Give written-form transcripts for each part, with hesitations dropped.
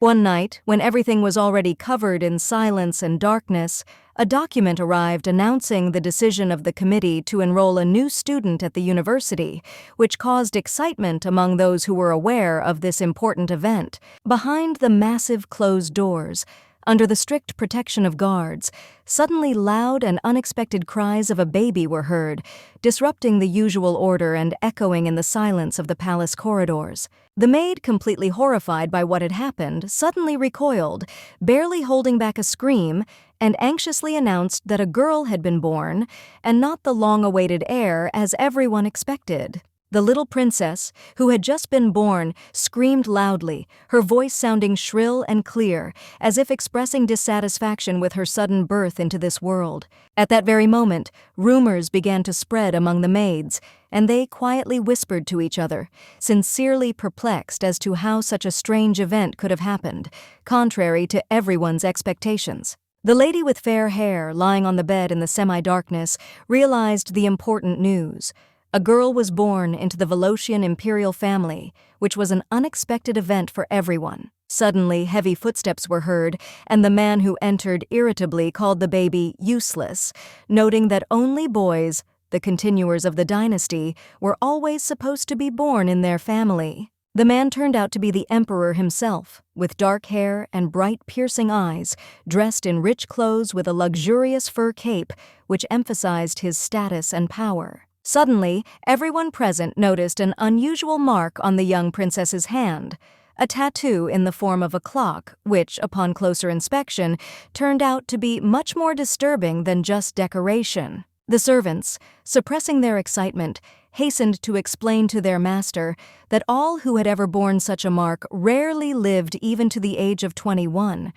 One night, when everything was already covered in silence and darkness, a document arrived announcing the decision of the committee to enroll a new student at the university, which caused excitement among those who were aware of this important event. Behind the massive closed doors, under the strict protection of guards, suddenly loud and unexpected cries of a baby were heard, disrupting the usual order and echoing in the silence of the palace corridors. The maid, completely horrified by what had happened, suddenly recoiled, barely holding back a scream, and anxiously announced that a girl had been born, and not the long-awaited heir as everyone expected. The little princess, who had just been born, screamed loudly, her voice sounding shrill and clear, as if expressing dissatisfaction with her sudden birth into this world. At that very moment, rumors began to spread among the maids, and they quietly whispered to each other, sincerely perplexed as to how such a strange event could have happened, contrary to everyone's expectations. The lady with fair hair, lying on the bed in the semi-darkness, realized the important news. A girl was born into the Velocian imperial family, which was an unexpected event for everyone. Suddenly, heavy footsteps were heard, and the man who entered irritably called the baby useless, noting that only boys, the continuers of the dynasty, were always supposed to be born in their family. The man turned out to be the emperor himself, with dark hair and bright, piercing eyes, dressed in rich clothes with a luxurious fur cape, which emphasized his status and power. Suddenly, everyone present noticed an unusual mark on the young princess's hand, a tattoo in the form of a clock, which, upon closer inspection, turned out to be much more disturbing than just decoration. The servants, suppressing their excitement, hastened to explain to their master that all who had ever borne such a mark rarely lived even to the age of 21.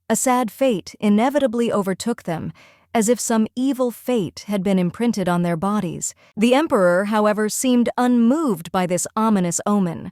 A sad fate inevitably overtook them, as if some evil fate had been imprinted on their bodies. The emperor, however, seemed unmoved by this ominous omen.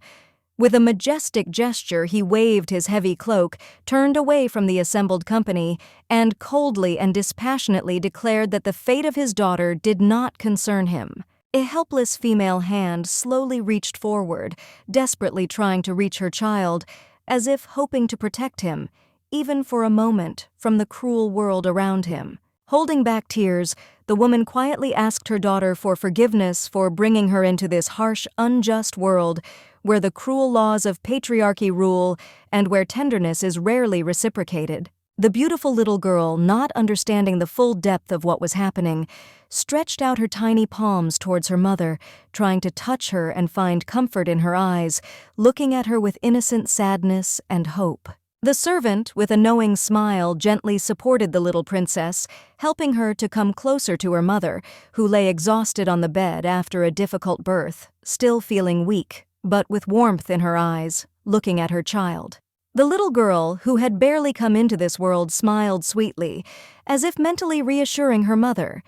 With a majestic gesture, he waved his heavy cloak, turned away from the assembled company, and coldly and dispassionately declared that the fate of his daughter did not concern him. A helpless female hand slowly reached forward, desperately trying to reach her child, as if hoping to protect him, even for a moment, from the cruel world around him. Holding back tears, the woman quietly asked her daughter for forgiveness for bringing her into this harsh, unjust world where the cruel laws of patriarchy rule and where tenderness is rarely reciprocated. The beautiful little girl, not understanding the full depth of what was happening, stretched out her tiny palms towards her mother, trying to touch her and find comfort in her eyes, looking at her with innocent sadness and hope. The servant, with a knowing smile, gently supported the little princess, helping her to come closer to her mother, who lay exhausted on the bed after a difficult birth, still feeling weak, but with warmth in her eyes, looking at her child. The little girl, who had barely come into this world, smiled sweetly, as if mentally reassuring her mother.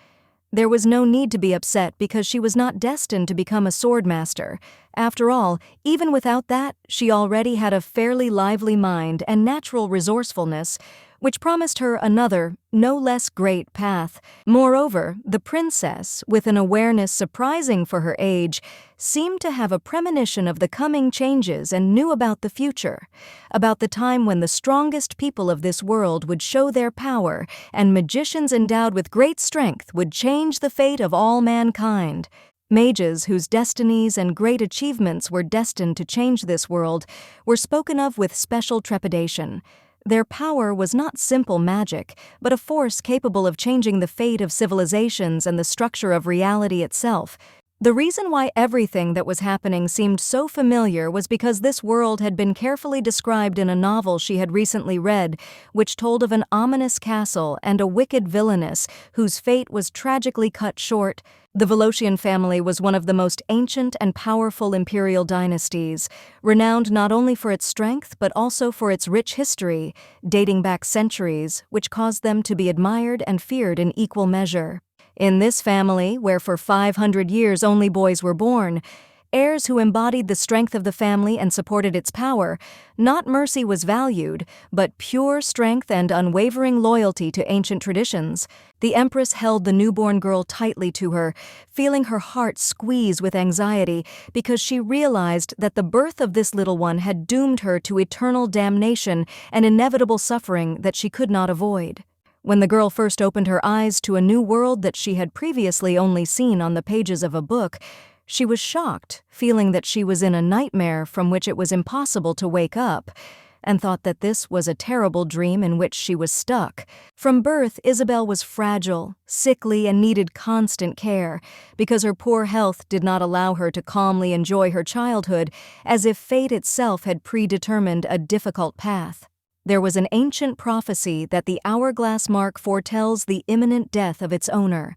There was no need to be upset because she was not destined to become a sword master. After all, even without that, she already had a fairly lively mind and natural resourcefulness, which promised her another, no less great path. Moreover, the princess, with an awareness surprising for her age, seemed to have a premonition of the coming changes and knew about the future, about the time when the strongest people of this world would show their power and magicians endowed with great strength would change the fate of all mankind. Mages whose destinies and great achievements were destined to change this world were spoken of with special trepidation. Their power was not simple magic, but a force capable of changing the fate of civilizations and the structure of reality itself. The reason why everything that was happening seemed so familiar was because this world had been carefully described in a novel she had recently read, which told of an ominous castle and a wicked villainess whose fate was tragically cut short. The Velocian family was one of the most ancient and powerful imperial dynasties, renowned not only for its strength but also for its rich history, dating back centuries, which caused them to be admired and feared in equal measure. In this family, where for 500 years only boys were born, heirs who embodied the strength of the family and supported its power. Not mercy was valued, but pure strength and unwavering loyalty to ancient traditions. The Empress held the newborn girl tightly to her, feeling her heart squeeze with anxiety because she realized that the birth of this little one had doomed her to eternal damnation and inevitable suffering that she could not avoid. When the girl first opened her eyes to a new world that she had previously only seen on the pages of a book, she was shocked, feeling that she was in a nightmare from which it was impossible to wake up, and thought that this was a terrible dream in which she was stuck. From birth, Isabel was fragile, sickly, and needed constant care, because her poor health did not allow her to calmly enjoy her childhood, as if fate itself had predetermined a difficult path. There was an ancient prophecy that the hourglass mark foretells the imminent death of its owner.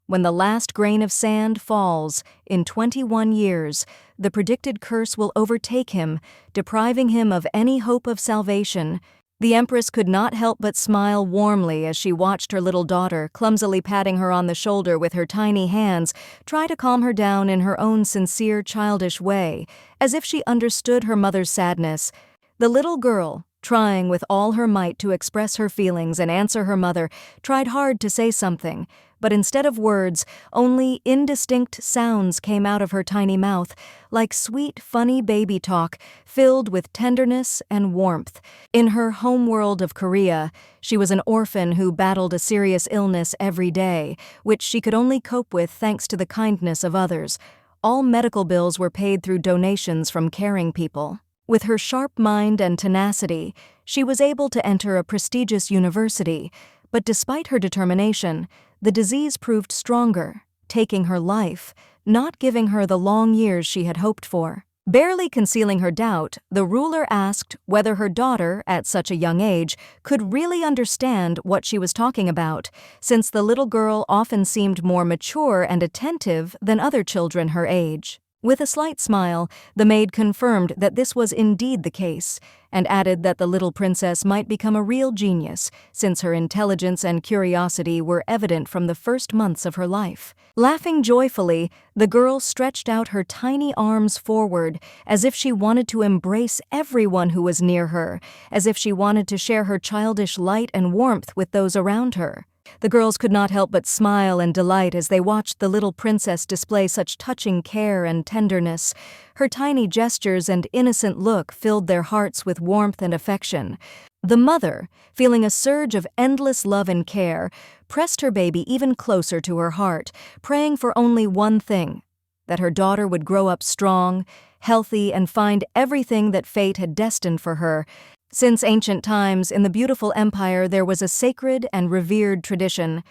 When the last grain of sand falls, in 21 years, the predicted curse will overtake him, depriving him of any hope of salvation. The Empress could not help but smile warmly as she watched her little daughter, clumsily patting her on the shoulder with her tiny hands, try to calm her down in her own sincere, childish way, as if she understood her mother's sadness. The little girl, trying with all her might to express her feelings and answer her mother, tried hard to say something, but instead of words, only indistinct sounds came out of her tiny mouth, like sweet, funny baby talk filled with tenderness and warmth. In her homeworld of Korea, she was an orphan who battled a serious illness every day, which she could only cope with thanks to the kindness of others. All medical bills were paid through donations from caring people. With her sharp mind and tenacity, she was able to enter a prestigious university, but despite her determination, the disease proved stronger, taking her life, not giving her the long years she had hoped for. Barely concealing her doubt, the ruler asked whether her daughter, at such a young age, could really understand what she was talking about, since the little girl often seemed more mature and attentive than other children her age. With a slight smile, the maid confirmed that this was indeed the case, and added that the little princess might become a real genius, since her intelligence and curiosity were evident from the first months of her life. Laughing joyfully, the girl stretched out her tiny arms forward, as if she wanted to embrace everyone who was near her, as if she wanted to share her childish light and warmth with those around her. The girls could not help but smile and delight as they watched the little princess display such touching care and tenderness. Her tiny gestures and innocent look filled their hearts with warmth and affection. The mother, feeling a surge of endless love and care, pressed her baby even closer to her heart, praying for only one thing: that her daughter would grow up strong, healthy, and find everything that fate had destined for her. Since ancient times, in the beautiful empire there was a sacred and revered tradition,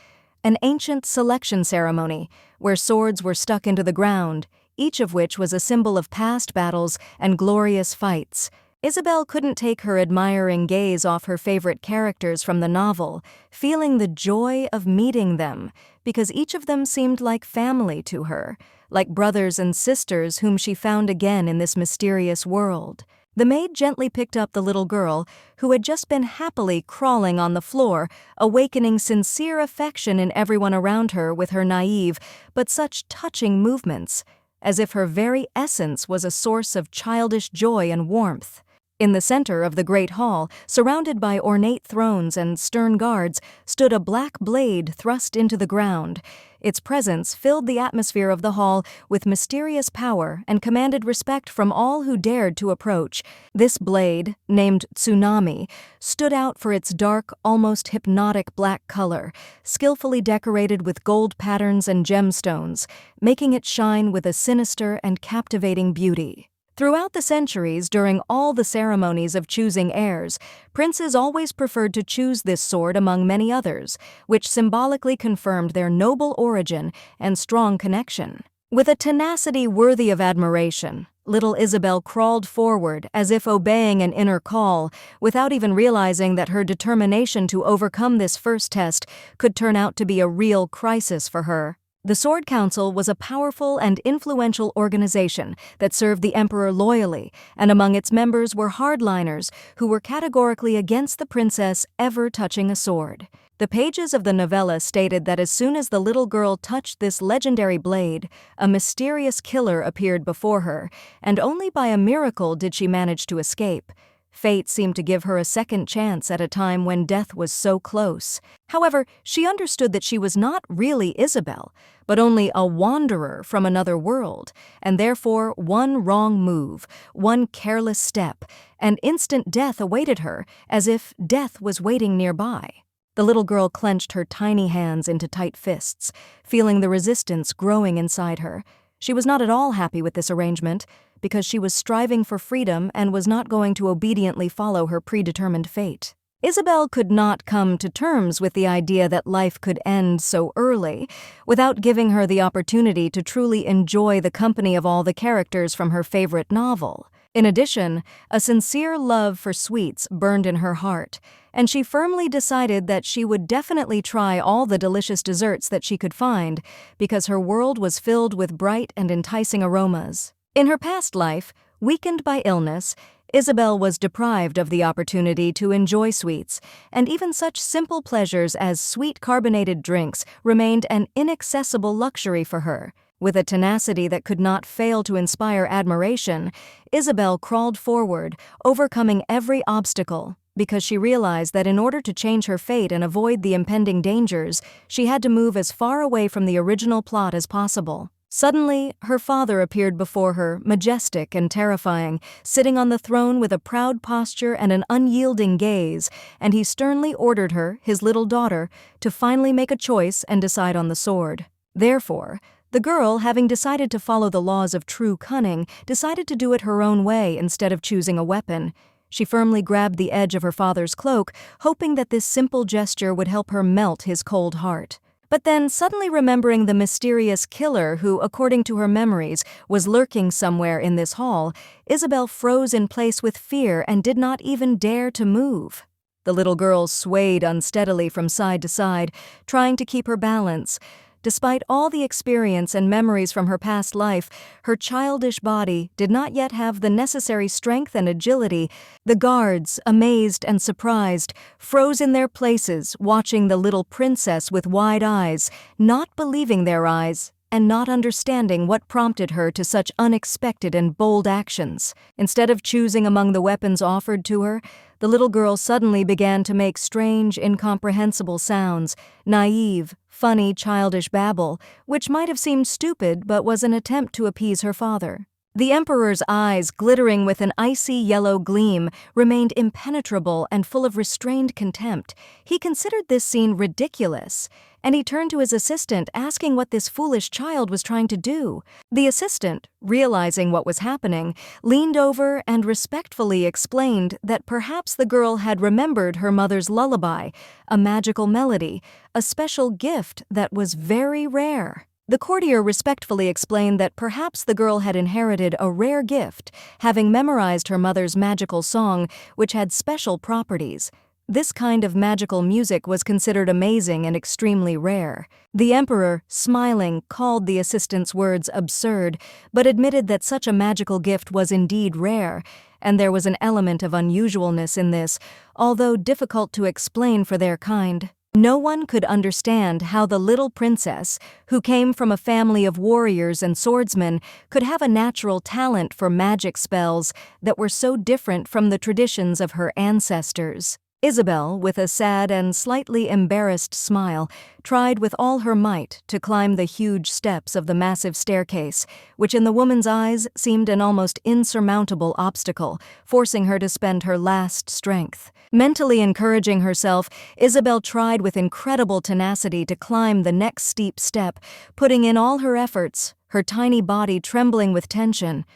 an ancient selection ceremony where swords were stuck into the ground, each of which was a symbol of past battles and glorious fights. Isabel couldn't take her admiring gaze off her favorite characters from the novel, feeling the joy of meeting them, because each of them seemed like family to her, like brothers and sisters whom she found again in this mysterious world. The maid gently picked up the little girl, who had just been happily crawling on the floor, awakening sincere affection in everyone around her with her naive but such touching movements, as if her very essence was a source of childish joy and warmth. In the center of the great hall, surrounded by ornate thrones and stern guards, stood a black blade thrust into the ground. Its presence filled the atmosphere of the hall with mysterious power and commanded respect from all who dared to approach. This blade, named Tsunami, stood out for its dark, almost hypnotic black color, skillfully decorated with gold patterns and gemstones, making it shine with a sinister and captivating beauty. Throughout the centuries, during all the ceremonies of choosing heirs, princes always preferred to choose this sword among many others, which symbolically confirmed their noble origin and strong connection. With a tenacity worthy of admiration, little Isabel crawled forward as if obeying an inner call, without even realizing that her determination to overcome this first test could turn out to be a real crisis for her. The Sword Council was a powerful and influential organization that served the emperor loyally, and among its members were hardliners who were categorically against the princess ever touching a sword. The pages of the novella stated that as soon as the little girl touched this legendary blade, a mysterious killer appeared before her, and only by a miracle did she manage to escape. Fate seemed to give her a second chance at a time when death was so close. However, she understood that she was not really Isabel, but only a wanderer from another world, and therefore one wrong move, one careless step, and instant death awaited her, as if death was waiting nearby. The little girl clenched her tiny hands into tight fists, feeling the resistance growing inside her. She was not at all happy with this arrangement, because she was striving for freedom and was not going to obediently follow her predetermined fate. Isabel could not come to terms with the idea that life could end so early, without giving her the opportunity to truly enjoy the company of all the characters from her favorite novel. In addition, a sincere love for sweets burned in her heart, and she firmly decided that she would definitely try all the delicious desserts that she could find, because her world was filled with bright and enticing aromas. In her past life, weakened by illness, Isabel was deprived of the opportunity to enjoy sweets, and even such simple pleasures as sweet carbonated drinks remained an inaccessible luxury for her. With a tenacity that could not fail to inspire admiration, Isabel crawled forward, overcoming every obstacle, because she realized that in order to change her fate and avoid the impending dangers, she had to move as far away from the original plot as possible. Suddenly, her father appeared before her, majestic and terrifying, sitting on the throne with a proud posture and an unyielding gaze, and he sternly ordered her, his little daughter, to finally make a choice and decide on the sword. Therefore, the girl, having decided to follow the laws of true cunning, decided to do it her own way instead of choosing a weapon. She firmly grabbed the edge of her father's cloak, hoping that this simple gesture would help her melt his cold heart. But then, suddenly remembering the mysterious killer who, according to her memories, was lurking somewhere in this hall, Isabel froze in place with fear and did not even dare to move. The little girl swayed unsteadily from side to side, trying to keep her balance. Despite all the experience and memories from her past life, her childish body did not yet have the necessary strength and agility. The guards, amazed and surprised, froze in their places, watching the little princess with wide eyes, not believing their eyes, and not understanding what prompted her to such unexpected and bold actions. Instead of choosing among the weapons offered to her, the little girl suddenly began to make strange, incomprehensible sounds, naive, funny, childish babble, which might have seemed stupid but was an attempt to appease her father. The emperor's eyes, glittering with an icy yellow gleam, remained impenetrable and full of restrained contempt. He considered this scene ridiculous, and he turned to his assistant, asking what this foolish child was trying to do. The assistant, realizing what was happening, leaned over and respectfully explained that perhaps the girl had remembered her mother's lullaby, a magical melody, a special gift that was very rare. The courtier respectfully explained that perhaps the girl had inherited a rare gift, having memorized her mother's magical song, which had special properties. This kind of magical music was considered amazing and extremely rare. The emperor, smiling, called the assistant's words absurd, but admitted that such a magical gift was indeed rare, and there was an element of unusualness in this, although difficult to explain for their kind. No one could understand how the little princess, who came from a family of warriors and swordsmen, could have a natural talent for magic spells that were so different from the traditions of her ancestors. Isabel, with a sad and slightly embarrassed smile, tried with all her might to climb the huge steps of the massive staircase, which in the woman's eyes seemed an almost insurmountable obstacle, forcing her to spend her last strength. Mentally encouraging herself, Isabel tried with incredible tenacity to climb the next steep step, putting in all her efforts, her tiny body trembling with tension.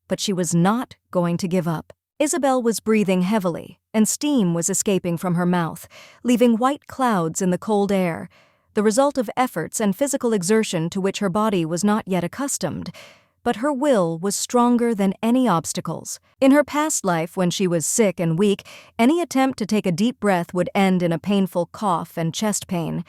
But she was not going to give up. Isabel was breathing heavily, and steam was escaping from her mouth, leaving white clouds in the cold air, the result of efforts and physical exertion to which her body was not yet accustomed. But her will was stronger than any obstacles. In her past life, when she was sick and weak, any attempt to take a deep breath would end in a painful cough and chest pain.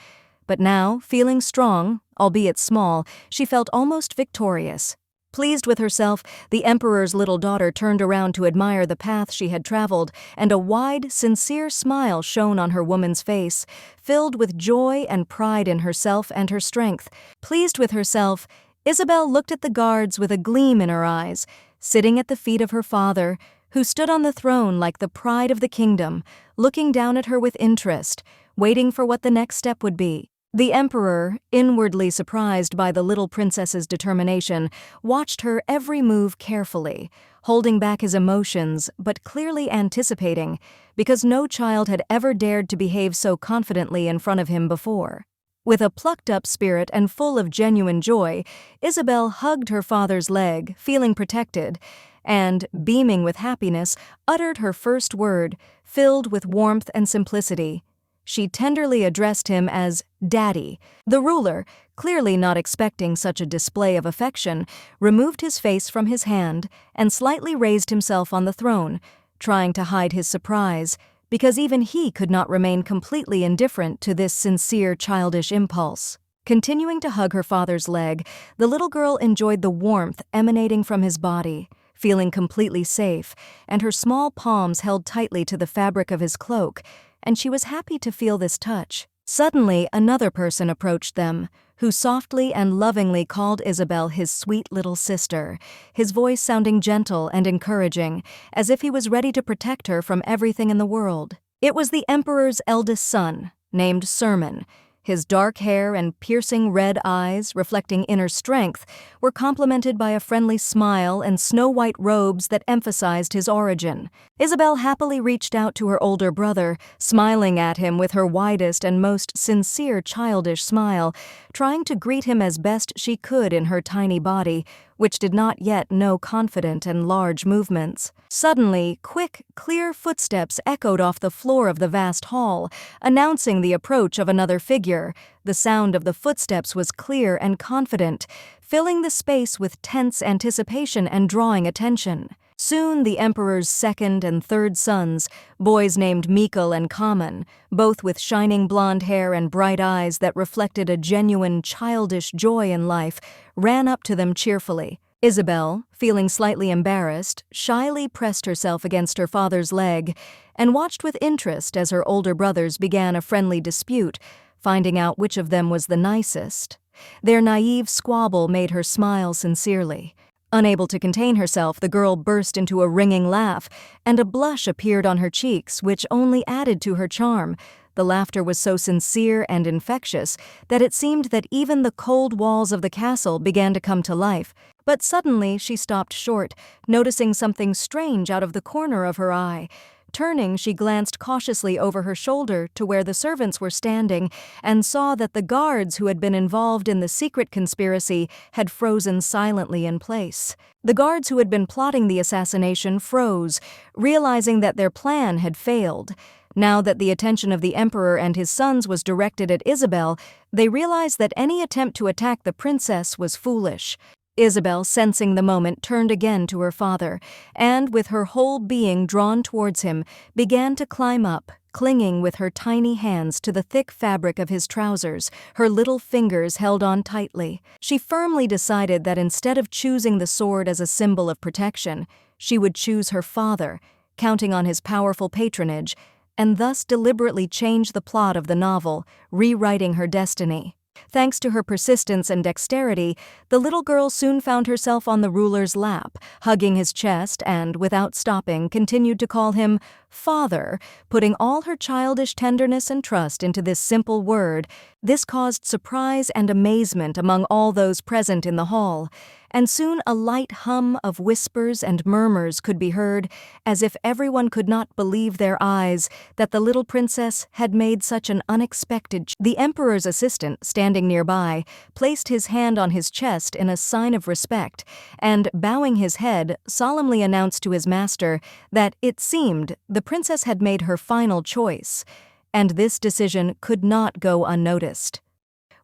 But now, feeling strong, albeit small, she felt almost victorious. Pleased with herself, the emperor's little daughter turned around to admire the path she had traveled, and a wide, sincere smile shone on her woman's face, filled with joy and pride in herself and her strength. Pleased with herself, Isabel looked at the guards with a gleam in her eyes, sitting at the feet of her father, who stood on the throne like the pride of the kingdom, looking down at her with interest, waiting for what the next step would be. The emperor, inwardly surprised by the little princess's determination, watched her every move carefully, holding back his emotions but clearly anticipating, because no child had ever dared to behave so confidently in front of him before. With a plucked-up spirit and full of genuine joy, Isabel hugged her father's leg, feeling protected, and, beaming with happiness, uttered her first word, filled with warmth and simplicity. She tenderly addressed him as Daddy. The ruler, clearly not expecting such a display of affection, removed his face from his hand and slightly raised himself on the throne, trying to hide his surprise, because even he could not remain completely indifferent to this sincere childish impulse. Continuing to hug her father's leg, the little girl enjoyed the warmth emanating from his body, feeling completely safe, and her small palms held tightly to the fabric of his cloak, and she was happy to feel this touch. Suddenly, another person approached them, who softly and lovingly called Isabel his sweet little sister, his voice sounding gentle and encouraging, as if he was ready to protect her from everything in the world. It was the emperor's eldest son, named Sermon. His dark hair and piercing red eyes, reflecting inner strength, were complemented by a friendly smile and snow-white robes that emphasized his origin. Isabel happily reached out to her older brother, smiling at him with her widest and most sincere childish smile, trying to greet him as best she could in her tiny body, which did not yet know confident and large movements. Suddenly, quick, clear footsteps echoed off the floor of the vast hall, announcing the approach of another figure. The sound of the footsteps was clear and confident, filling the space with tense anticipation and drawing attention. Soon the emperor's second and third sons, boys named Mikkel and Kamen, both with shining blonde hair and bright eyes that reflected a genuine childish joy in life, ran up to them cheerfully. Isabel, feeling slightly embarrassed, shyly pressed herself against her father's leg and watched with interest as her older brothers began a friendly dispute, finding out which of them was the nicest. Their naive squabble made her smile sincerely. Unable to contain herself, the girl burst into a ringing laugh, and a blush appeared on her cheeks, which only added to her charm. The laughter was so sincere and infectious that it seemed that even the cold walls of the castle began to come to life. But suddenly she stopped short, noticing something strange out of the corner of her eye. Turning, she glanced cautiously over her shoulder to where the servants were standing and saw that the guards who had been involved in the secret conspiracy had frozen silently in place. The guards who had been plotting the assassination froze, realizing that their plan had failed. Now that the attention of the emperor and his sons was directed at Isabel, they realized that any attempt to attack the princess was foolish. Isabel, sensing the moment, turned again to her father, and, with her whole being drawn towards him, began to climb up, clinging with her tiny hands to the thick fabric of his trousers, her little fingers held on tightly. She firmly decided that instead of choosing the sword as a symbol of protection, she would choose her father, counting on his powerful patronage, and thus deliberately change the plot of the novel, rewriting her destiny. Thanks to her persistence and dexterity, the little girl soon found herself on the ruler's lap, hugging his chest and, without stopping, continued to call him Father, putting all her childish tenderness and trust into this simple word. This caused surprise and amazement among all those present in the hall, and soon a light hum of whispers and murmurs could be heard, as if everyone could not believe their eyes that the little princess had made such an unexpected The emperor's assistant, standing nearby, placed his hand on his chest in a sign of respect, and, bowing his head, solemnly announced to his master that, it seemed, the princess had made her final choice, and this decision could not go unnoticed.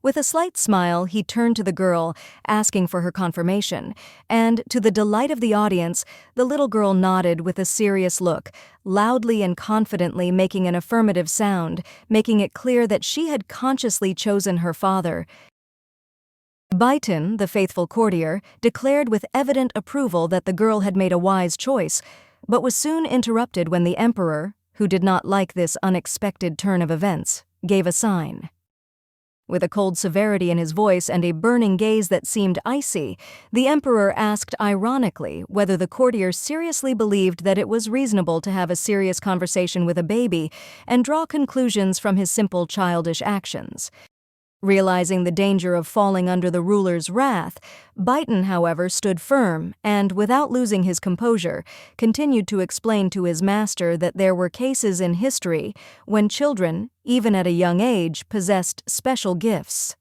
With a slight smile, he turned to the girl, asking for her confirmation, and, to the delight of the audience, the little girl nodded with a serious look, loudly and confidently making an affirmative sound, making it clear that she had consciously chosen her father. Baitan, the faithful courtier, declared with evident approval that the girl had made a wise choice, but was soon interrupted when the emperor, who did not like this unexpected turn of events, gave a sign. With a cold severity in his voice and a burning gaze that seemed icy, the emperor asked ironically whether the courtier seriously believed that it was reasonable to have a serious conversation with a baby and draw conclusions from his simple childish actions. Realizing the danger of falling under the ruler's wrath, Baitan, however, stood firm and, without losing his composure, continued to explain to his master that there were cases in history when children, even at a young age, possessed special gifts.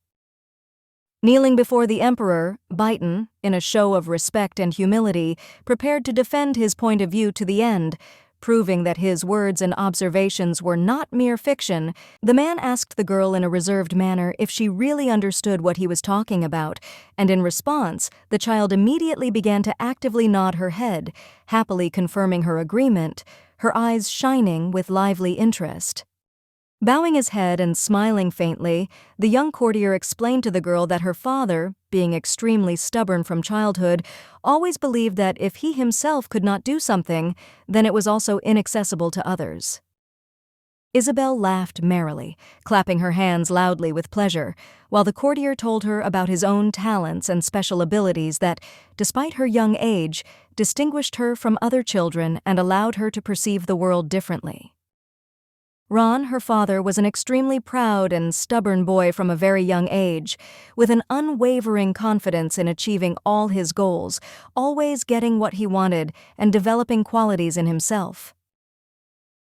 Kneeling before the emperor, Baitan, in a show of respect and humility, prepared to defend his point of view to the end. Proving that his words and observations were not mere fiction, the man asked the girl in a reserved manner if she really understood what he was talking about, and in response, the child immediately began to actively nod her head, happily confirming her agreement, her eyes shining with lively interest. Bowing his head and smiling faintly, the young courtier explained to the girl that her father, being extremely stubborn from childhood, always believed that if he himself could not do something, then it was also inaccessible to others. Isabel laughed merrily, clapping her hands loudly with pleasure, while the courtier told her about his own talents and special abilities that, despite her young age, distinguished her from other children and allowed her to perceive the world differently. Ron, her father, was an extremely proud and stubborn boy from a very young age, with an unwavering confidence in achieving all his goals, always getting what he wanted and developing qualities in himself.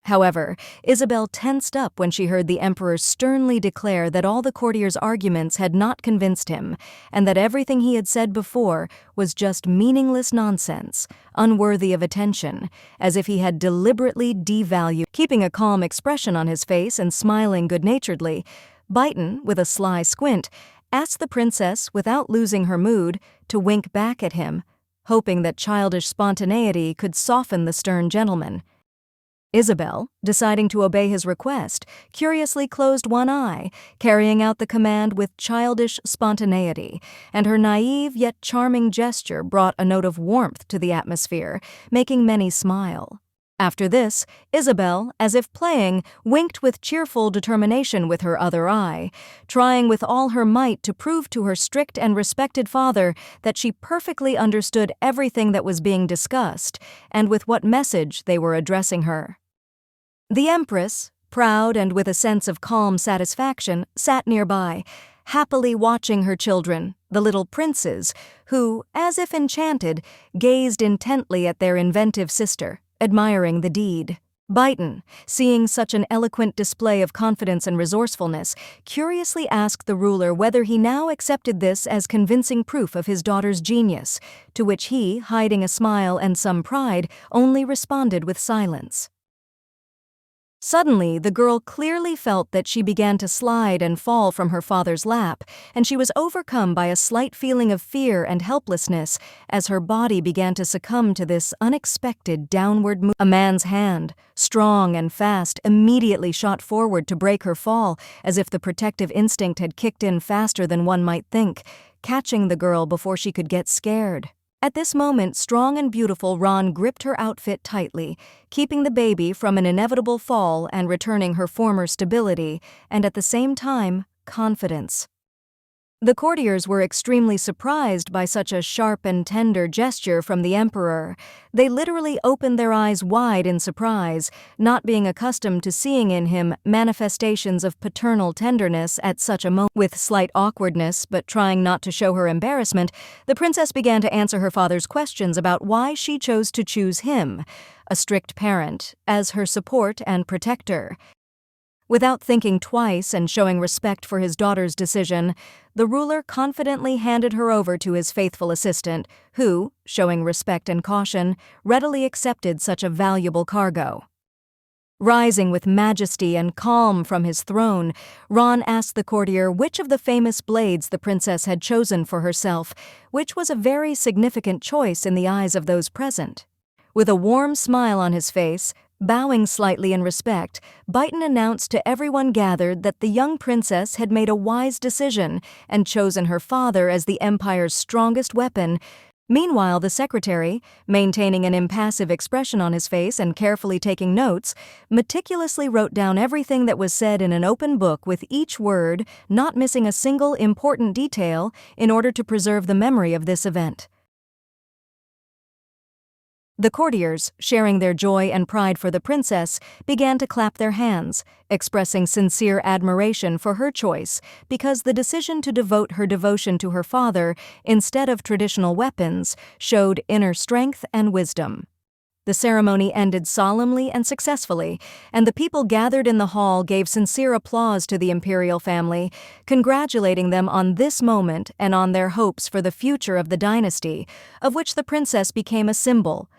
However, Isabel tensed up when she heard the emperor sternly declare that all the courtier's arguments had not convinced him, and that everything he had said before was just meaningless nonsense, unworthy of attention, as if he had deliberately devalued. Keeping a calm expression on his face and smiling good-naturedly, Baitan, with a sly squint, asked the princess, without losing her mood, to wink back at him, hoping that childish spontaneity could soften the stern gentleman. Isabel, deciding to obey his request, curiously closed one eye, carrying out the command with childish spontaneity, and her naive yet charming gesture brought a note of warmth to the atmosphere, making many smile. After this, Isabel, as if playing, winked with cheerful determination with her other eye, trying with all her might to prove to her strict and respected father that she perfectly understood everything that was being discussed and with what message they were addressing her. The Empress, proud and with a sense of calm satisfaction, sat nearby, happily watching her children, the little princes, who, as if enchanted, gazed intently at their inventive sister, admiring the deed. Baitan, seeing such an eloquent display of confidence and resourcefulness, curiously asked the ruler whether he now accepted this as convincing proof of his daughter's genius, to which he, hiding a smile and some pride, only responded with silence. Suddenly, the girl clearly felt that she began to slide and fall from her father's lap, and she was overcome by a slight feeling of fear and helplessness as her body began to succumb to this unexpected downward move. A man's hand, strong and fast, immediately shot forward to break her fall, as if the protective instinct had kicked in faster than one might think, catching the girl before she could get scared. At this moment, strong and beautiful Ron gripped her outfit tightly, keeping the baby from an inevitable fall and returning her former stability, and at the same time, confidence. The courtiers were extremely surprised by such a sharp and tender gesture from the emperor. They literally opened their eyes wide in surprise, not being accustomed to seeing in him manifestations of paternal tenderness at such a moment. With slight awkwardness, but trying not to show her embarrassment, the princess began to answer her father's questions about why she chose to choose him, a strict parent, as her support and protector. Without thinking twice and showing respect for his daughter's decision, the ruler confidently handed her over to his faithful assistant, who, showing respect and caution, readily accepted such a valuable cargo. Rising with majesty and calm from his throne, Ron asked the courtier which of the famous blades the princess had chosen for herself, which was a very significant choice in the eyes of those present. With a warm smile on his face, bowing slightly in respect, Biden announced to everyone gathered that the young princess had made a wise decision and chosen her father as the empire's strongest weapon. Meanwhile, the secretary, maintaining an impassive expression on his face and carefully taking notes, meticulously wrote down everything that was said in an open book with each word, not missing a single important detail, in order to preserve the memory of this event. The courtiers, sharing their joy and pride for the princess, began to clap their hands, expressing sincere admiration for her choice because the decision to devote her devotion to her father instead of traditional weapons showed inner strength and wisdom. The ceremony ended solemnly and successfully, and the people gathered in the hall gave sincere applause to the imperial family, congratulating them on this moment and on their hopes for the future of the dynasty, of which the princess became a symbol.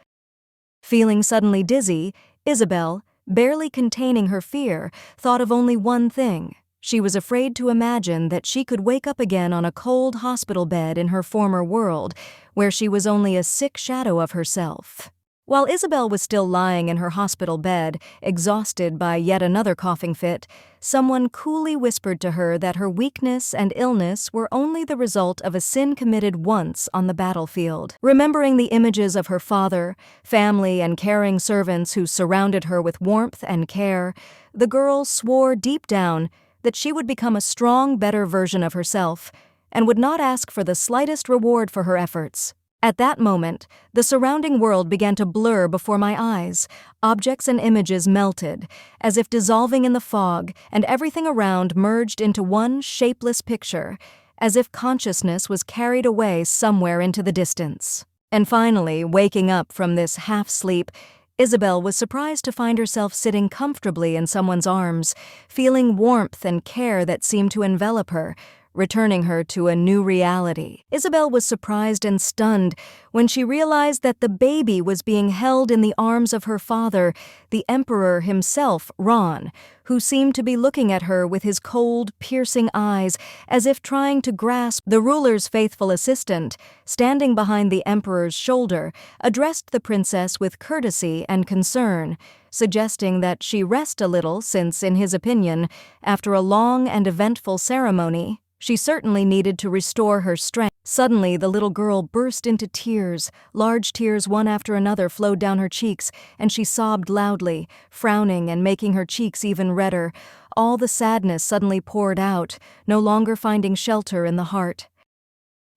Feeling suddenly dizzy, Isabel, barely containing her fear, thought of only one thing. She was afraid to imagine that she could wake up again on a cold hospital bed in her former world, where she was only a sick shadow of herself. While Isabel was still lying in her hospital bed, exhausted by yet another coughing fit, someone coolly whispered to her that her weakness and illness were only the result of a sin committed once on the battlefield. Remembering the images of her father, family, and caring servants who surrounded her with warmth and care, the girl swore deep down that she would become a strong, better version of herself and would not ask for the slightest reward for her efforts. At that moment, the surrounding world began to blur before my eyes. Objects and images melted, as if dissolving in the fog, and everything around merged into one shapeless picture, as if consciousness was carried away somewhere into the distance. And finally, waking up from this half-sleep, Isabel was surprised to find herself sitting comfortably in someone's arms, feeling warmth and care that seemed to envelop her, returning her to a new reality. Isabel was surprised and stunned when she realized that the baby was being held in the arms of her father, the emperor himself, Ron, who seemed to be looking at her with his cold, piercing eyes, as if trying to grasp. The ruler's faithful assistant, standing behind the emperor's shoulder, addressed the princess with courtesy and concern, suggesting that she rest a little since, in his opinion, after a long and eventful ceremony, she certainly needed to restore her strength. Suddenly, the little girl burst into tears. Large tears, one after another, flowed down her cheeks, and she sobbed loudly, frowning and making her cheeks even redder. All the sadness suddenly poured out, no longer finding shelter in the heart.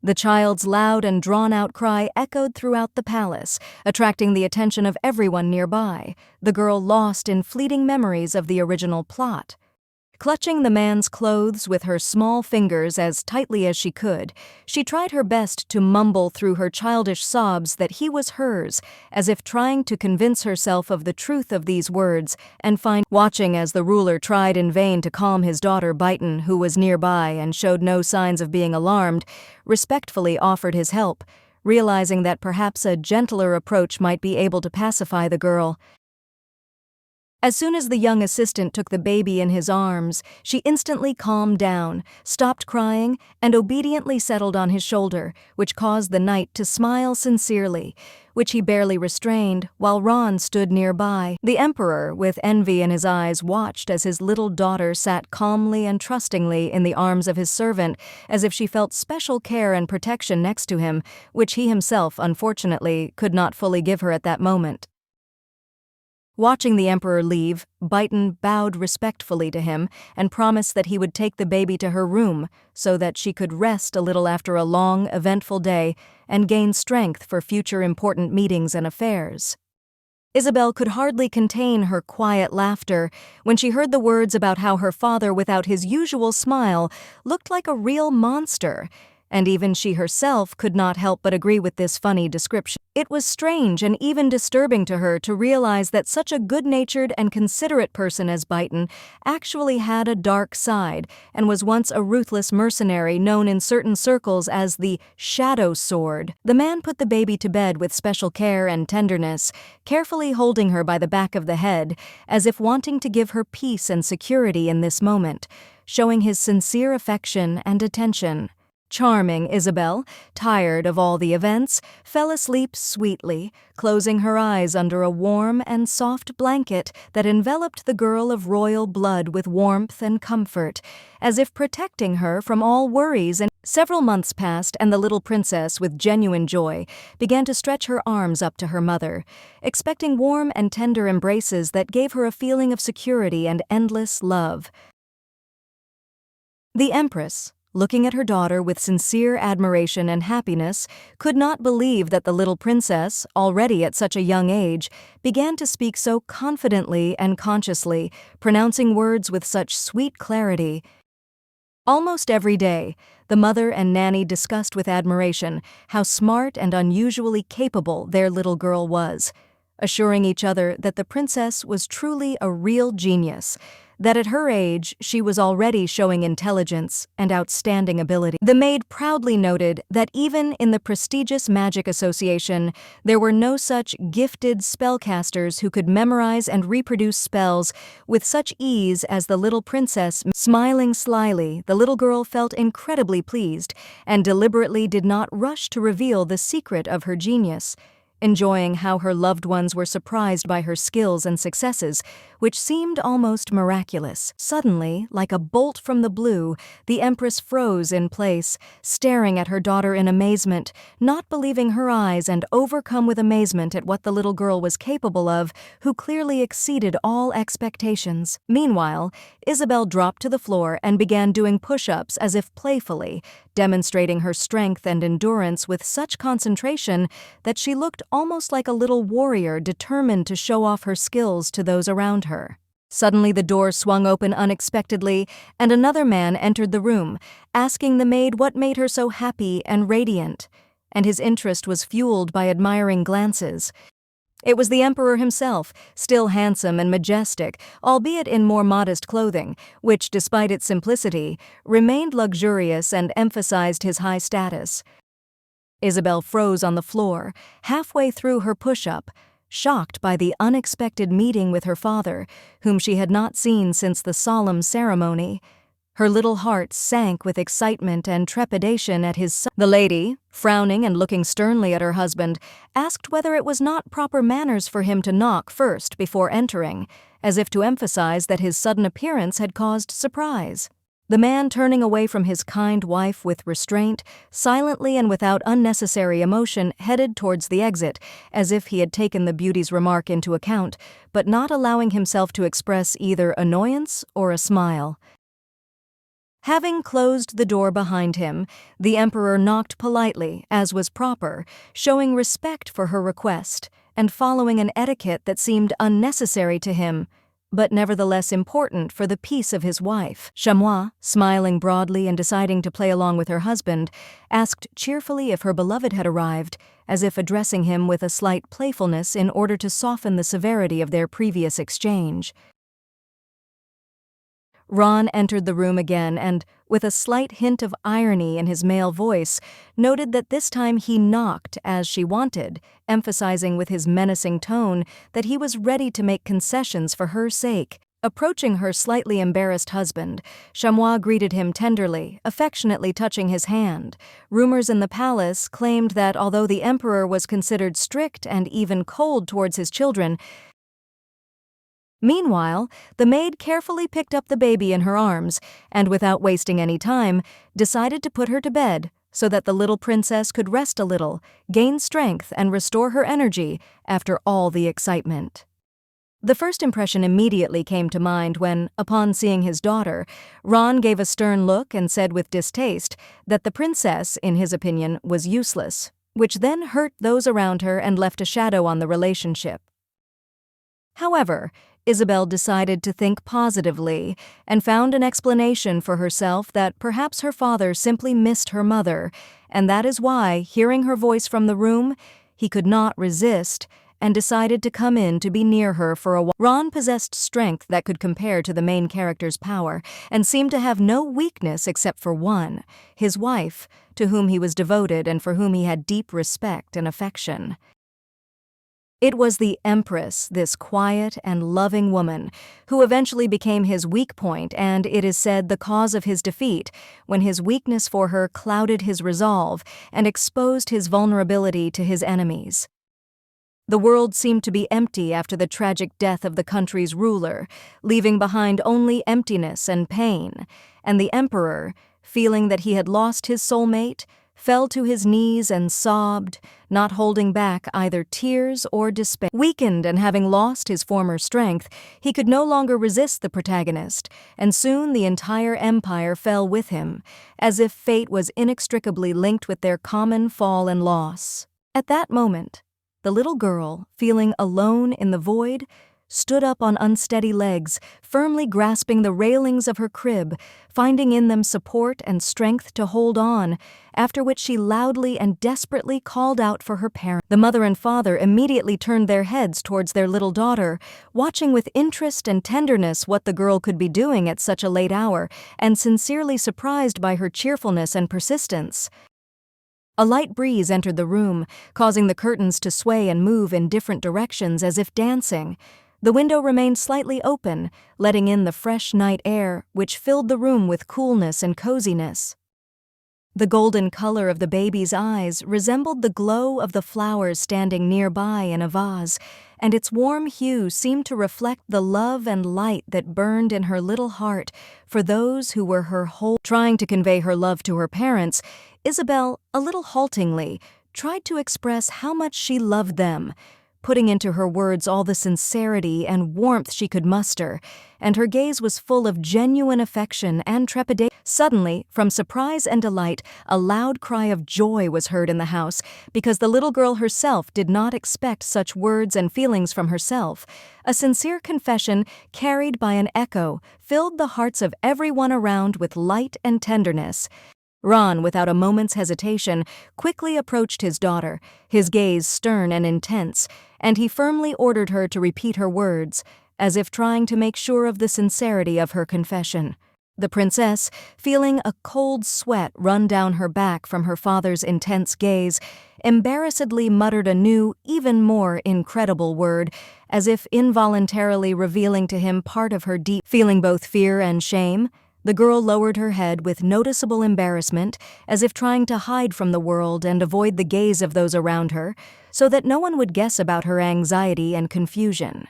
The child's loud and drawn-out cry echoed throughout the palace, attracting the attention of everyone nearby, the girl lost in fleeting memories of the original plot. Clutching the man's clothes with her small fingers as tightly as she could, she tried her best to mumble through her childish sobs that he was hers, as if trying to convince herself of the truth of these words, and watching as the ruler tried in vain to calm his daughter Biden, who was nearby and showed no signs of being alarmed, respectfully offered his help, realizing that perhaps a gentler approach might be able to pacify the girl. As soon as the young assistant took the baby in his arms, she instantly calmed down, stopped crying, and obediently settled on his shoulder, which caused the knight to smile sincerely, which he barely restrained, while Ron stood nearby. The emperor, with envy in his eyes, watched as his little daughter sat calmly and trustingly in the arms of his servant, as if she felt special care and protection next to him, which he himself, unfortunately, could not fully give her at that moment. Watching the emperor leave, Biden bowed respectfully to him and promised that he would take the baby to her room so that she could rest a little after a long, eventful day and gain strength for future important meetings and affairs. Isabel could hardly contain her quiet laughter when she heard the words about how her father, without his usual smile, looked like a real monster, and even she herself could not help but agree with this funny description. It was strange and even disturbing to her to realize that such a good-natured and considerate person as Baitan actually had a dark side and was once a ruthless mercenary known in certain circles as the Shadow Sword. The man put the baby to bed with special care and tenderness, carefully holding her by the back of the head, as if wanting to give her peace and security in this moment, showing his sincere affection and attention. Charming Isabel, tired of all the events, fell asleep sweetly, closing her eyes under a warm and soft blanket that enveloped the girl of royal blood with warmth and comfort, as if protecting her from all worries. And several months passed, and the little princess, with genuine joy, began to stretch her arms up to her mother, expecting warm and tender embraces that gave her a feeling of security and endless love. The Empress, looking at her daughter with sincere admiration and happiness, could not believe that the little princess, already at such a young age, began to speak so confidently and consciously, pronouncing words with such sweet clarity. Almost every day, the mother and nanny discussed with admiration how smart and unusually capable their little girl was, assuring each other that the princess was truly a real genius, that at her age she was already showing intelligence and outstanding ability. The maid proudly noted that even in the prestigious Magic Association, there were no such gifted spellcasters who could memorize and reproduce spells with such ease as the little princess. Smiling slyly, the little girl felt incredibly pleased and deliberately did not rush to reveal the secret of her genius, enjoying how her loved ones were surprised by her skills and successes, which seemed almost miraculous. Suddenly, like a bolt from the blue, the Empress froze in place, staring at her daughter in amazement, not believing her eyes and overcome with amazement at what the little girl was capable of, who clearly exceeded all expectations. Meanwhile, Isabel dropped to the floor and began doing push-ups as if playfully, demonstrating her strength and endurance with such concentration that she looked almost like a little warrior determined to show off her skills to those around her. Suddenly the door swung open unexpectedly, and another man entered the room, asking the maid what made her so happy and radiant, and his interest was fueled by admiring glances. It was the emperor himself, still handsome and majestic, albeit in more modest clothing, which, despite its simplicity, remained luxurious and emphasized his high status. Isabel froze on the floor, halfway through her push-up, shocked by the unexpected meeting with her father, whom she had not seen since the solemn ceremony. Her little heart sank with excitement and trepidation at his The lady, frowning and looking sternly at her husband, asked whether it was not proper manners for him to knock first before entering, as if to emphasize that his sudden appearance had caused surprise. The man, turning away from his kind wife with restraint, silently and without unnecessary emotion headed towards the exit, as if he had taken the beauty's remark into account, but not allowing himself to express either annoyance or a smile. Having closed the door behind him, the emperor knocked politely, as was proper, showing respect for her request, and following an etiquette that seemed unnecessary to him, but nevertheless important for the peace of his wife. Chamois, smiling broadly and deciding to play along with her husband, asked cheerfully if her beloved had arrived, as if addressing him with a slight playfulness in order to soften the severity of their previous exchange. Ron entered the room again and, with a slight hint of irony in his male voice, noted that this time he knocked as she wanted, emphasizing with his menacing tone that he was ready to make concessions for her sake. Approaching her slightly embarrassed husband, Chamois greeted him tenderly, affectionately touching his hand. Rumors in the palace claimed that although the emperor was considered strict and even cold towards his children, meanwhile, the maid carefully picked up the baby in her arms and, without wasting any time, decided to put her to bed so that the little princess could rest a little, gain strength, and restore her energy after all the excitement. The first impression immediately came to mind when, upon seeing his daughter, Ron gave a stern look and said with distaste that the princess, in his opinion, was useless, which then hurt those around her and left a shadow on the relationship. However, Isabel decided to think positively and found an explanation for herself that perhaps her father simply missed her mother, and that is why, hearing her voice from the room, he could not resist and decided to come in to be near her for a while. Ron possessed strength that could compare to the main character's power and seemed to have no weakness except for one, his wife, to whom he was devoted and for whom he had deep respect and affection. It was the Empress, this quiet and loving woman, who eventually became his weak point and, it is said, the cause of his defeat, when his weakness for her clouded his resolve and exposed his vulnerability to his enemies. The world seemed to be empty after the tragic death of the country's ruler, leaving behind only emptiness and pain, and the emperor, feeling that he had lost his soulmate, fell to his knees and sobbed, not holding back either tears or despair. Weakened and having lost his former strength, he could no longer resist the protagonist, and soon the entire empire fell with him, as if fate was inextricably linked with their common fall and loss. At that moment, the little girl, feeling alone in the void, stood up on unsteady legs, firmly grasping the railings of her crib, finding in them support and strength to hold on, after which she loudly and desperately called out for her parents. The mother and father immediately turned their heads towards their little daughter, watching with interest and tenderness what the girl could be doing at such a late hour, and sincerely surprised by her cheerfulness and persistence. A light breeze entered the room, causing the curtains to sway and move in different directions as if dancing. The window remained slightly open, letting in the fresh night air, which filled the room with coolness and coziness. The golden color of the baby's eyes resembled the glow of the flowers standing nearby in a vase, and its warm hue seemed to reflect the love and light that burned in her little heart for those who were her whole. Trying to convey her love to her parents, Isabel, a little haltingly, tried to express how much she loved them, putting into her words all the sincerity and warmth she could muster, and her gaze was full of genuine affection and trepidation. Suddenly, from surprise and delight, a loud cry of joy was heard in the house, because the little girl herself did not expect such words and feelings from herself. A sincere confession, carried by an echo, filled the hearts of everyone around with light and tenderness. Ron, without a moment's hesitation, quickly approached his daughter, his gaze stern and intense, and he firmly ordered her to repeat her words, as if trying to make sure of the sincerity of her confession. The princess, feeling a cold sweat run down her back from her father's intense gaze, embarrassedly muttered a new, even more incredible word, as if involuntarily revealing to him part of her deep feeling, both fear and shame. The girl lowered her head with noticeable embarrassment, as if trying to hide from the world and avoid the gaze of those around her, so that no one would guess about her anxiety and confusion.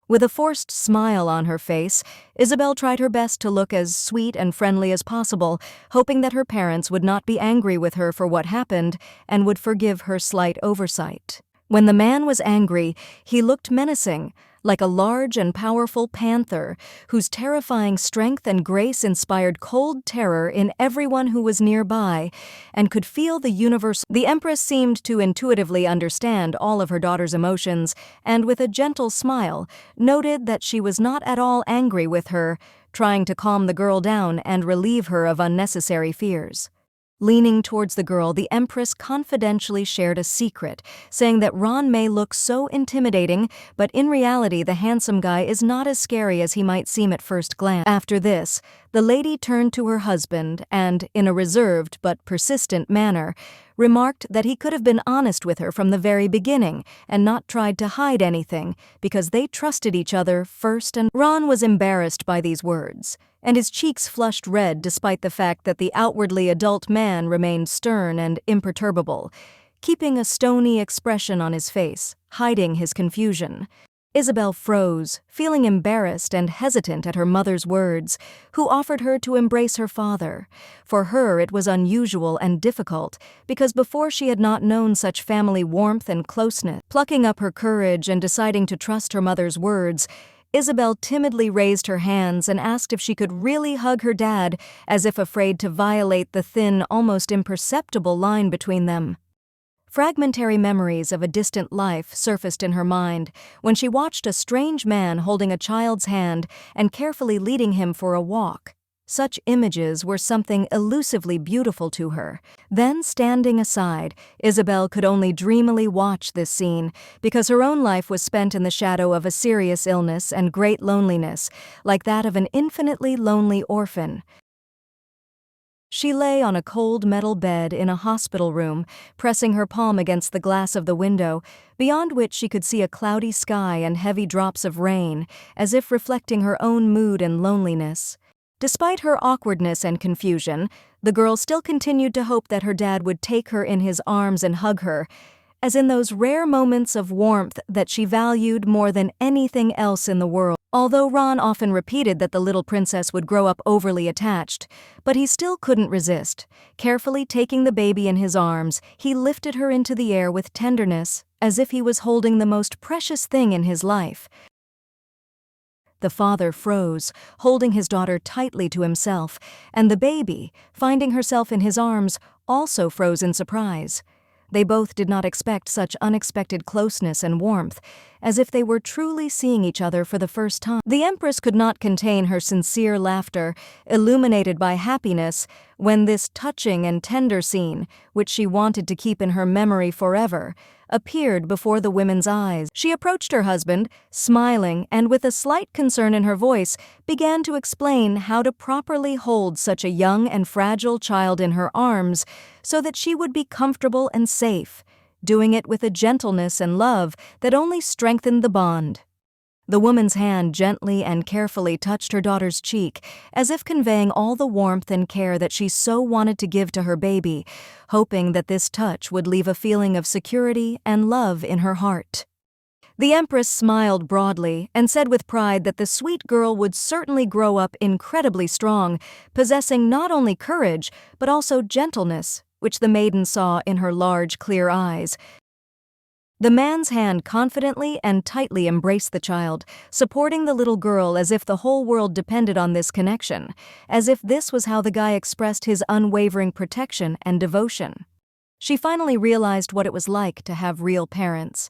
With a forced smile on her face, Isabel tried her best to look as sweet and friendly as possible, hoping that her parents would not be angry with her for what happened and would forgive her slight oversight. When the man was angry, he looked menacing, like a large and powerful panther, whose terrifying strength and grace inspired cold terror in everyone who was nearby, and could feel the universe. The Empress seemed to intuitively understand all of her daughter's emotions, and with a gentle smile, noted that she was not at all angry with her, trying to calm the girl down and relieve her of unnecessary fears. Leaning towards the girl, the Empress confidentially shared a secret, saying that Ron may look so intimidating, but in reality the handsome guy is not as scary as he might seem at first glance. After this, the lady turned to her husband and, in a reserved but persistent manner, remarked that he could have been honest with her from the very beginning and not tried to hide anything, because they trusted each other first. And Ron was embarrassed by these words, and his cheeks flushed red despite the fact that the outwardly adult man remained stern and imperturbable, keeping a stony expression on his face, hiding his confusion. Isabel froze, feeling embarrassed and hesitant at her mother's words, who offered her to embrace her father. For her it was unusual and difficult, because before she had not known such family warmth and closeness. Plucking up her courage and deciding to trust her mother's words, Isabel timidly raised her hands and asked if she could really hug her dad, as if afraid to violate the thin, almost imperceptible line between them. Fragmentary memories of a distant life surfaced in her mind when she watched a strange man holding a child's hand and carefully leading him for a walk. Such images were something elusively beautiful to her. Then, standing aside, Isabel could only dreamily watch this scene because her own life was spent in the shadow of a serious illness and great loneliness, like that of an infinitely lonely orphan. She lay on a cold metal bed in a hospital room, pressing her palm against the glass of the window, beyond which she could see a cloudy sky and heavy drops of rain, as if reflecting her own mood and loneliness. Despite her awkwardness and confusion, the girl still continued to hope that her dad would take her in his arms and hug her, as in those rare moments of warmth that she valued more than anything else in the world. Although Ron often repeated that the little princess would grow up overly attached, but he still couldn't resist. Carefully taking the baby in his arms, he lifted her into the air with tenderness, as if he was holding the most precious thing in his life. The father froze, holding his daughter tightly to himself, and the baby, finding herself in his arms, also froze in surprise. They both did not expect such unexpected closeness and warmth, as if they were truly seeing each other for the first time. The Empress could not contain her sincere laughter, illuminated by happiness, when this touching and tender scene, which she wanted to keep in her memory forever, appeared before the women's eyes. She approached her husband, smiling, and with a slight concern in her voice, began to explain how to properly hold such a young and fragile child in her arms so that she would be comfortable and safe, doing it with a gentleness and love that only strengthened the bond. The woman's hand gently and carefully touched her daughter's cheek, as if conveying all the warmth and care that she so wanted to give to her baby, hoping that this touch would leave a feeling of security and love in her heart. The Empress smiled broadly and said with pride that the sweet girl would certainly grow up incredibly strong, possessing not only courage but also gentleness, which the maiden saw in her large, clear eyes. The man's hand confidently and tightly embraced the child, supporting the little girl as if the whole world depended on this connection, as if this was how the guy expressed his unwavering protection and devotion. She finally realized what it was like to have real parents.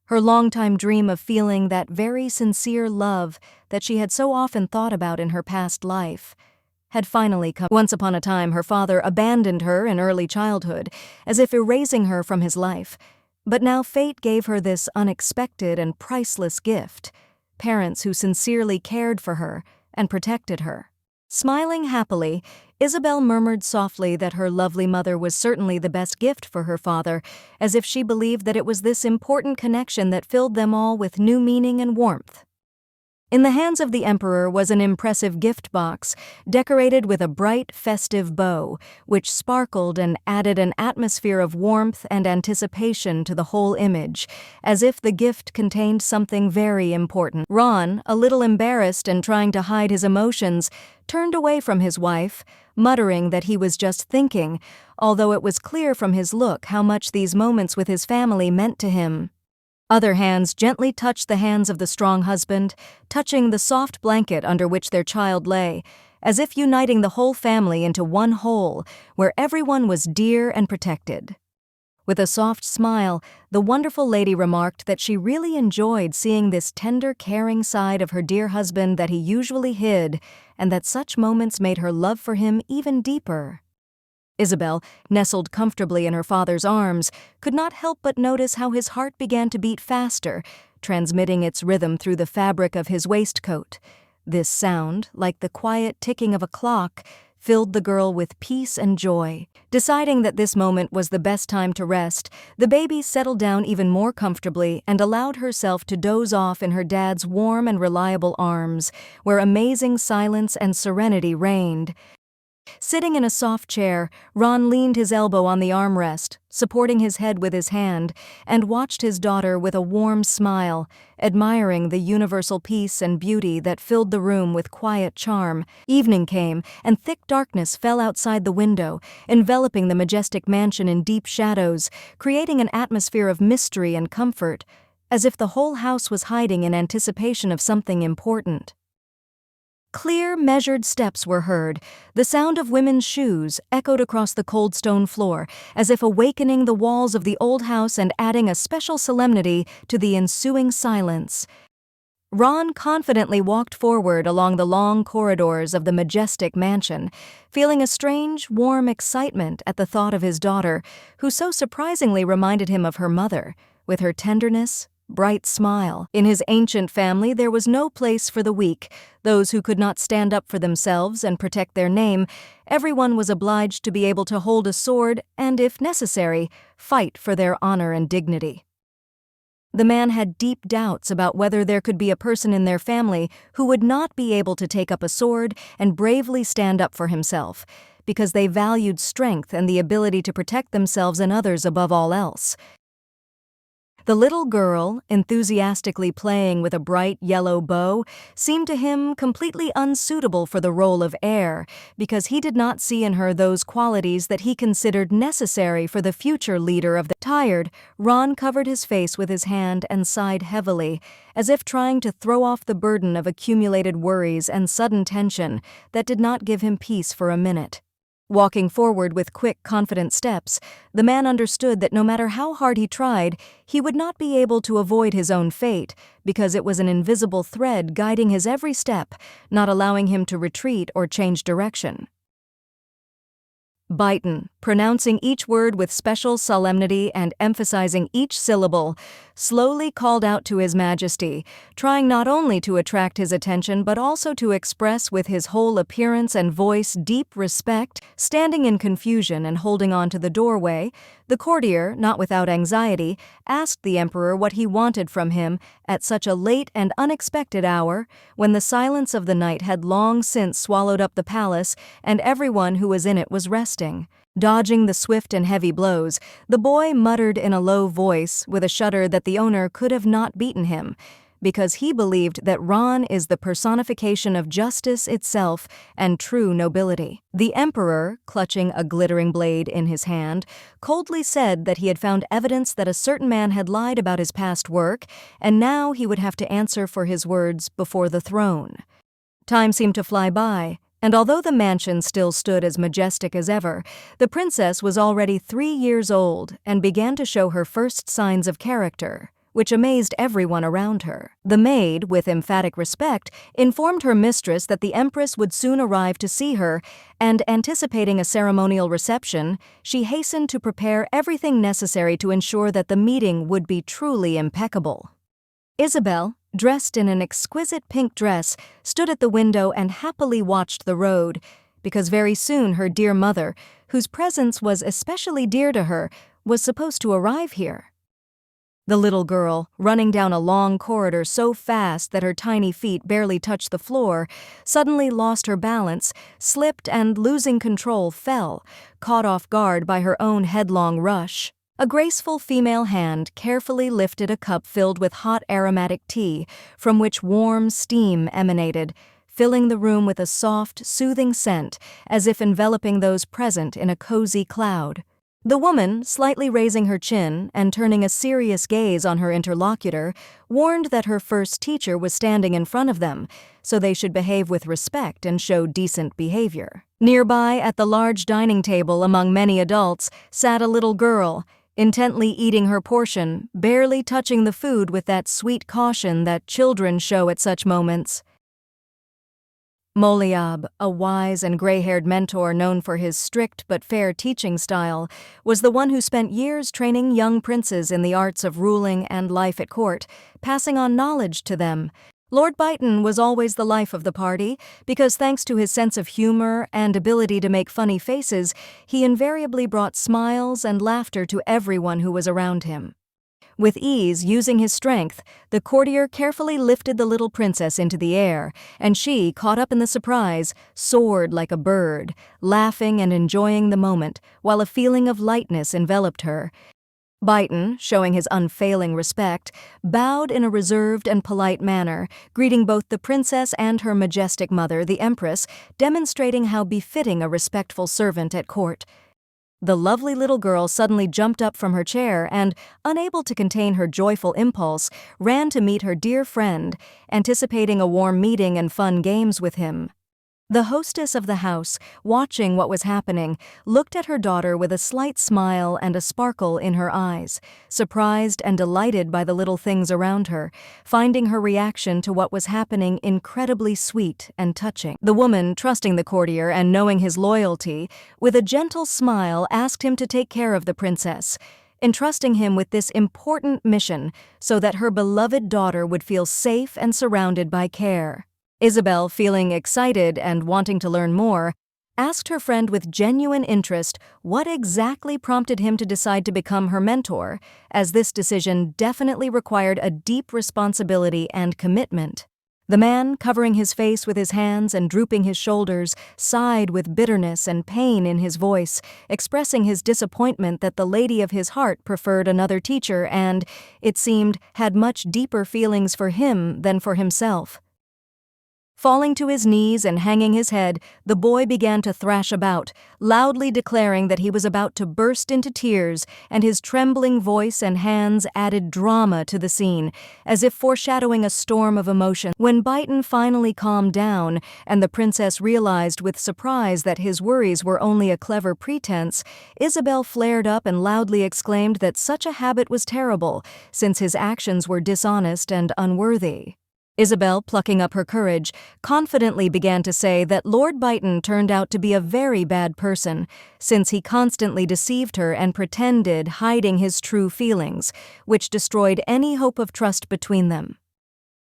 Her longtime dream of feeling that very sincere love that she had so often thought about in her past life had finally come. Once upon a time, her father abandoned her in early childhood, as if erasing her from his life. But now fate gave her this unexpected and priceless gift, parents who sincerely cared for her and protected her. Smiling happily, Isabel murmured softly that her lovely mother was certainly the best gift for her father, as if she believed that it was this important connection that filled them all with new meaning and warmth. In the hands of the Emperor was an impressive gift box, decorated with a bright, festive bow, which sparkled and added an atmosphere of warmth and anticipation to the whole image, as if the gift contained something very important. Ron, a little embarrassed and trying to hide his emotions, turned away from his wife, muttering that he was just thinking, although it was clear from his look how much these moments with his family meant to him. Other hands gently touched the hands of the strong husband, touching the soft blanket under which their child lay, as if uniting the whole family into one whole, where everyone was dear and protected. With a soft smile, the wonderful lady remarked that she really enjoyed seeing this tender, caring side of her dear husband that he usually hid, and that such moments made her love for him even deeper. Isabel, nestled comfortably in her father's arms, could not help but notice how his heart began to beat faster, transmitting its rhythm through the fabric of his waistcoat. This sound, like the quiet ticking of a clock, filled the girl with peace and joy. Deciding that this moment was the best time to rest, the baby settled down even more comfortably and allowed herself to doze off in her dad's warm and reliable arms, where amazing silence and serenity reigned. Sitting in a soft chair, Ron leaned his elbow on the armrest, supporting his head with his hand, and watched his daughter with a warm smile, admiring the universal peace and beauty that filled the room with quiet charm. Evening came, and thick darkness fell outside the window, enveloping the majestic mansion in deep shadows, creating an atmosphere of mystery and comfort, as if the whole house was hiding in anticipation of something important. Clear, measured steps were heard. The sound of women's shoes echoed across the cold stone floor, as if awakening the walls of the old house and adding a special solemnity to the ensuing silence. Ron confidently walked forward along the long corridors of the majestic mansion, feeling a strange, warm excitement at the thought of his daughter, who so surprisingly reminded him of her mother, with her tenderness, bright smile. In his ancient family, there was no place for the weak, those who could not stand up for themselves and protect their name. Everyone was obliged to be able to hold a sword and, if necessary, fight for their honor and dignity. The man had deep doubts about whether there could be a person in their family who would not be able to take up a sword and bravely stand up for himself, because they valued strength and the ability to protect themselves and others above all else. The little girl, enthusiastically playing with a bright yellow bow, seemed to him completely unsuitable for the role of heir, because he did not see in her those qualities that he considered necessary for the future leader of the. Tired, Ron covered his face with his hand and sighed heavily, as if trying to throw off the burden of accumulated worries and sudden tension that did not give him peace for a minute. Walking forward with quick, confident steps, the man understood that no matter how hard he tried, he would not be able to avoid his own fate, because it was an invisible thread guiding his every step, not allowing him to retreat or change direction. Biden, pronouncing each word with special solemnity and emphasizing each syllable, slowly called out to His Majesty, trying not only to attract his attention but also to express with his whole appearance and voice deep respect. Standing in confusion and holding on to the doorway, the courtier, not without anxiety, asked the emperor what he wanted from him at such a late and unexpected hour, when the silence of the night had long since swallowed up the palace and everyone who was in it was resting. Dodging the swift and heavy blows, the boy muttered in a low voice, with a shudder, that the owner could have not beaten him, because he believed that Ron is the personification of justice itself and true nobility. The emperor, clutching a glittering blade in his hand, coldly said that he had found evidence that a certain man had lied about his past work, and now he would have to answer for his words before the throne. Time seemed to fly by, and although the mansion still stood as majestic as ever, the princess was already 3 years old and began to show her first signs of character, which amazed everyone around her. The maid, with emphatic respect, informed her mistress that the empress would soon arrive to see her, and anticipating a ceremonial reception, she hastened to prepare everything necessary to ensure that the meeting would be truly impeccable. Isabel, dressed in an exquisite pink dress, stood at the window and happily watched the road, because very soon her dear mother, whose presence was especially dear to her, was supposed to arrive here. The little girl, running down a long corridor so fast that her tiny feet barely touched the floor, suddenly lost her balance, slipped, and, losing control, fell, caught off guard by her own headlong rush. A graceful female hand carefully lifted a cup filled with hot aromatic tea, from which warm steam emanated, filling the room with a soft, soothing scent, as if enveloping those present in a cozy cloud. The woman, slightly raising her chin and turning a serious gaze on her interlocutor, warned that her first teacher was standing in front of them, so they should behave with respect and show decent behavior. Nearby, at the large dining table among many adults, sat a little girl, intently eating her portion, barely touching the food with that sweet caution that children show at such moments. Moliab, a wise and gray-haired mentor known for his strict but fair teaching style, was the one who spent years training young princes in the arts of ruling and life at court, passing on knowledge to them. Lord Byton was always the life of the party, because thanks to his sense of humor and ability to make funny faces, he invariably brought smiles and laughter to everyone who was around him. With ease, using his strength, the courtier carefully lifted the little princess into the air, and she, caught up in the surprise, soared like a bird, laughing and enjoying the moment, while a feeling of lightness enveloped her. Byton, showing his unfailing respect, bowed in a reserved and polite manner, greeting both the princess and her majestic mother, the empress, demonstrating how befitting a respectful servant at court. The lovely little girl suddenly jumped up from her chair and, unable to contain her joyful impulse, ran to meet her dear friend, anticipating a warm meeting and fun games with him. The hostess of the house, watching what was happening, looked at her daughter with a slight smile and a sparkle in her eyes, surprised and delighted by the little things around her, finding her reaction to what was happening incredibly sweet and touching. The woman, trusting the courtier and knowing his loyalty, with a gentle smile asked him to take care of the princess, entrusting him with this important mission so that her beloved daughter would feel safe and surrounded by care. Isabel, feeling excited and wanting to learn more, asked her friend with genuine interest what exactly prompted him to decide to become her mentor, as this decision definitely required a deep responsibility and commitment. The man, covering his face with his hands and drooping his shoulders, sighed with bitterness and pain in his voice, expressing his disappointment that the lady of his heart preferred another teacher and, it seemed, had much deeper feelings for him than for himself. Falling to his knees and hanging his head, the boy began to thrash about, loudly declaring that he was about to burst into tears, and his trembling voice and hands added drama to the scene, as if foreshadowing a storm of emotion. When Baitan finally calmed down, and the princess realized with surprise that his worries were only a clever pretense, Isabel flared up and loudly exclaimed that such a habit was terrible, since his actions were dishonest and unworthy. Isabel, plucking up her courage, confidently began to say that Lord Baitan turned out to be a very bad person, since he constantly deceived her and pretended, hiding his true feelings, which destroyed any hope of trust between them.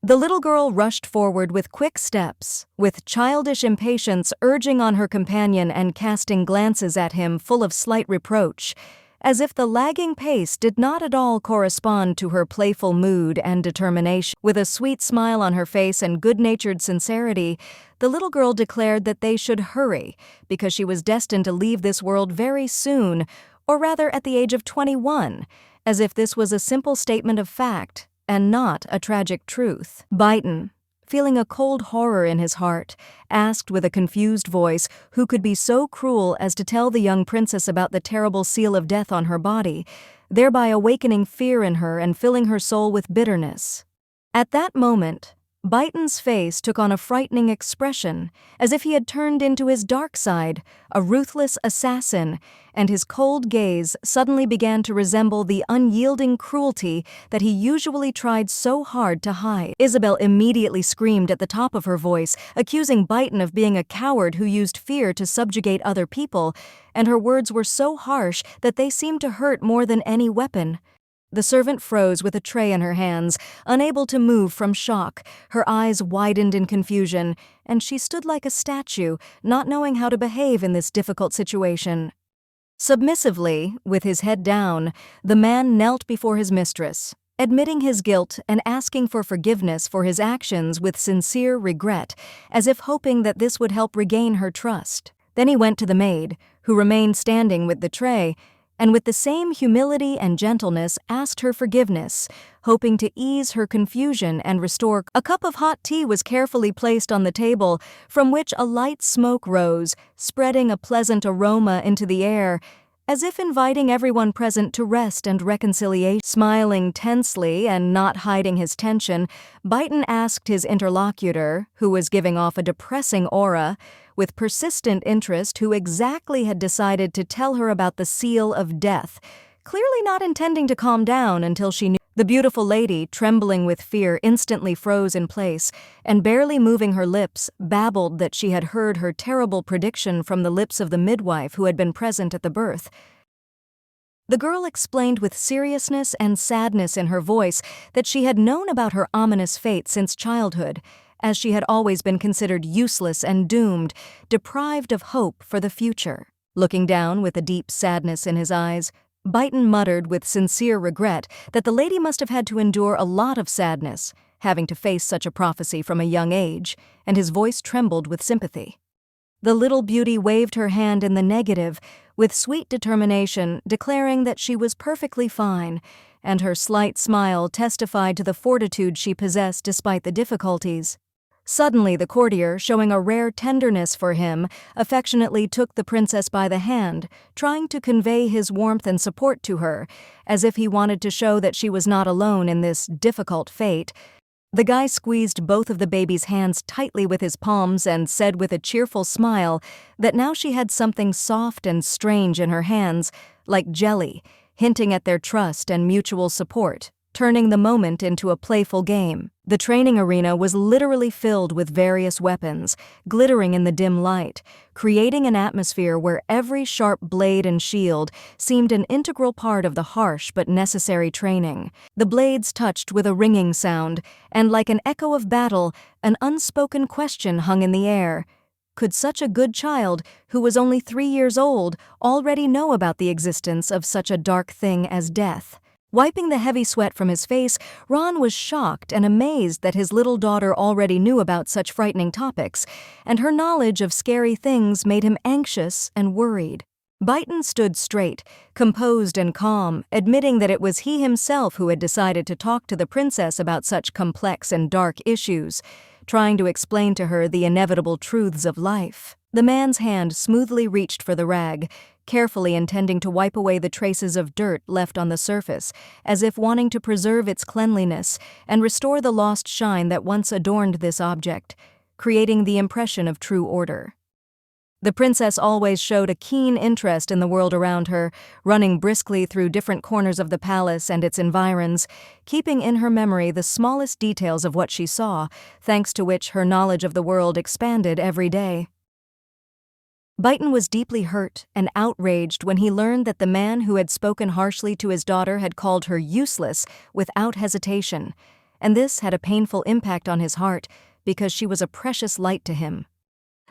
The little girl rushed forward with quick steps, with childish impatience urging on her companion and casting glances at him full of slight reproach, as if the lagging pace did not at all correspond to her playful mood and determination. With a sweet smile on her face and good-natured sincerity, the little girl declared that they should hurry, because she was destined to leave this world very soon, or rather at the age of 21, as if this was a simple statement of fact, and not a tragic truth. Baitan, feeling a cold horror in his heart, asked with a confused voice who could be so cruel as to tell the young princess about the terrible seal of death on her body, thereby awakening fear in her and filling her soul with bitterness. At that moment, Baitan's face took on a frightening expression, as if he had turned into his dark side, a ruthless assassin, and his cold gaze suddenly began to resemble the unyielding cruelty that he usually tried so hard to hide. Isabel immediately screamed at the top of her voice, accusing Baitan of being a coward who used fear to subjugate other people, and her words were so harsh that they seemed to hurt more than any weapon. The servant froze with a tray in her hands, unable to move from shock. Her eyes widened in confusion, and she stood like a statue, not knowing how to behave in this difficult situation. Submissively, with his head down, the man knelt before his mistress, admitting his guilt and asking for forgiveness for his actions with sincere regret, as if hoping that this would help regain her trust. Then he went to the maid, who remained standing with the tray, and with the same humility and gentleness asked her forgiveness, hoping to ease her confusion and restore. A cup of hot tea was carefully placed on the table, from which a light smoke rose, spreading a pleasant aroma into the air, as if inviting everyone present to rest and reconciliation. Smiling tensely and not hiding his tension, Baitan asked his interlocutor, who was giving off a depressing aura, with persistent interest, who exactly had decided to tell her about the seal of death, clearly not intending to calm down until she knew. The beautiful lady, trembling with fear, instantly froze in place, and barely moving her lips, babbled that she had heard her terrible prediction from the lips of the midwife who had been present at the birth. The girl explained with seriousness and sadness in her voice that she had known about her ominous fate since childhood, as she had always been considered useless and doomed, deprived of hope for the future. Looking down with a deep sadness in his eyes, Baitan muttered with sincere regret that the lady must have had to endure a lot of sadness, having to face such a prophecy from a young age, and his voice trembled with sympathy. The little beauty waved her hand in the negative, with sweet determination, declaring that she was perfectly fine, and her slight smile testified to the fortitude she possessed despite the difficulties. Suddenly, the courtier, showing a rare tenderness for him, affectionately took the princess by the hand, trying to convey his warmth and support to her, as if he wanted to show that she was not alone in this difficult fate. The guy squeezed both of the baby's hands tightly with his palms and said with a cheerful smile that now she had something soft and strange in her hands, like jelly, hinting at their trust and mutual support, turning the moment into a playful game. The training arena was literally filled with various weapons, glittering in the dim light, creating an atmosphere where every sharp blade and shield seemed an integral part of the harsh but necessary training. The blades touched with a ringing sound, and like an echo of battle, an unspoken question hung in the air. Could such a good child, who was only 3 years old, already know about the existence of such a dark thing as death? Wiping the heavy sweat from his face, Ron was shocked and amazed that his little daughter already knew about such frightening topics, and her knowledge of scary things made him anxious and worried. Byton stood straight, composed and calm, admitting that it was he himself who had decided to talk to the princess about such complex and dark issues, trying to explain to her the inevitable truths of life. The man's hand smoothly reached for the rag, carefully intending to wipe away the traces of dirt left on the surface, as if wanting to preserve its cleanliness and restore the lost shine that once adorned this object, creating the impression of true order. The princess always showed a keen interest in the world around her, running briskly through different corners of the palace and its environs, keeping in her memory the smallest details of what she saw, thanks to which her knowledge of the world expanded every day. Byton was deeply hurt and outraged when he learned that the man who had spoken harshly to his daughter had called her useless without hesitation, and this had a painful impact on his heart because she was a precious light to him.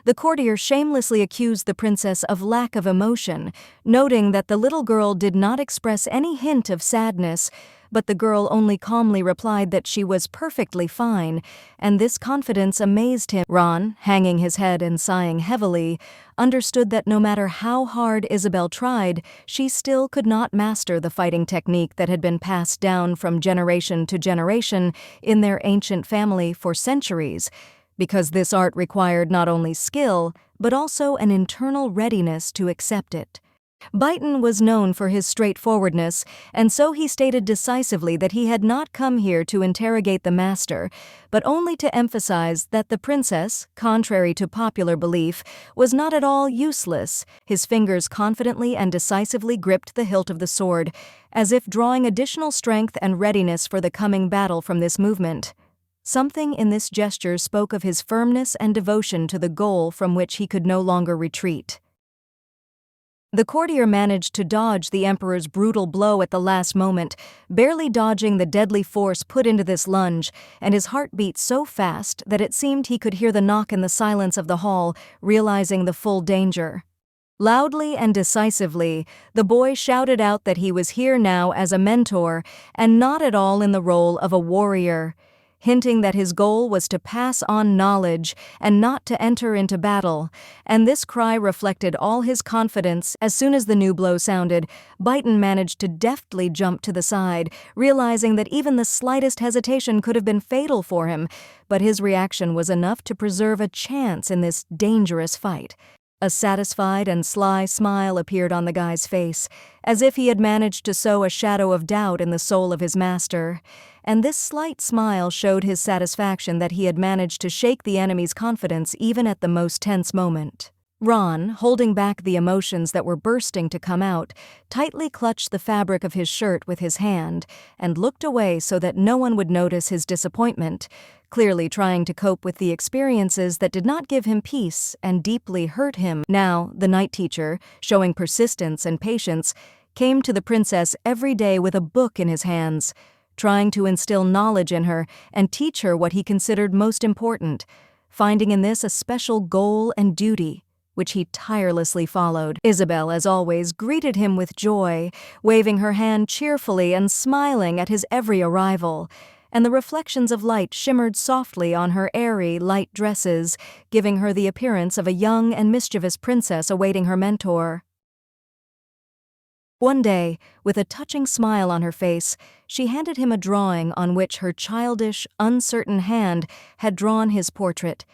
The courtier shamelessly accused the princess of lack of emotion, noting that the little girl did not express any hint of sadness, but the girl only calmly replied that she was perfectly fine, and this confidence amazed him. Ron, hanging his head and sighing heavily, understood that no matter how hard Isabel tried, she still could not master the fighting technique that had been passed down from generation to generation in their ancient family for centuries, because this art required not only skill, but also an internal readiness to accept it. Byton was known for his straightforwardness, and so he stated decisively that he had not come here to interrogate the master, but only to emphasize that the princess, contrary to popular belief, was not at all useless. His fingers confidently and decisively gripped the hilt of the sword, as if drawing additional strength and readiness for the coming battle from this movement. Something in this gesture spoke of his firmness and devotion to the goal from which he could no longer retreat. The courtier managed to dodge the emperor's brutal blow at the last moment, barely dodging the deadly force put into this lunge, and his heart beat so fast that it seemed he could hear the knock in the silence of the hall, realizing the full danger. Loudly and decisively, the boy shouted out that he was here now as a mentor and not at all in the role of a warrior, hinting that his goal was to pass on knowledge and not to enter into battle, and this cry reflected all his confidence. As soon as the new blow sounded, Byton managed to deftly jump to the side, realizing that even the slightest hesitation could have been fatal for him, but his reaction was enough to preserve a chance in this dangerous fight. A satisfied and sly smile appeared on the guy's face, as if he had managed to sow a shadow of doubt in the soul of his master, and this slight smile showed his satisfaction that he had managed to shake the enemy's confidence even at the most tense moment. Ron, holding back the emotions that were bursting to come out, tightly clutched the fabric of his shirt with his hand and looked away so that no one would notice his disappointment, clearly trying to cope with the experiences that did not give him peace and deeply hurt him. Now, the night teacher, showing persistence and patience, came to the princess every day with a book in his hands, trying to instill knowledge in her and teach her what he considered most important, finding in this a special goal and duty, which he tirelessly followed. Isabel, as always, greeted him with joy, waving her hand cheerfully and smiling at his every arrival, and the reflections of light shimmered softly on her airy, light dresses, giving her the appearance of a young and mischievous princess awaiting her mentor. One day, with a touching smile on her face, she handed him a drawing on which her childish, uncertain hand had drawn his portrait.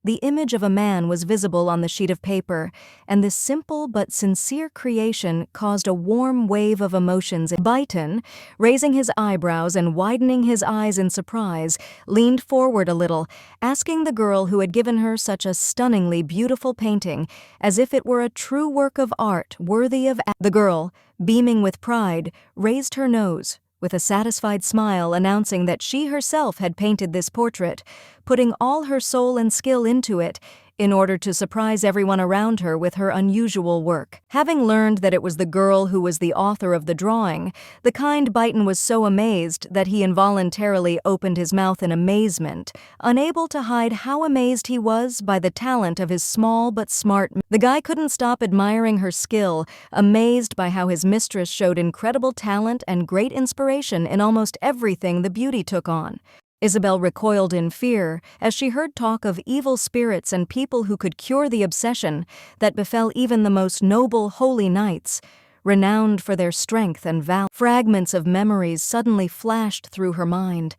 The image of a man was visible on the sheet of paper, and this simple but sincere creation caused a warm wave of emotions. Baitan, raising his eyebrows and widening his eyes in surprise, leaned forward a little, asking the girl who had given her such a stunningly beautiful painting, as if it were a true work of art worthy of. The girl, beaming with pride, raised her nose, with a satisfied smile announcing that she herself had painted this portrait, putting all her soul and skill into it in order to surprise everyone around her with her unusual work. Having learned that it was the girl who was the author of the drawing, the kind Baitan was so amazed that he involuntarily opened his mouth in amazement, unable to hide how amazed he was by the talent of his small but smart. The guy couldn't stop admiring her skill, amazed by how his mistress showed incredible talent and great inspiration in almost everything the beauty took on. Isabel recoiled in fear as she heard talk of evil spirits and people who could cure the obsession that befell even the most noble holy knights, renowned for their strength and valor. Fragments of memories suddenly flashed through her mind,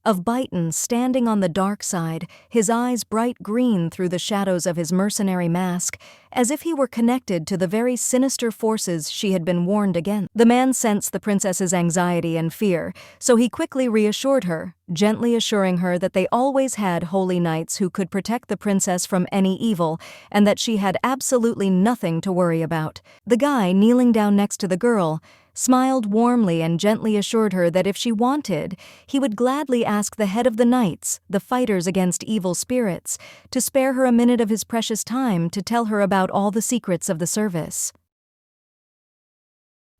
of Baitan standing on the dark side, his eyes bright green through the shadows of his mercenary mask, as if he were connected to the very sinister forces she had been warned against. The man sensed the princess's anxiety and fear, so he quickly reassured her, gently assuring her that they always had holy knights who could protect the princess from any evil, and that she had absolutely nothing to worry about. The guy, kneeling down next to the girl, smiled warmly and gently assured her that if she wanted, he would gladly ask the head of the knights, the fighters against evil spirits, to spare her a minute of his precious time to tell her about all the secrets of the service.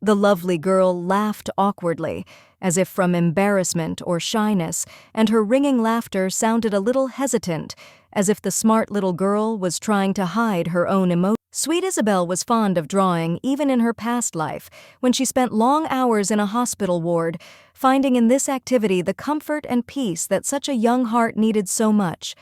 The lovely girl laughed awkwardly, as if from embarrassment or shyness, and her ringing laughter sounded a little hesitant, as if the smart little girl was trying to hide her own emotions. Sweet Isabel was fond of drawing even in her past life, when she spent long hours in a hospital ward, finding in this activity the comfort and peace that such a young heart needed so much.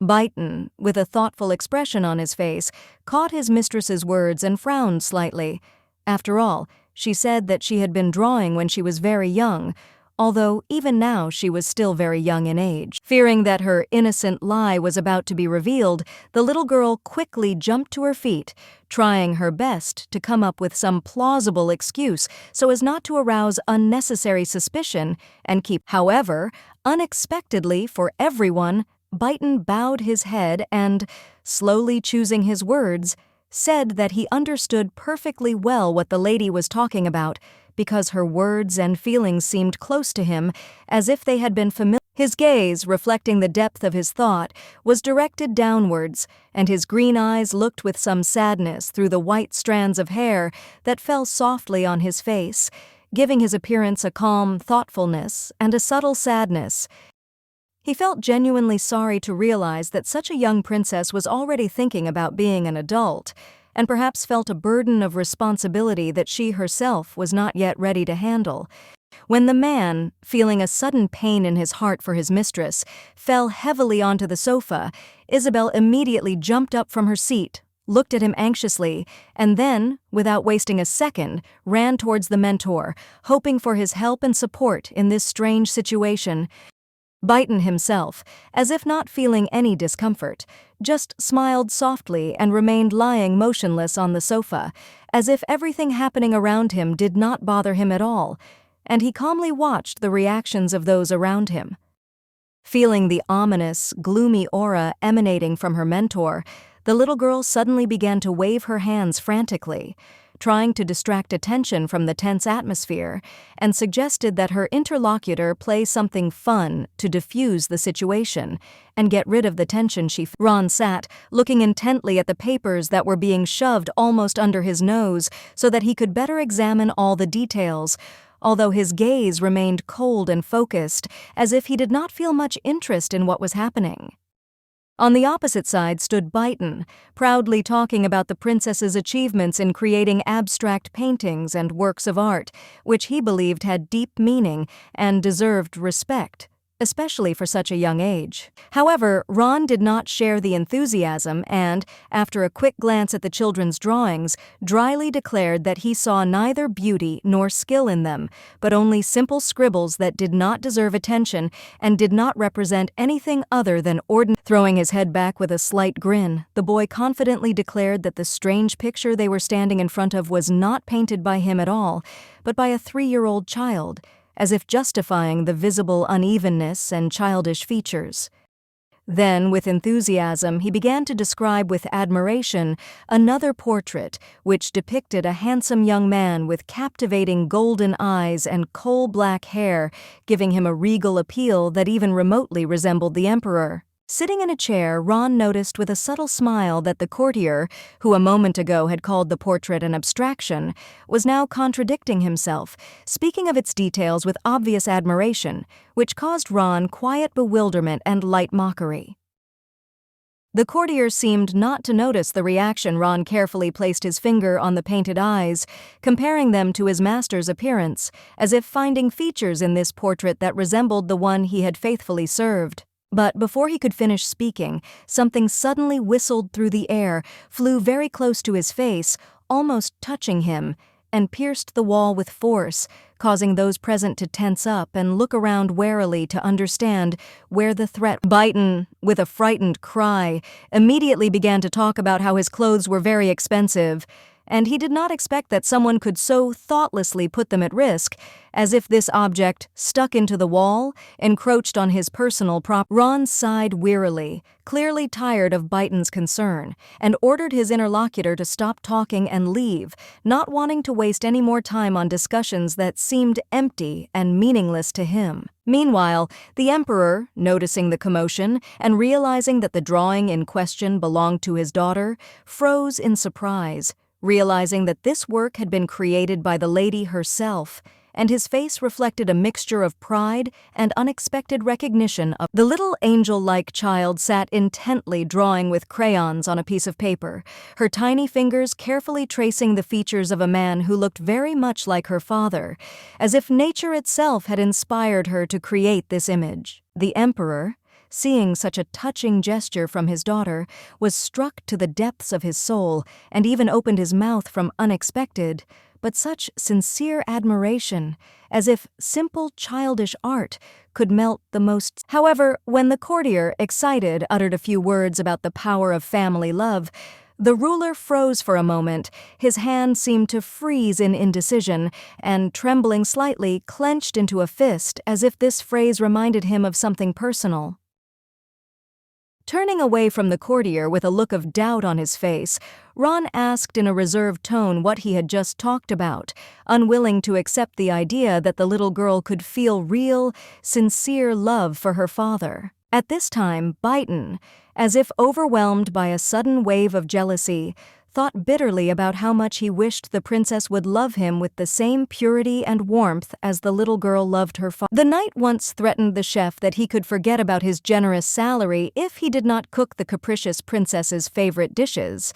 Baitan, with a thoughtful expression on his face, caught his mistress's words and frowned slightly. After all, she said that she had been drawing when she was very young, although even now she was still very young in age. Fearing that her innocent lie was about to be revealed, the little girl quickly jumped to her feet, trying her best to come up with some plausible excuse so as not to arouse unnecessary suspicion and keep. However, unexpectedly for everyone, Baitan bowed his head and, slowly choosing his words, said that he understood perfectly well what the lady was talking about, because her words and feelings seemed close to him, as if they had been familiar. His gaze, reflecting the depth of his thought, was directed downwards, and his green eyes looked with some sadness through the white strands of hair that fell softly on his face, giving his appearance a calm thoughtfulness and a subtle sadness. He felt genuinely sorry to realize that such a young princess was already thinking about being an adult, and perhaps felt a burden of responsibility that she herself was not yet ready to handle. When the man, feeling a sudden pain in his heart for his mistress, fell heavily onto the sofa, Isabel immediately jumped up from her seat, looked at him anxiously, and then, without wasting a second, ran towards the mentor, hoping for his help and support in this strange situation. Baitan himself, as if not feeling any discomfort, just smiled softly and remained lying motionless on the sofa, as if everything happening around him did not bother him at all, and he calmly watched the reactions of those around him. Feeling the ominous, gloomy aura emanating from her mentor, the little girl suddenly began to wave her hands frantically, trying to distract attention from the tense atmosphere, and suggested that her interlocutor play something fun to diffuse the situation and get rid of the tension she felt. Ron sat, looking intently at the papers that were being shoved almost under his nose so that he could better examine all the details, although his gaze remained cold and focused, as if he did not feel much interest in what was happening. On the opposite side stood Baitan, proudly talking about the princess's achievements in creating abstract paintings and works of art, which he believed had deep meaning and deserved respect. especially for such a young age. However, Ron did not share the enthusiasm and, after a quick glance at the children's drawings, dryly declared that he saw neither beauty nor skill in them, but only simple scribbles that did not deserve attention and did not represent anything other than ordinary. Throwing his head back with a slight grin, the boy confidently declared that the strange picture they were standing in front of was not painted by him at all, but by a 3-year-old child, as if justifying the visible unevenness and childish features. Then, with enthusiasm, he began to describe with admiration another portrait, which depicted a handsome young man with captivating golden eyes and coal-black hair, giving him a regal appeal that even remotely resembled the emperor. Sitting in a chair, Ron noticed with a subtle smile that the courtier, who a moment ago had called the portrait an abstraction, was now contradicting himself, speaking of its details with obvious admiration, which caused Ron quiet bewilderment and light mockery. The courtier seemed not to notice the reaction. Ron carefully placed his finger on the painted eyes, comparing them to his master's appearance, as if finding features in this portrait that resembled the one he had faithfully served. But before he could finish speaking, something suddenly whistled through the air, flew very close to his face, almost touching him, and pierced the wall with force, causing those present to tense up and look around warily to understand where the threat. Biden, with a frightened cry, immediately began to talk about how his clothes were very expensive, and he did not expect that someone could so thoughtlessly put them at risk, as if this object, stuck into the wall, encroached on his personal property. Ron sighed wearily, clearly tired of Biden's concern, and ordered his interlocutor to stop talking and leave, not wanting to waste any more time on discussions that seemed empty and meaningless to him. Meanwhile, the emperor, noticing the commotion and realizing that the drawing in question belonged to his daughter, froze in surprise, realizing that this work had been created by the lady herself, and his face reflected a mixture of pride and unexpected recognition of. The little angel-like child sat intently drawing with crayons on a piece of paper, her tiny fingers carefully tracing the features of a man who looked very much like her father, as if nature itself had inspired her to create this image. The emperor, seeing such a touching gesture from his daughter, was struck to the depths of his soul and even opened his mouth from unexpected, but such sincere admiration, as if simple childish art could melt the most. However, when the courtier, excited, uttered a few words about the power of family love, the ruler froze for a moment, his hand seemed to freeze in indecision, and, trembling slightly, clenched into a fist as if this phrase reminded him of something personal. Turning away from the courtier with a look of doubt on his face, Ron asked in a reserved tone what he had just talked about, unwilling to accept the idea that the little girl could feel real, sincere love for her father. At this time, Biden, as if overwhelmed by a sudden wave of jealousy, thought bitterly about how much he wished the princess would love him with the same purity and warmth as the little girl loved her father. The knight once threatened the chef that he could forget about his generous salary if he did not cook the capricious princess's favorite dishes.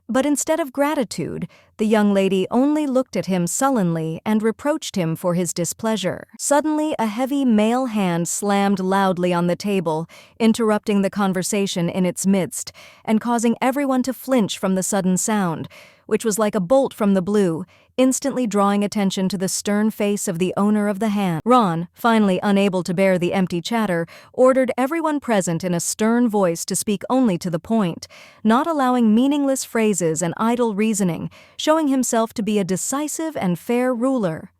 But instead of gratitude, the young lady only looked at him sullenly and reproached him for his displeasure. Suddenly, a heavy male hand slammed loudly on the table, interrupting the conversation in its midst, and causing everyone to flinch from the sudden sound, which was like a bolt from the blue, instantly drawing attention to the stern face of the owner of the hand. Ron, finally unable to bear the empty chatter, ordered everyone present in a stern voice to speak only to the point, not allowing meaningless phrases and idle reasoning, showing himself to be a decisive and fair ruler.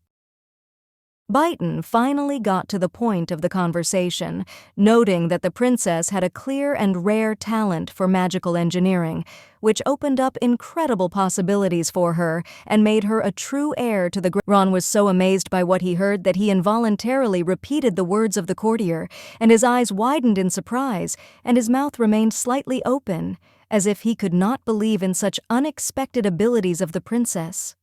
Biden finally got to the point of the conversation, noting that the princess had a clear and rare talent for magical engineering, which opened up incredible possibilities for her and made her a true heir to the. Ron was so amazed by what he heard that he involuntarily repeated the words of the courtier, and his eyes widened in surprise, and his mouth remained slightly open, as if he could not believe in such unexpected abilities of the princess.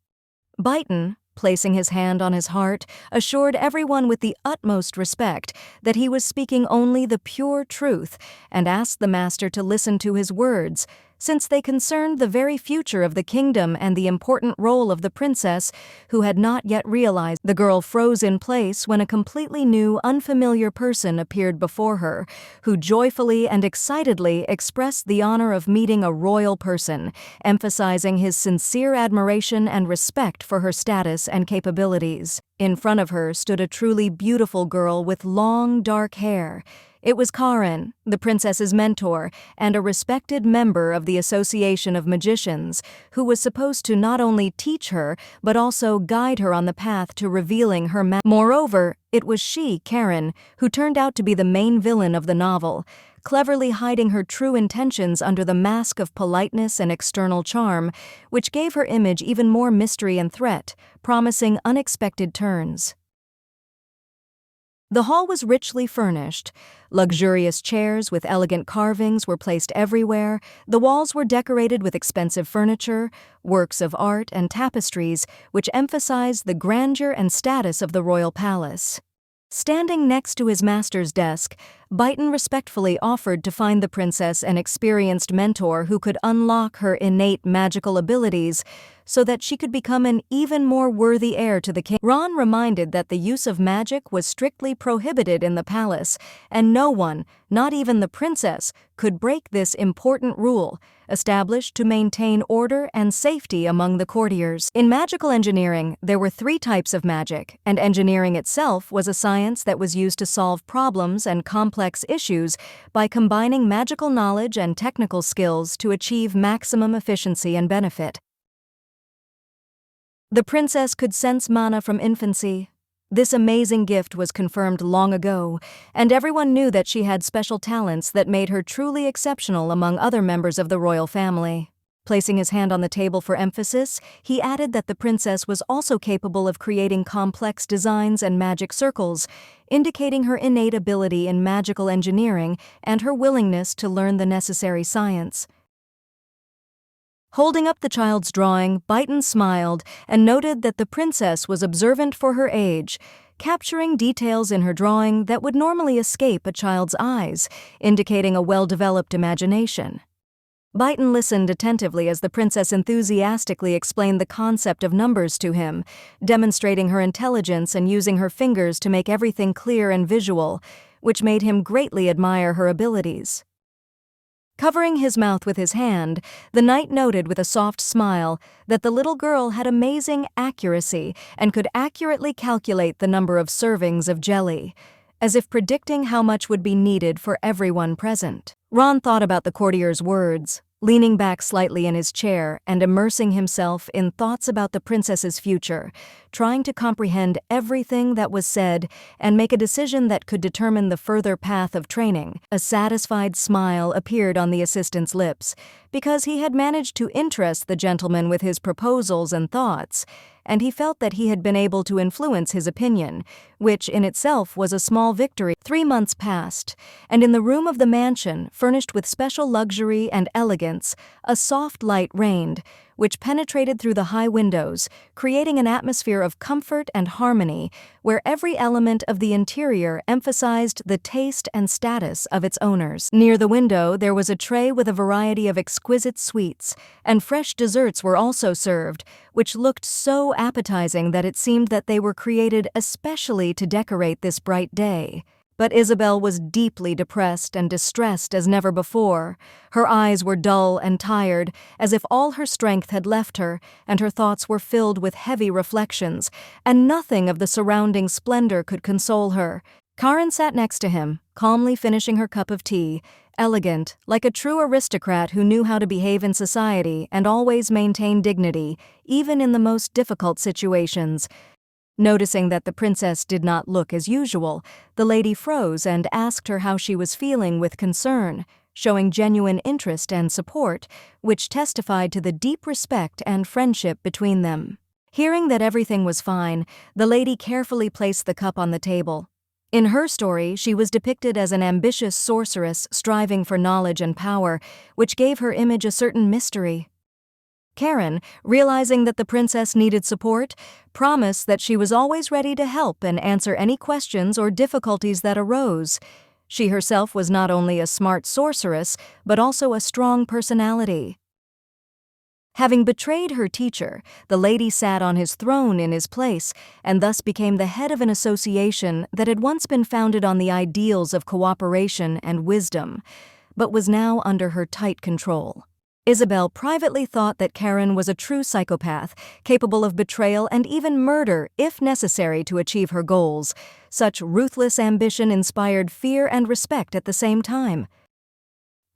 Biden, placing his hand on his heart, assured everyone with the utmost respect that he was speaking only the pure truth and asked the master to listen to his words, since they concerned the very future of the kingdom and the important role of the princess, who had not yet realized. The girl froze in place when a completely new, unfamiliar person appeared before her, who joyfully and excitedly expressed the honor of meeting a royal person, emphasizing his sincere admiration and respect for her status and capabilities. In front of her stood a truly beautiful girl with long, dark hair. It was Karen, the princess's mentor, and a respected member of the Association of Magicians, who was supposed to not only teach her, but also guide her on the path to revealing her Moreover, it was she, Karen, who turned out to be the main villain of the novel, cleverly hiding her true intentions under the mask of politeness and external charm, which gave her image even more mystery and threat, promising unexpected turns. The hall was richly furnished. Luxurious chairs with elegant carvings were placed everywhere. The walls were decorated with expensive furniture, works of art, and tapestries, which emphasized the grandeur and status of the royal palace. Standing next to his master's desk, Byton respectfully offered to find the princess an experienced mentor who could unlock her innate magical abilities so that she could become an even more worthy heir to the king. Ron reminded that the use of magic was strictly prohibited in the palace, and no one, not even the princess, could break this important rule, established to maintain order and safety among the courtiers. In magical engineering, there were 3 types of magic, and engineering itself was a science that was used to solve problems and complex issues by combining magical knowledge and technical skills to achieve maximum efficiency and benefit. The princess could sense mana from infancy. This amazing gift was confirmed long ago, and everyone knew that she had special talents that made her truly exceptional among other members of the royal family. Placing his hand on the table for emphasis, he added that the princess was also capable of creating complex designs and magic circles, indicating her innate ability in magical engineering and her willingness to learn the necessary science. Holding up the child's drawing, Byton smiled and noted that the princess was observant for her age, capturing details in her drawing that would normally escape a child's eyes, indicating a well-developed imagination. Byton listened attentively as the princess enthusiastically explained the concept of numbers to him, demonstrating her intelligence and using her fingers to make everything clear and visual, which made him greatly admire her abilities. Covering his mouth with his hand, the knight noted with a soft smile that the little girl had amazing accuracy and could accurately calculate the number of servings of jelly, as if predicting how much would be needed for everyone present. Ron thought about the courtier's words, leaning back slightly in his chair and immersing himself in thoughts about the princess's future, trying to comprehend everything that was said and make a decision that could determine the further path of training. A satisfied smile appeared on the assistant's lips, because he had managed to interest the gentleman with his proposals and thoughts, and he felt that he had been able to influence his opinion, which in itself was a small victory. 3 months passed, and in the room of the mansion, furnished with special luxury and elegance, a soft light reigned, which penetrated through the high windows, creating an atmosphere of comfort and harmony where every element of the interior emphasized the taste and status of its owners. Near the window, there was a tray with a variety of exquisite sweets, and fresh desserts were also served, which looked so appetizing that it seemed that they were created especially to decorate this bright day. But Isabel was deeply depressed and distressed as never before. Her eyes were dull and tired, as if all her strength had left her, and her thoughts were filled with heavy reflections, and nothing of the surrounding splendor could console her. Karen sat next to him, calmly finishing her cup of tea, elegant, like a true aristocrat who knew how to behave in society and always maintain dignity, even in the most difficult situations. Noticing that the princess did not look as usual, the lady froze and asked her how she was feeling with concern, showing genuine interest and support, which testified to the deep respect and friendship between them. Hearing that everything was fine, the lady carefully placed the cup on the table. In her story, she was depicted as an ambitious sorceress striving for knowledge and power, which gave her image a certain mystery. Karen, realizing that the princess needed support, promised that she was always ready to help and answer any questions or difficulties that arose. She herself was not only a smart sorceress, but also a strong personality. Having betrayed her teacher, the lady sat on his throne in his place and thus became the head of an association that had once been founded on the ideals of cooperation and wisdom, but was now under her tight control. Isabel privately thought that Karen was a true psychopath, capable of betrayal and even murder if necessary to achieve her goals. Such ruthless ambition inspired fear and respect at the same time.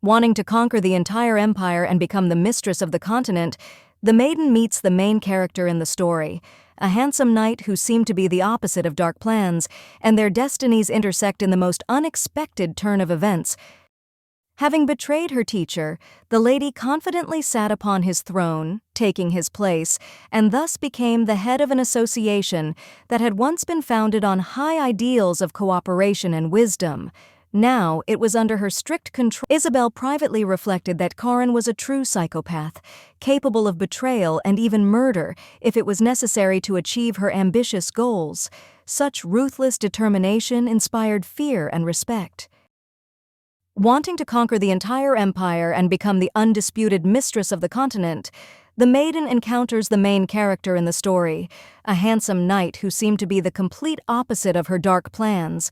Wanting to conquer the entire empire and become the mistress of the continent, the maiden meets the main character in the story, a handsome knight who seemed to be the opposite of dark plans, and their destinies intersect in the most unexpected turn of events. Having betrayed her teacher, the lady confidently sat upon his throne, taking his place, and thus became the head of an association that had once been founded on high ideals of cooperation and wisdom. Now it was under her strict control. Isabel privately reflected that Karen was a true psychopath, capable of betrayal and even murder if it was necessary to achieve her ambitious goals. Such ruthless determination inspired fear and respect. Wanting to conquer the entire empire and become the undisputed mistress of the continent, the maiden encounters the main character in the story, a handsome knight who seemed to be the complete opposite of her dark plans.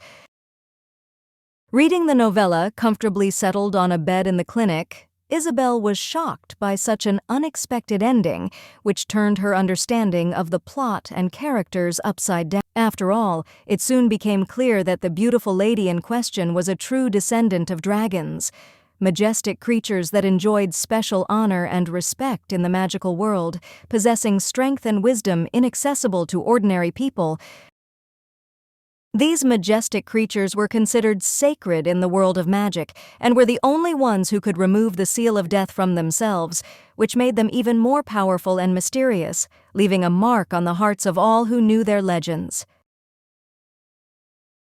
Reading the novella comfortably settled on a bed in the clinic, Isabel was shocked by such an unexpected ending, which turned her understanding of the plot and characters upside down. After all, it soon became clear that the beautiful lady in question was a true descendant of dragons, majestic creatures that enjoyed special honor and respect in the magical world, possessing strength and wisdom inaccessible to ordinary people. These majestic creatures were considered sacred in the world of magic and were the only ones who could remove the seal of death from themselves, which made them even more powerful and mysterious, leaving a mark on the hearts of all who knew their legends.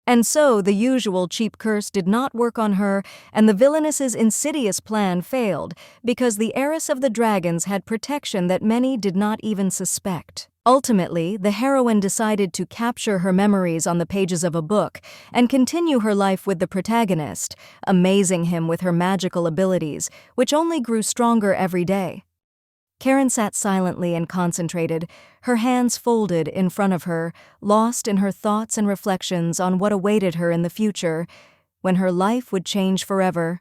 And so the usual cheap curse did not work on her, and the villainess's insidious plan failed because the heiress of the dragons had protection that many did not even suspect. Ultimately, the heroine decided to capture her memories on the pages of a book and continue her life with the protagonist, amazing him with her magical abilities, which only grew stronger every day. Karen sat silently and concentrated, her hands folded in front of her, lost in her thoughts and reflections on what awaited her in the future, when her life would change forever.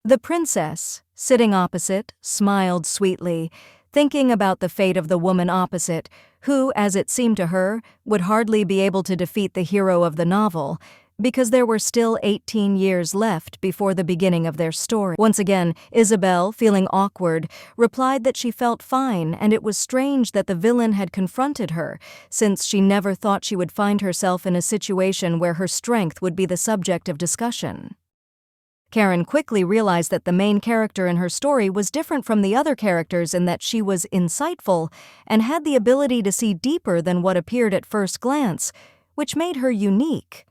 The princess, sitting opposite, smiled sweetly, thinking about the fate of the woman opposite, who, as it seemed to her, would hardly be able to defeat the hero of the novel, because there were still 18 years left before the beginning of their story. Once again, Isabel, feeling awkward, replied that she felt fine and it was strange that the villain had confronted her, since she never thought she would find herself in a situation where her strength would be the subject of discussion. Karen quickly realized that the main character in her story was different from the other characters in that she was insightful and had the ability to see deeper than what appeared at first glance, which made her unique.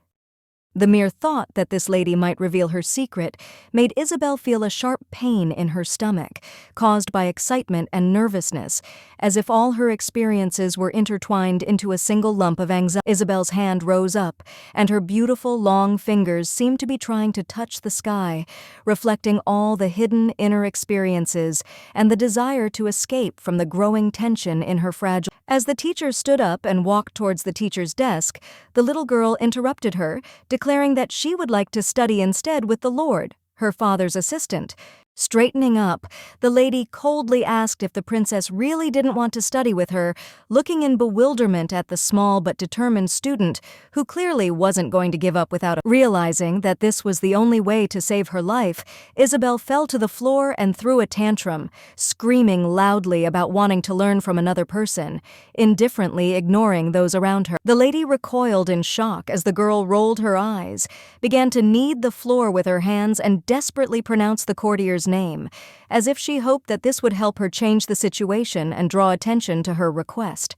The mere thought that this lady might reveal her secret made Isabel feel a sharp pain in her stomach, caused by excitement and nervousness, as if all her experiences were intertwined into a single lump of anxiety. Isabel's hand rose up, and her beautiful, long fingers seemed to be trying to touch the sky, reflecting all the hidden inner experiences and the desire to escape from the growing tension in her fragile. As the teacher stood up and walked towards the teacher's desk, the little girl interrupted her, declaring that she would like to study instead with the Lord, her father's assistant. Straightening up, the lady coldly asked if the princess really didn't want to study with her, looking in bewilderment at the small but determined student, who clearly wasn't going to give up without realizing that this was the only way to save her life. Isabel fell to the floor and threw a tantrum, screaming loudly about wanting to learn from another person, indifferently ignoring those around her. The lady recoiled in shock as the girl rolled her eyes, began to knead the floor with her hands and desperately pronounced the courtier's name, as if she hoped that this would help her change the situation and draw attention to her request.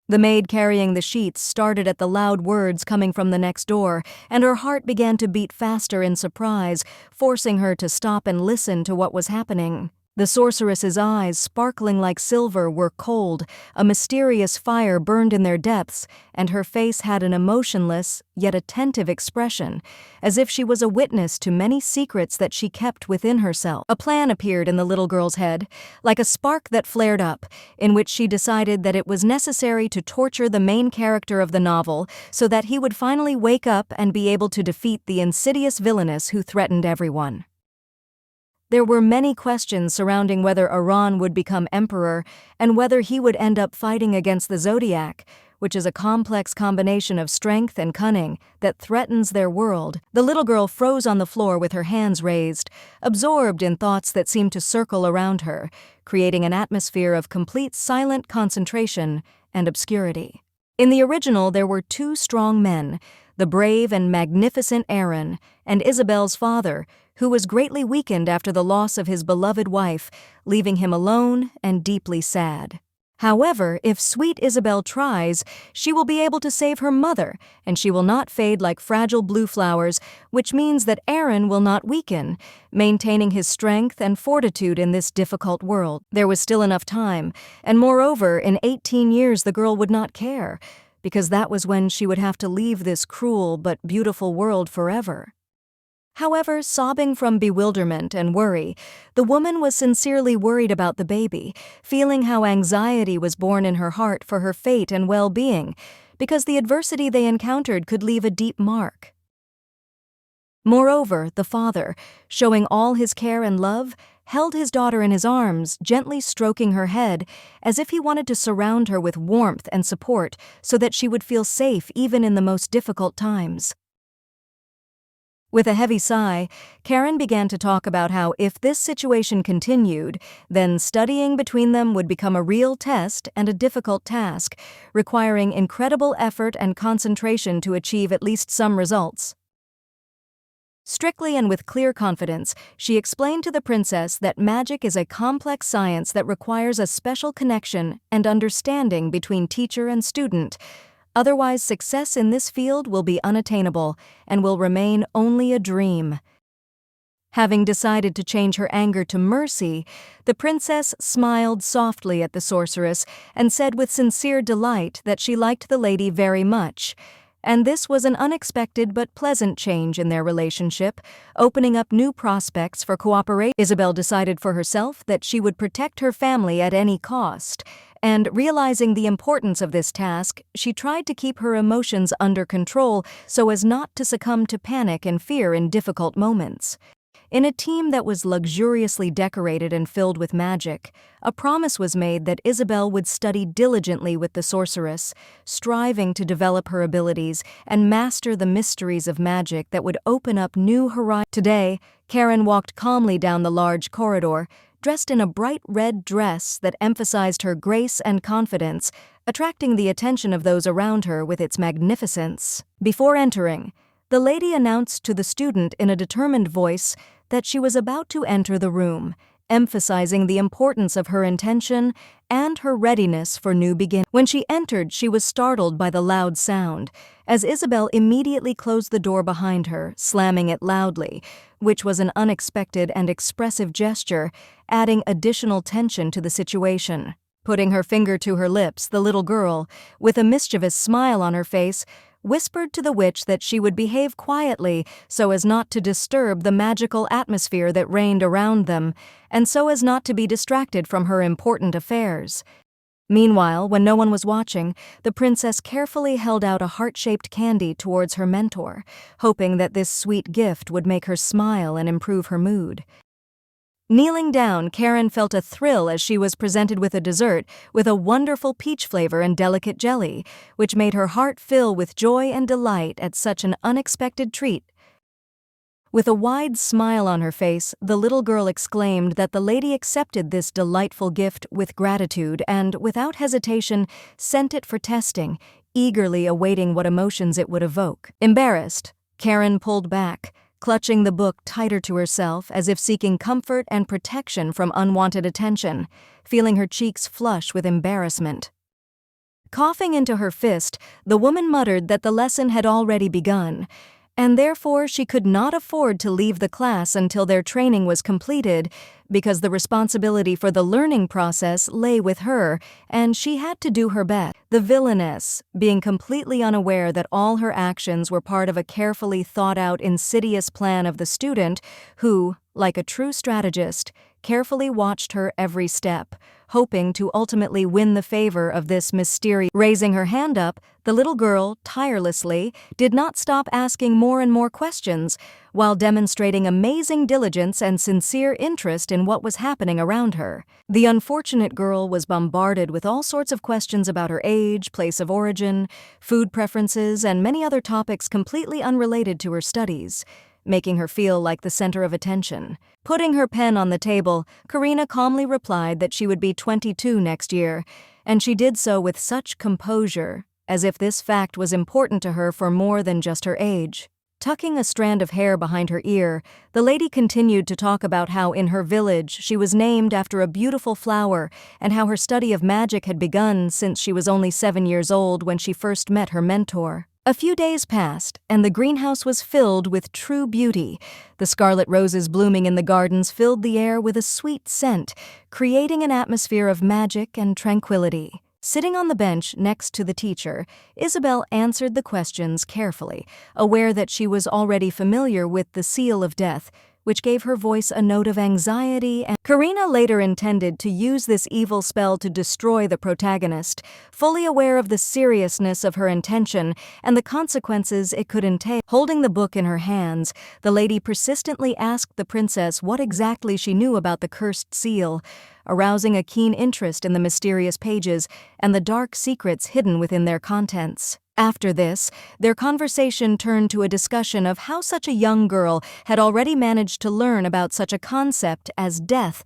The maid carrying the sheets started at the loud words coming from the next door, and her heart began to beat faster in surprise, forcing her to stop and listen to what was happening. The sorceress's eyes, sparkling like silver, were cold, a mysterious fire burned in their depths, and her face had an emotionless, yet attentive expression, as if she was a witness to many secrets that she kept within herself. A plan appeared in the little girl's head, like a spark that flared up, in which she decided that it was necessary to torture the main character of the novel so that he would finally wake up and be able to defeat the insidious villainess who threatened everyone. There were many questions surrounding whether Iran would become emperor and whether he would end up fighting against the Zodiac, which is a complex combination of strength and cunning that threatens their world. The little girl froze on the floor with her hands raised, absorbed in thoughts that seemed to circle around her, creating an atmosphere of complete silent concentration and obscurity. In the original, there were two strong men, the brave and magnificent Aaron and Isabel's father, who was greatly weakened after the loss of his beloved wife, leaving him alone and deeply sad. However, if sweet Isabel tries, she will be able to save her mother, and she will not fade like fragile blue flowers, which means that Aaron will not weaken, maintaining his strength and fortitude in this difficult world. There was still enough time, and moreover, in 18 years the girl would not care, because that was when she would have to leave this cruel but beautiful world forever. However, sobbing from bewilderment and worry, the woman was sincerely worried about the baby, feeling how anxiety was born in her heart for her fate and well-being, because the adversity they encountered could leave a deep mark. Moreover, the father, showing all his care and love, held his daughter in his arms, gently stroking her head, as if he wanted to surround her with warmth and support so that she would feel safe even in the most difficult times. With a heavy sigh, Karen began to talk about how if this situation continued, then studying between them would become a real test and a difficult task, requiring incredible effort and concentration to achieve at least some results. Strictly and with clear confidence, she explained to the princess that magic is a complex science that requires a special connection and understanding between teacher and student. Otherwise, success in this field will be unattainable and will remain only a dream. Having decided to change her anger to mercy, the princess smiled softly at the sorceress and said with sincere delight that she liked the lady very much. And this was an unexpected but pleasant change in their relationship, opening up new prospects for cooperation. Isabel decided for herself that she would protect her family at any cost, and realizing the importance of this task, she tried to keep her emotions under control so as not to succumb to panic and fear in difficult moments. In a team that was luxuriously decorated and filled with magic, a promise was made that Isabel would study diligently with the sorceress, striving to develop her abilities and master the mysteries of magic that would open up new horizons. Today, Karen walked calmly down the large corridor, dressed in a bright red dress that emphasized her grace and confidence, attracting the attention of those around her with its magnificence. Before entering, the lady announced to the student in a determined voice that she was about to enter the room, emphasizing the importance of her intention and her readiness for new beginnings. When she entered, she was startled by the loud sound, as Isabel immediately closed the door behind her, slamming it loudly, which was an unexpected and expressive gesture, adding additional tension to the situation. Putting her finger to her lips, the little girl, with a mischievous smile on her face, whispered to the witch that she would behave quietly so as not to disturb the magical atmosphere that reigned around them, and so as not to be distracted from her important affairs. Meanwhile, when no one was watching, the princess carefully held out a heart-shaped candy towards her mentor, hoping that this sweet gift would make her smile and improve her mood. Kneeling down, Karen felt a thrill as she was presented with a dessert with a wonderful peach flavor and delicate jelly, which made her heart fill with joy and delight at such an unexpected treat. With a wide smile on her face, the little girl exclaimed that the lady accepted this delightful gift with gratitude and, without hesitation, sent it for testing, eagerly awaiting what emotions it would evoke. Embarrassed, Karen pulled back, clutching the book tighter to herself as if seeking comfort and protection from unwanted attention, feeling her cheeks flush with embarrassment. Coughing into her fist, the woman muttered that the lesson had already begun, and therefore she could not afford to leave the class until their training was completed, because the responsibility for the learning process lay with her, and she had to do her best. The villainess, being completely unaware that all her actions were part of a carefully thought-out insidious plan of the student, who, like a true strategist, carefully watched her every step, hoping to ultimately win the favor of this mysterious. Raising her hand up, the little girl, tirelessly, did not stop asking more and more questions, while demonstrating amazing diligence and sincere interest in what was happening around her. The unfortunate girl was bombarded with all sorts of questions about her age, place of origin, food preferences, and many other topics completely unrelated to her studies, making her feel like the center of attention. Putting her pen on the table, Karina calmly replied that she would be 22 next year, and she did so with such composure, as if this fact was important to her for more than just her age. Tucking a strand of hair behind her ear, the lady continued to talk about how in her village she was named after a beautiful flower and how her study of magic had begun since she was only 7 years old when she first met her mentor. A few days passed, and the greenhouse was filled with true beauty. The scarlet roses blooming in the gardens filled the air with a sweet scent, creating an atmosphere of magic and tranquility. Sitting on the bench next to the teacher, Isabel answered the questions carefully, aware that she was already familiar with the seal of death, which gave her voice a note of anxiety. And Karina later intended to use this evil spell to destroy the protagonist, fully aware of the seriousness of her intention and the consequences it could entail. Holding the book in her hands, the lady persistently asked the princess what exactly she knew about the cursed seal, arousing a keen interest in the mysterious pages and the dark secrets hidden within their contents. After this, their conversation turned to a discussion of how such a young girl had already managed to learn about such a concept as death,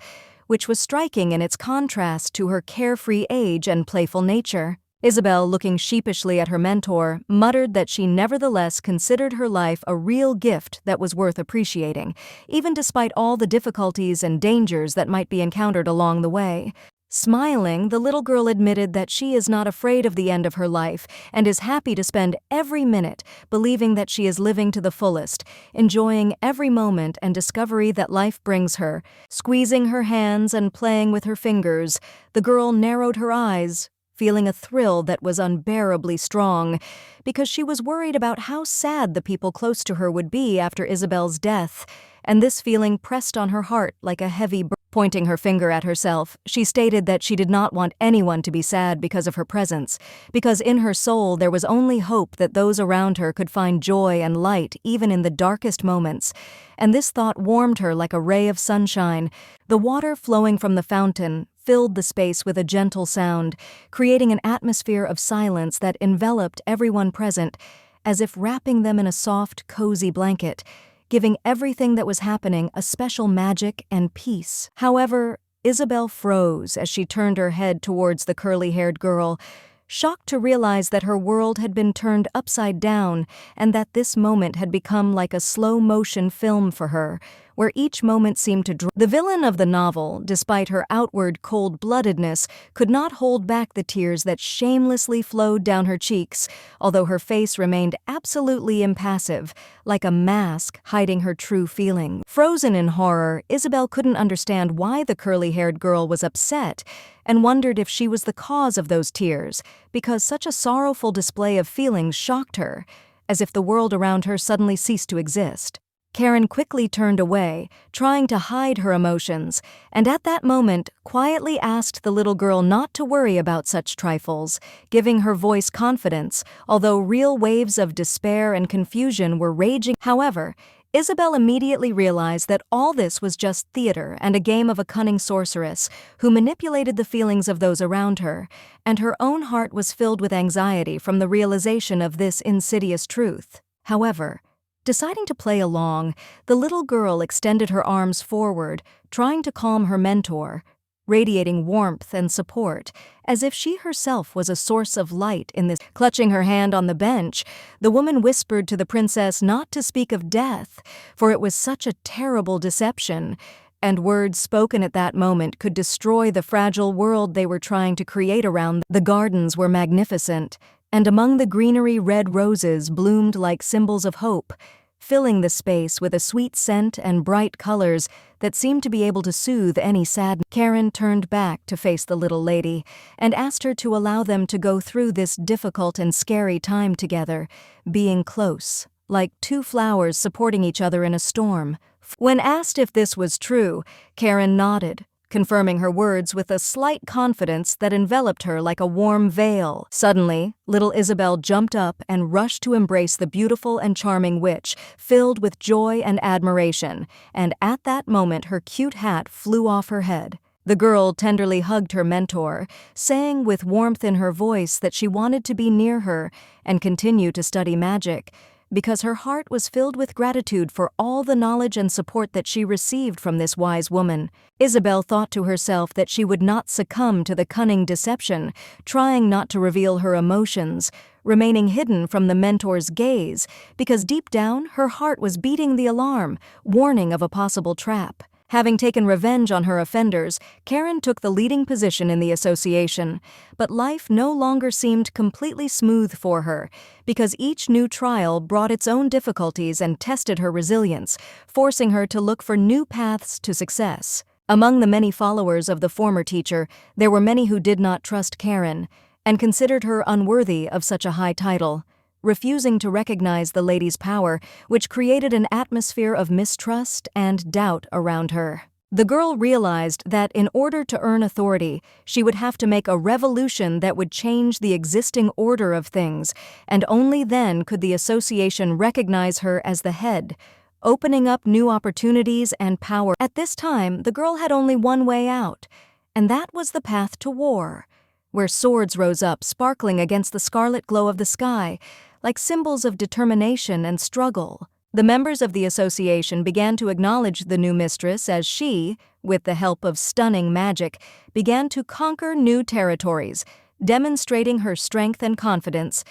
which was striking in its contrast to her carefree age and playful nature. Isabel, looking sheepishly at her mentor, muttered that she nevertheless considered her life a real gift that was worth appreciating, even despite all the difficulties and dangers that might be encountered along the way. Smiling, the little girl admitted that she is not afraid of the end of her life and is happy to spend every minute believing that she is living to the fullest, enjoying every moment and discovery that life brings her. Squeezing her hands and playing with her fingers, the girl narrowed her eyes, feeling a thrill that was unbearably strong, because she was worried about how sad the people close to her would be after Isabel's death, and this feeling pressed on her heart like a heavy burden. Pointing her finger at herself, she stated that she did not want anyone to be sad because of her presence, because in her soul there was only hope that those around her could find joy and light even in the darkest moments, and this thought warmed her like a ray of sunshine. The water flowing from the fountain filled the space with a gentle sound, creating an atmosphere of silence that enveloped everyone present, as if wrapping them in a soft, cozy blanket, giving everything that was happening a special magic and peace. However, Isabel froze as she turned her head towards the curly-haired girl, shocked to realize that her world had been turned upside down and that this moment had become like a slow-motion film for her, where each moment seemed to The villain of the novel, despite her outward cold-bloodedness, could not hold back the tears that shamelessly flowed down her cheeks, although her face remained absolutely impassive, like a mask hiding her true feelings. Frozen in horror, Isabel couldn't understand why the curly-haired girl was upset and wondered if she was the cause of those tears, because such a sorrowful display of feelings shocked her, as if the world around her suddenly ceased to exist. Karen quickly turned away, trying to hide her emotions, and at that moment quietly asked the little girl not to worry about such trifles, giving her voice confidence, although real waves of despair and confusion were raging. However, Isabel immediately realized that all this was just theater and a game of a cunning sorceress who manipulated the feelings of those around her, and her own heart was filled with anxiety from the realization of this insidious truth. However, deciding to play along, the little girl extended her arms forward, trying to calm her mentor, radiating warmth and support, as if she herself was a source of light in this. Clutching her hand on the bench, the woman whispered to the princess not to speak of death, for it was such a terrible deception, and words spoken at that moment could destroy the fragile world they were trying to create around them. The gardens were magnificent, and among the greenery red roses bloomed like symbols of hope, filling the space with a sweet scent and bright colors that seemed to be able to soothe any sadness. Karen turned back to face the little lady and asked her to allow them to go through this difficult and scary time together, being close, like two flowers supporting each other in a storm. When asked if this was true, Karen nodded, confirming her words with a slight confidence that enveloped her like a warm veil. Suddenly, little Isabel jumped up and rushed to embrace the beautiful and charming witch, filled with joy and admiration, and at that moment her cute hat flew off her head. The girl tenderly hugged her mentor, saying with warmth in her voice that she wanted to be near her and continue to study magic, because her heart was filled with gratitude for all the knowledge and support that she received from this wise woman. Isabel thought to herself that she would not succumb to the cunning deception, trying not to reveal her emotions, remaining hidden from the mentor's gaze, because deep down her heart was beating the alarm, warning of a possible trap. Having taken revenge on her offenders, Karen took the leading position in the association, but life no longer seemed completely smooth for her, because each new trial brought its own difficulties and tested her resilience, forcing her to look for new paths to success. Among the many followers of the former teacher, there were many who did not trust Karen, and considered her unworthy of such a high title, refusing to recognize the lady's power, which created an atmosphere of mistrust and doubt around her. The girl realized that in order to earn authority, she would have to make a revolution that would change the existing order of things, and only then could the association recognize her as the head, opening up new opportunities and power. At this time, the girl had only one way out, and that was the path to war, where swords rose up, sparkling against the scarlet glow of the sky, like symbols of determination and struggle. The members of the association began to acknowledge the new mistress as she, with the help of stunning magic, began to conquer new territories, demonstrating her strength and confidence,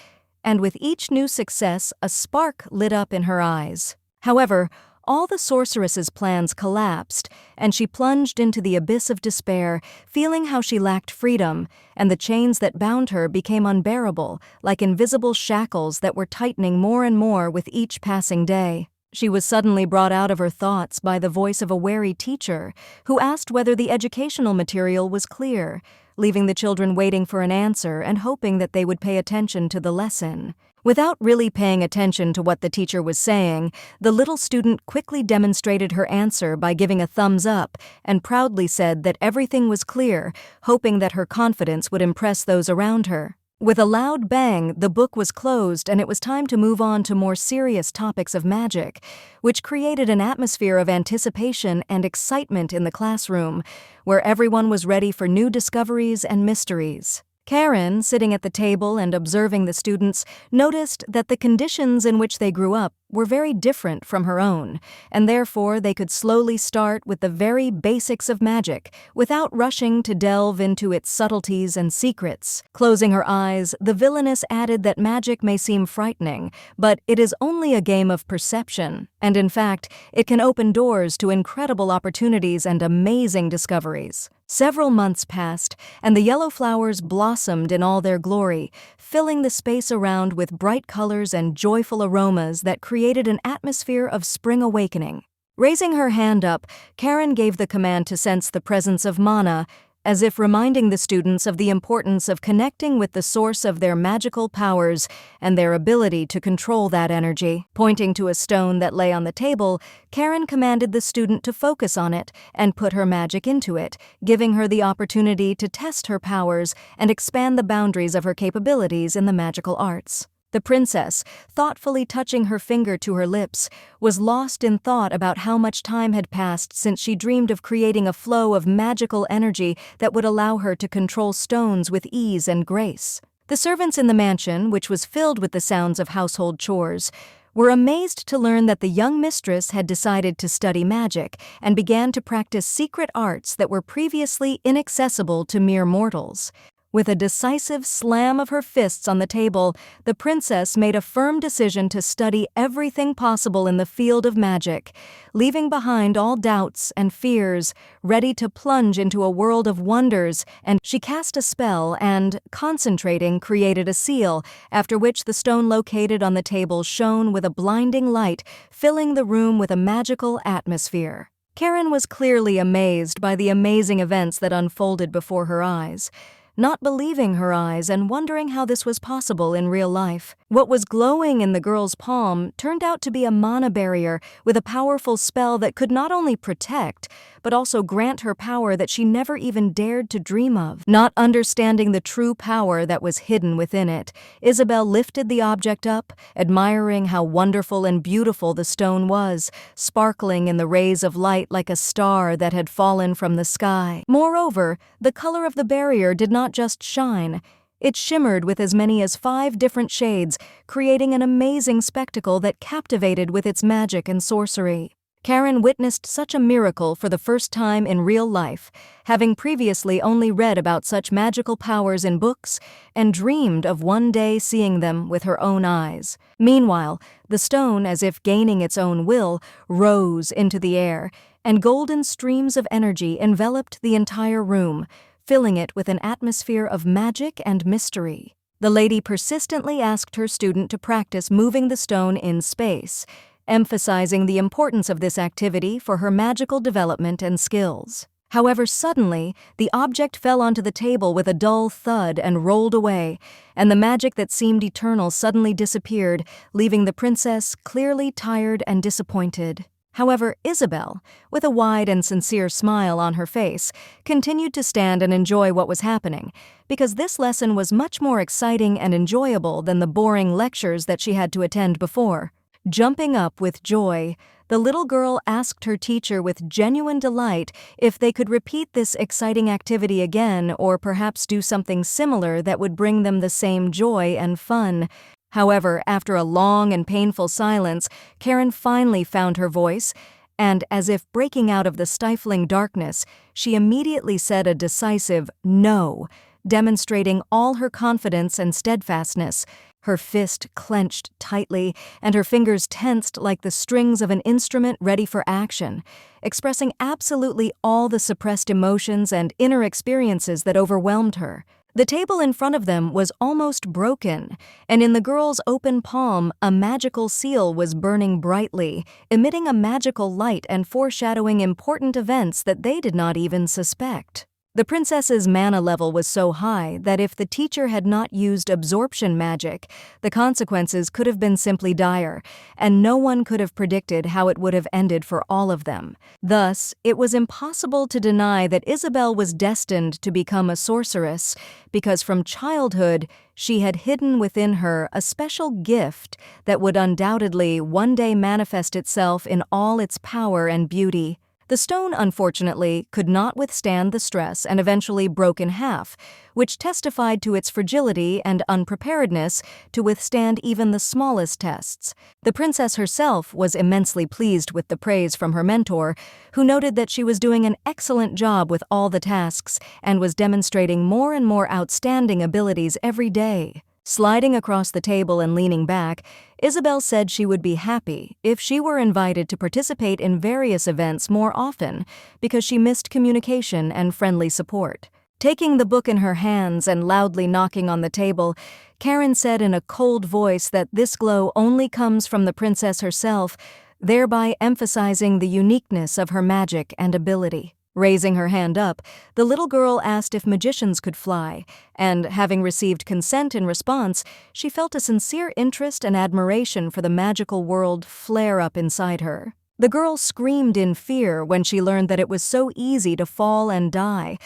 and with each new success a spark lit up in her eyes. However, all the sorceress's plans collapsed, and she plunged into the abyss of despair, feeling how she lacked freedom, and the chains that bound her became unbearable, like invisible shackles that were tightening more and more with each passing day. She was suddenly brought out of her thoughts by the voice of a wary teacher, who asked whether the educational material was clear, leaving the children waiting for an answer and hoping that they would pay attention to the lesson. Without really paying attention to what the teacher was saying, the little student quickly demonstrated her answer by giving a thumbs up and proudly said that everything was clear, hoping that her confidence would impress those around her. With a loud bang, the book was closed and it was time to move on to more serious topics of magic, which created an atmosphere of anticipation and excitement in the classroom, where everyone was ready for new discoveries and mysteries. Karen, sitting at the table and observing the students, noticed that the conditions in which they grew up were very different from her own, and therefore they could slowly start with the very basics of magic, without rushing to delve into its subtleties and secrets. Closing her eyes, the villainess added that magic may seem frightening, but it is only a game of perception, and in fact, it can open doors to incredible opportunities and amazing discoveries. Several months passed, and the yellow flowers blossomed in all their glory, filling the space around with bright colors and joyful aromas that created an atmosphere of spring awakening. Raising her hand up, Karen gave the command to sense the presence of mana, as if reminding the students of the importance of connecting with the source of their magical powers and their ability to control that energy. Pointing to a stone that lay on the table, Karen commanded the student to focus on it and put her magic into it, giving her the opportunity to test her powers and expand the boundaries of her capabilities in the magical arts. The princess, thoughtfully touching her finger to her lips, was lost in thought about how much time had passed since she dreamed of creating a flow of magical energy that would allow her to control stones with ease and grace. The servants in the mansion, which was filled with the sounds of household chores, were amazed to learn that the young mistress had decided to study magic and began to practice secret arts that were previously inaccessible to mere mortals. With a decisive slam of her fists on the table, the princess made a firm decision to study everything possible in the field of magic, leaving behind all doubts and fears, ready to plunge into a world of wonders. And she cast a spell and, concentrating, created a seal, after which the stone located on the table shone with a blinding light, filling the room with a magical atmosphere. Karen was clearly amazed by the amazing events that unfolded before her eyes, not believing her eyes and wondering how this was possible in real life. What was glowing in the girl's palm turned out to be a mana barrier with a powerful spell that could not only protect, but also grant her power that she never even dared to dream of. Not understanding the true power that was hidden within it, Isabel lifted the object up, admiring how wonderful and beautiful the stone was, sparkling in the rays of light like a star that had fallen from the sky. Moreover, the color of the barrier did not just shine. It shimmered with as many as 5 different shades, creating an amazing spectacle that captivated with its magic and sorcery. Karen witnessed such a miracle for the first time in real life, having previously only read about such magical powers in books and dreamed of one day seeing them with her own eyes. Meanwhile, the stone, as if gaining its own will, rose into the air, and golden streams of energy enveloped the entire room, filling it with an atmosphere of magic and mystery. The lady persistently asked her student to practice moving the stone in space, emphasizing the importance of this activity for her magical development and skills. However, suddenly, the object fell onto the table with a dull thud and rolled away, and the magic that seemed eternal suddenly disappeared, leaving the princess clearly tired and disappointed. However, Isabel, with a wide and sincere smile on her face, continued to stand and enjoy what was happening, because this lesson was much more exciting and enjoyable than the boring lectures that she had to attend before. Jumping up with joy, the little girl asked her teacher with genuine delight if they could repeat this exciting activity again or perhaps do something similar that would bring them the same joy and fun. However, after a long and painful silence, Karen finally found her voice, and as if breaking out of the stifling darkness, she immediately said a decisive no, demonstrating all her confidence and steadfastness. Her fist clenched tightly, and her fingers tensed like the strings of an instrument ready for action, expressing absolutely all the suppressed emotions and inner experiences that overwhelmed her. The table in front of them was almost broken, and in the girl's open palm, a magical seal was burning brightly, emitting a magical light and foreshadowing important events that they did not even suspect. The princess's mana level was so high that if the teacher had not used absorption magic, the consequences could have been simply dire, and no one could have predicted how it would have ended for all of them. Thus, it was impossible to deny that Isabel was destined to become a sorceress, because from childhood she had hidden within her a special gift that would undoubtedly one day manifest itself in all its power and beauty. The stone, unfortunately, could not withstand the stress and eventually broke in half, which testified to its fragility and unpreparedness to withstand even the smallest tests. The princess herself was immensely pleased with the praise from her mentor, who noted that she was doing an excellent job with all the tasks and was demonstrating more and more outstanding abilities every day. Sliding across the table and leaning back, Isabel said she would be happy if she were invited to participate in various events more often because she missed communication and friendly support. Taking the book in her hands and loudly knocking on the table, Karen said in a cold voice that this glow only comes from the princess herself, thereby emphasizing the uniqueness of her magic and ability. Raising her hand up, the little girl asked if magicians could fly, and, having received consent in response, she felt a sincere interest and admiration for the magical world flare up inside her. The girl screamed in fear when she learned that it was so easy to fall and die,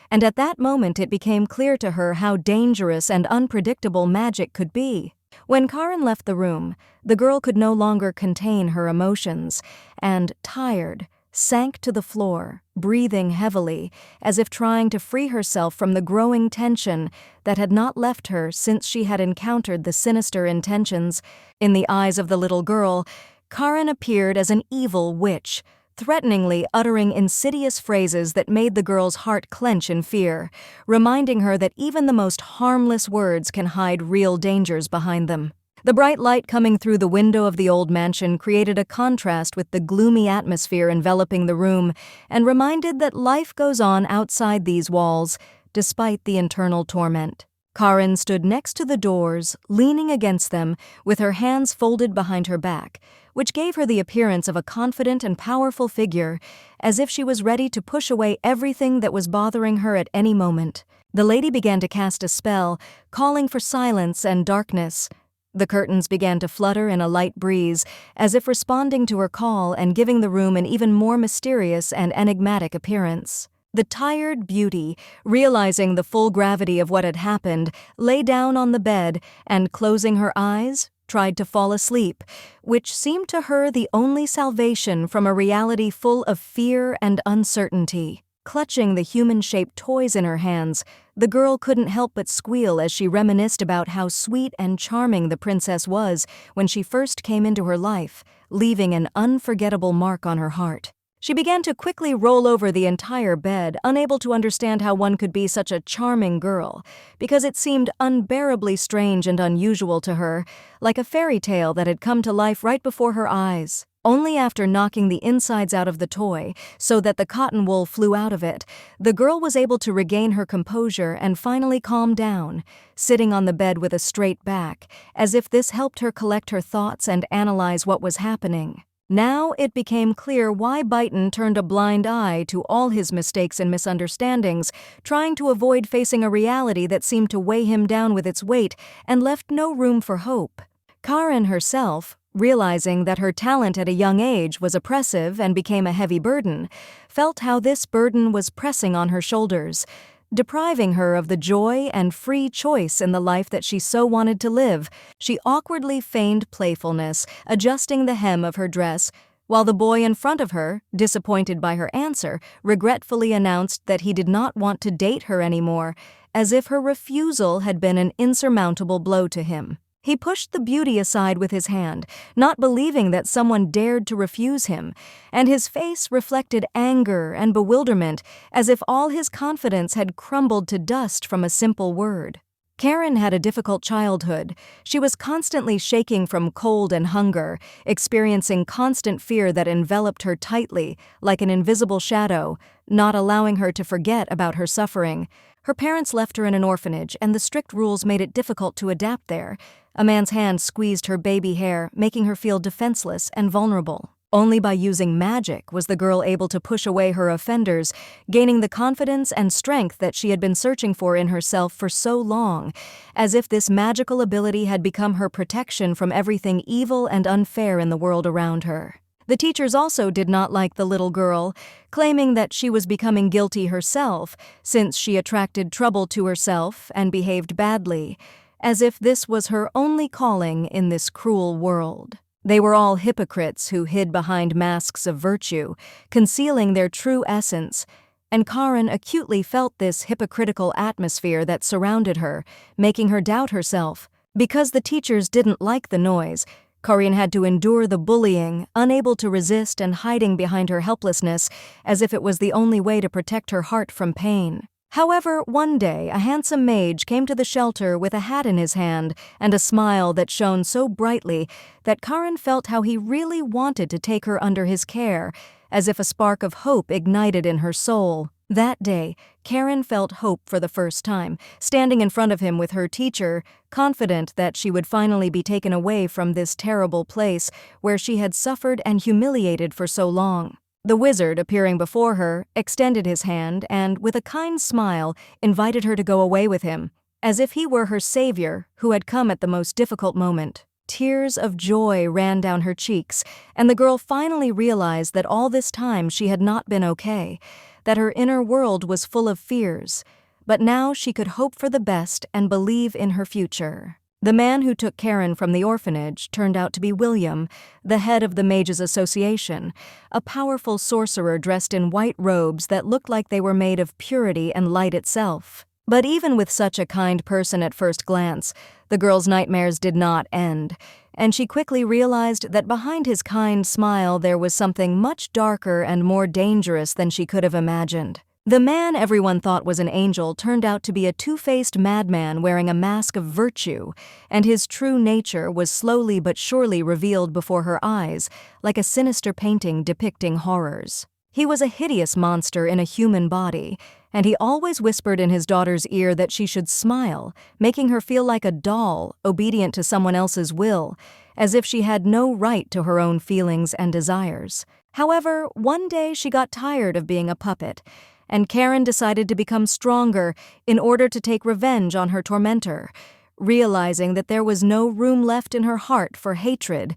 and at that moment it became clear to her how dangerous and unpredictable magic could be. When Karen left the room, the girl could no longer contain her emotions, and, tired, sank to the floor, breathing heavily, as if trying to free herself from the growing tension that had not left her since she had encountered the sinister intentions. In the eyes of the little girl, Karen appeared as an evil witch, threateningly uttering insidious phrases that made the girl's heart clench in fear, reminding her that even the most harmless words can hide real dangers behind them. The bright light coming through the window of the old mansion created a contrast with the gloomy atmosphere enveloping the room and reminded that life goes on outside these walls, despite the internal torment. Karin stood next to the doors, leaning against them, with her hands folded behind her back, which gave her the appearance of a confident and powerful figure, as if she was ready to push away everything that was bothering her at any moment. The lady began to cast a spell, calling for silence and darkness. The curtains began to flutter in a light breeze, as if responding to her call and giving the room an even more mysterious and enigmatic appearance. The tired beauty, realizing the full gravity of what had happened, lay down on the bed and, closing her eyes, tried to fall asleep, which seemed to her the only salvation from a reality full of fear and uncertainty. Clutching the human-shaped toys in her hands, the girl couldn't help but squeal as she reminisced about how sweet and charming the princess was when she first came into her life, leaving an unforgettable mark on her heart. She began to quickly roll over the entire bed, unable to understand how one could be such a charming girl, because it seemed unbearably strange and unusual to her, like a fairy tale that had come to life right before her eyes. Only after knocking the insides out of the toy, so that the cotton wool flew out of it, the girl was able to regain her composure and finally calm down, sitting on the bed with a straight back, as if this helped her collect her thoughts and analyze what was happening. Now it became clear why Byton turned a blind eye to all his mistakes and misunderstandings, trying to avoid facing a reality that seemed to weigh him down with its weight and left no room for hope. Karin herself, realizing that her talent at a young age was oppressive and became a heavy burden, felt how this burden was pressing on her shoulders, depriving her of the joy and free choice in the life that she so wanted to live. She awkwardly feigned playfulness, adjusting the hem of her dress, while the boy in front of her, disappointed by her answer, regretfully announced that he did not want to date her anymore, as if her refusal had been an insurmountable blow to him. He pushed the beauty aside with his hand, not believing that someone dared to refuse him, and his face reflected anger and bewilderment, as if all his confidence had crumbled to dust from a simple word. Karin had a difficult childhood. She was constantly shaking from cold and hunger, experiencing constant fear that enveloped her tightly, like an invisible shadow, not allowing her to forget about her suffering. Her parents left her in an orphanage, and the strict rules made it difficult to adapt there. A man's hand squeezed her baby hair, making her feel defenseless and vulnerable. Only by using magic was the girl able to push away her offenders, gaining the confidence and strength that she had been searching for in herself for so long, as if this magical ability had become her protection from everything evil and unfair in the world around her. The teachers also did not like the little girl, claiming that she was becoming guilty herself, since she attracted trouble to herself and behaved badly, as if this was her only calling in this cruel world. They were all hypocrites who hid behind masks of virtue, concealing their true essence, and Karin acutely felt this hypocritical atmosphere that surrounded her, making her doubt herself. Because the teachers didn't like the noise, Karin had to endure the bullying, unable to resist and hiding behind her helplessness, as if it was the only way to protect her heart from pain. However, one day a handsome mage came to the shelter with a hat in his hand and a smile that shone so brightly that Karin felt how he really wanted to take her under his care, as if a spark of hope ignited in her soul. That day, Karin felt hope for the first time, standing in front of him with her teacher, confident that she would finally be taken away from this terrible place where she had suffered and humiliated for so long. The wizard, appearing before her, extended his hand and, with a kind smile, invited her to go away with him, as if he were her savior who had come at the most difficult moment. Tears of joy ran down her cheeks, and the girl finally realized that all this time she had not been okay, that her inner world was full of fears, but now she could hope for the best and believe in her future. The man who took Karin from the orphanage turned out to be William, the head of the Mages Association, a powerful sorcerer dressed in white robes that looked like they were made of purity and light itself. But even with such a kind person at first glance, the girl's nightmares did not end, and she quickly realized that behind his kind smile there was something much darker and more dangerous than she could have imagined. The man everyone thought was an angel turned out to be a two-faced madman wearing a mask of virtue, and his true nature was slowly but surely revealed before her eyes, like a sinister painting depicting horrors. He was a hideous monster in a human body, and he always whispered in his daughter's ear that she should smile, making her feel like a doll, obedient to someone else's will, as if she had no right to her own feelings and desires. However, one day she got tired of being a puppet, and Karen decided to become stronger in order to take revenge on her tormentor, realizing that there was no room left in her heart for hatred,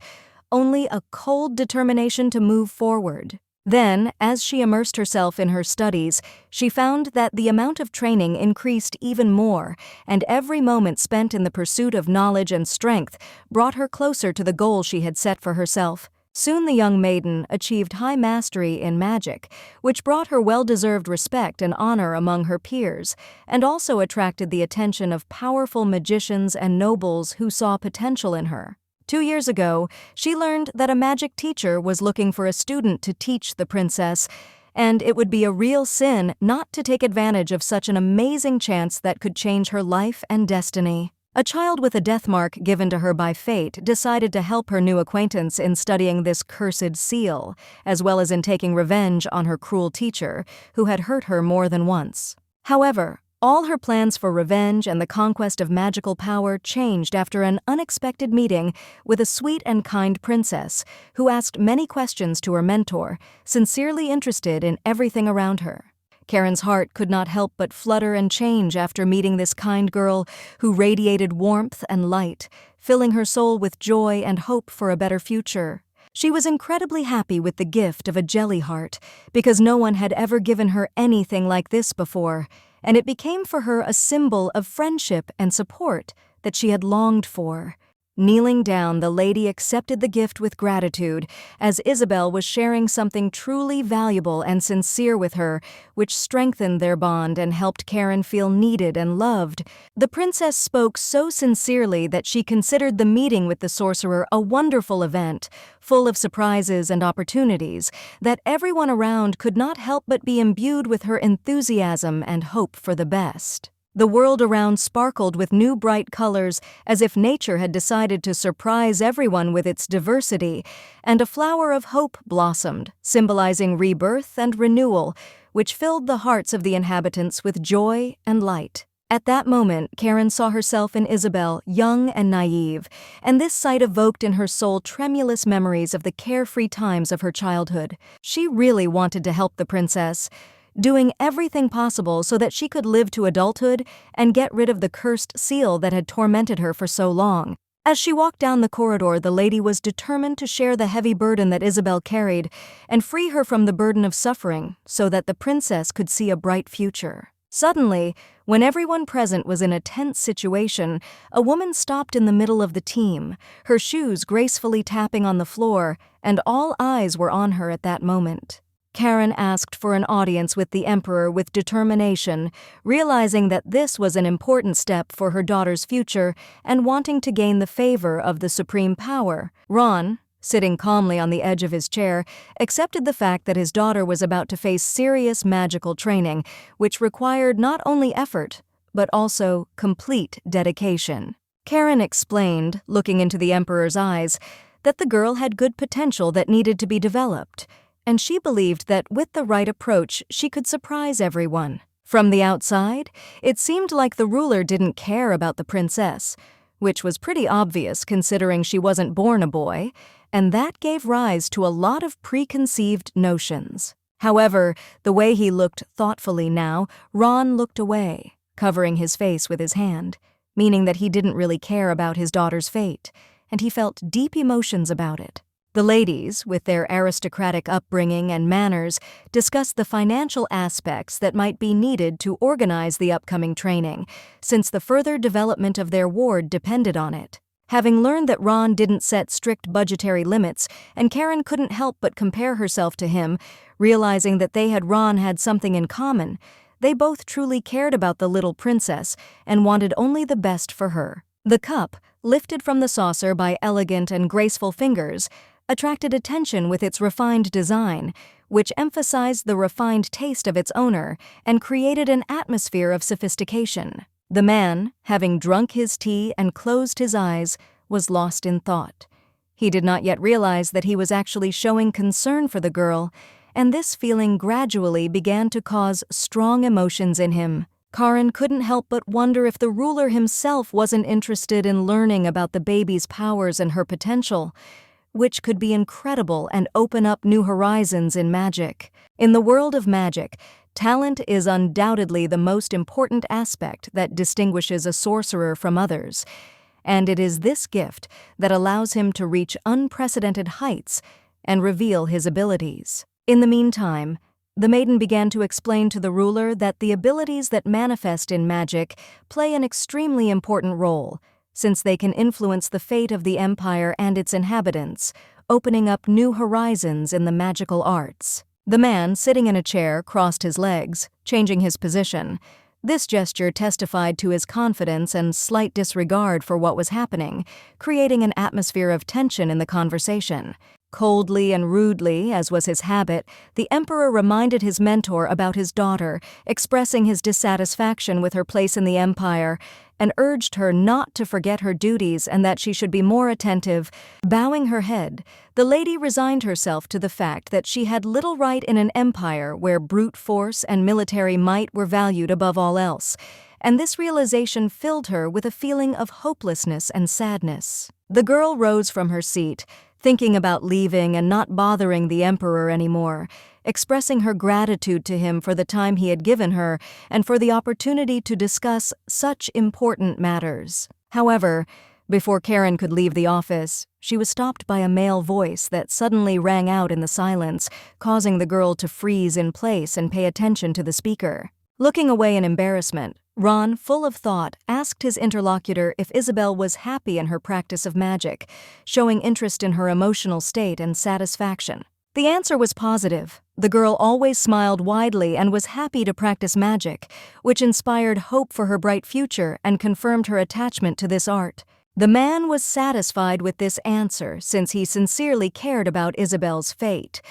only a cold determination to move forward. Then, as she immersed herself in her studies, she found that the amount of training increased even more, and every moment spent in the pursuit of knowledge and strength brought her closer to the goal she had set for herself. Soon the young maiden achieved high mastery in magic, which brought her well-deserved respect and honor among her peers, and also attracted the attention of powerful magicians and nobles who saw potential in her. 2 years ago, she learned that a magic teacher was looking for a student to teach the princess, and it would be a real sin not to take advantage of such an amazing chance that could change her life and destiny. A child with a death mark given to her by fate decided to help her new acquaintance in studying this cursed seal, as well as in taking revenge on her cruel teacher, who had hurt her more than once. However, all her plans for revenge and the conquest of magical power changed after an unexpected meeting with a sweet and kind princess who asked many questions to her mentor, sincerely interested in everything around her. Karen's heart could not help but flutter and change after meeting this kind girl who radiated warmth and light, filling her soul with joy and hope for a better future. She was incredibly happy with the gift of a jelly heart, because no one had ever given her anything like this before, and it became for her a symbol of friendship and support that she had longed for. Kneeling down, the lady accepted the gift with gratitude, as Isabel was sharing something truly valuable and sincere with her, which strengthened their bond and helped Karen feel needed and loved. The princess spoke so sincerely that she considered the meeting with the sorcerer a wonderful event, full of surprises and opportunities, that everyone around could not help but be imbued with her enthusiasm and hope for the best. The world around sparkled with new bright colors, as if nature had decided to surprise everyone with its diversity, and a flower of hope blossomed, symbolizing rebirth and renewal, which filled the hearts of the inhabitants with joy and light. At that moment, Karen saw herself in Isabel, young and naive, and this sight evoked in her soul tremulous memories of the carefree times of her childhood. She really wanted to help the princess, doing everything possible so that she could live to adulthood and get rid of the cursed seal that had tormented her for so long. As she walked down the corridor, the lady was determined to share the heavy burden that Isabel carried and free her from the burden of suffering so that the princess could see a bright future. Suddenly, when everyone present was in a tense situation, a woman stopped in the middle of the team, her shoes gracefully tapping on the floor, and all eyes were on her at that moment. Karen asked for an audience with the emperor with determination, realizing that this was an important step for her daughter's future and wanting to gain the favor of the supreme power. Ron, sitting calmly on the edge of his chair, accepted the fact that his daughter was about to face serious magical training, which required not only effort, but also complete dedication. Karen explained, looking into the emperor's eyes, that the girl had good potential that needed to be developed, and she believed that with the right approach she could surprise everyone. From the outside, it seemed like the ruler didn't care about the princess, which was pretty obvious considering she wasn't born a boy, and that gave rise to a lot of preconceived notions. However, the way he looked thoughtfully now, Ron looked away, covering his face with his hand, meaning that he didn't really care about his daughter's fate, and he felt deep emotions about it. The ladies, with their aristocratic upbringing and manners, discussed the financial aspects that might be needed to organize the upcoming training, since the further development of their ward depended on it. Having learned that Ron didn't set strict budgetary limits, and Karen couldn't help but compare herself to him, realizing that Ron had something in common, they both truly cared about the little princess and wanted only the best for her. The cup, lifted from the saucer by elegant and graceful fingers, attracted attention with its refined design, which emphasized the refined taste of its owner and created an atmosphere of sophistication. The man, having drunk his tea and closed his eyes, was lost in thought. He did not yet realize that he was actually showing concern for the girl, and this feeling gradually began to cause strong emotions in him. Karen couldn't help but wonder if the ruler himself wasn't interested in learning about the baby's powers and her potential, which could be incredible and open up new horizons in magic. In the world of magic, talent is undoubtedly the most important aspect that distinguishes a sorcerer from others, and it is this gift that allows him to reach unprecedented heights and reveal his abilities. In the meantime, the maiden began to explain to the ruler that the abilities that manifest in magic play an extremely important role, since they can influence the fate of the empire and its inhabitants, opening up new horizons in the magical arts. The man, sitting in a chair, crossed his legs, changing his position. This gesture testified to his confidence and slight disregard for what was happening, creating an atmosphere of tension in the conversation. Coldly and rudely, as was his habit, the emperor reminded his mentor about his daughter, expressing his dissatisfaction with her place in the empire, and urged her not to forget her duties and that she should be more attentive. Bowing her head, the lady resigned herself to the fact that she had little right in an empire where brute force and military might were valued above all else, and this realization filled her with a feeling of hopelessness and sadness. The girl rose from her seat, thinking about leaving and not bothering the emperor anymore, expressing her gratitude to him for the time he had given her and for the opportunity to discuss such important matters. However, before Karen could leave the office, she was stopped by a male voice that suddenly rang out in the silence, causing the girl to freeze in place and pay attention to the speaker. Looking away in embarrassment, Ron, full of thought, asked his interlocutor if Isabel was happy in her practice of magic, showing interest in her emotional state and satisfaction. The answer was positive. The girl always smiled widely and was happy to practice magic, which inspired hope for her bright future and confirmed her attachment to this art. The man was satisfied with this answer since he sincerely cared about Isabel's fate.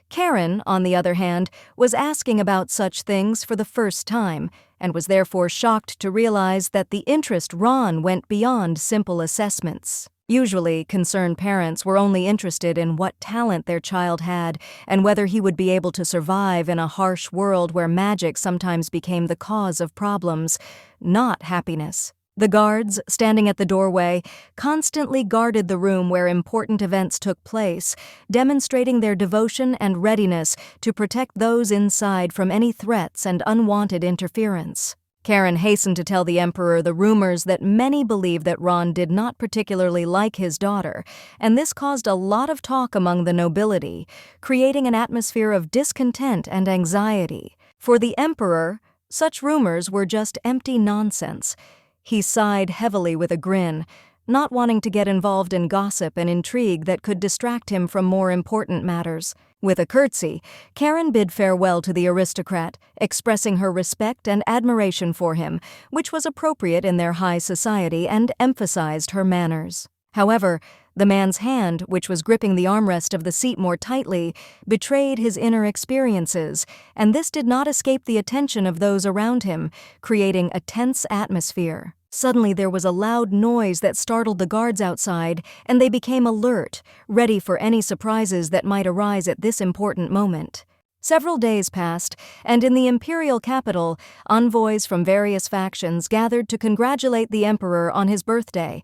Karen, on the other hand, was asking about such things for the first time, and was therefore shocked to realize that the interest Ron went beyond simple assessments. Usually, concerned parents were only interested in what talent their child had and whether he would be able to survive in a harsh world where magic sometimes became the cause of problems, not happiness. The guards, standing at the doorway, constantly guarded the room where important events took place, demonstrating their devotion and readiness to protect those inside from any threats and unwanted interference. Karen hastened to tell the emperor the rumors that many believed that Ron did not particularly like his daughter, and this caused a lot of talk among the nobility, creating an atmosphere of discontent and anxiety. For the emperor, such rumors were just empty nonsense. He sighed heavily with a grin, not wanting to get involved in gossip and intrigue that could distract him from more important matters. With a curtsy, Karen bid farewell to the aristocrat, expressing her respect and admiration for him, which was appropriate in their high society and emphasized her manners. However, the man's hand, which was gripping the armrest of the seat more tightly, betrayed his inner experiences, and this did not escape the attention of those around him, creating a tense atmosphere. Suddenly there was a loud noise that startled the guards outside, and they became alert, ready for any surprises that might arise at this important moment. Several days passed, and in the imperial capital, envoys from various factions gathered to congratulate the emperor on his birthday.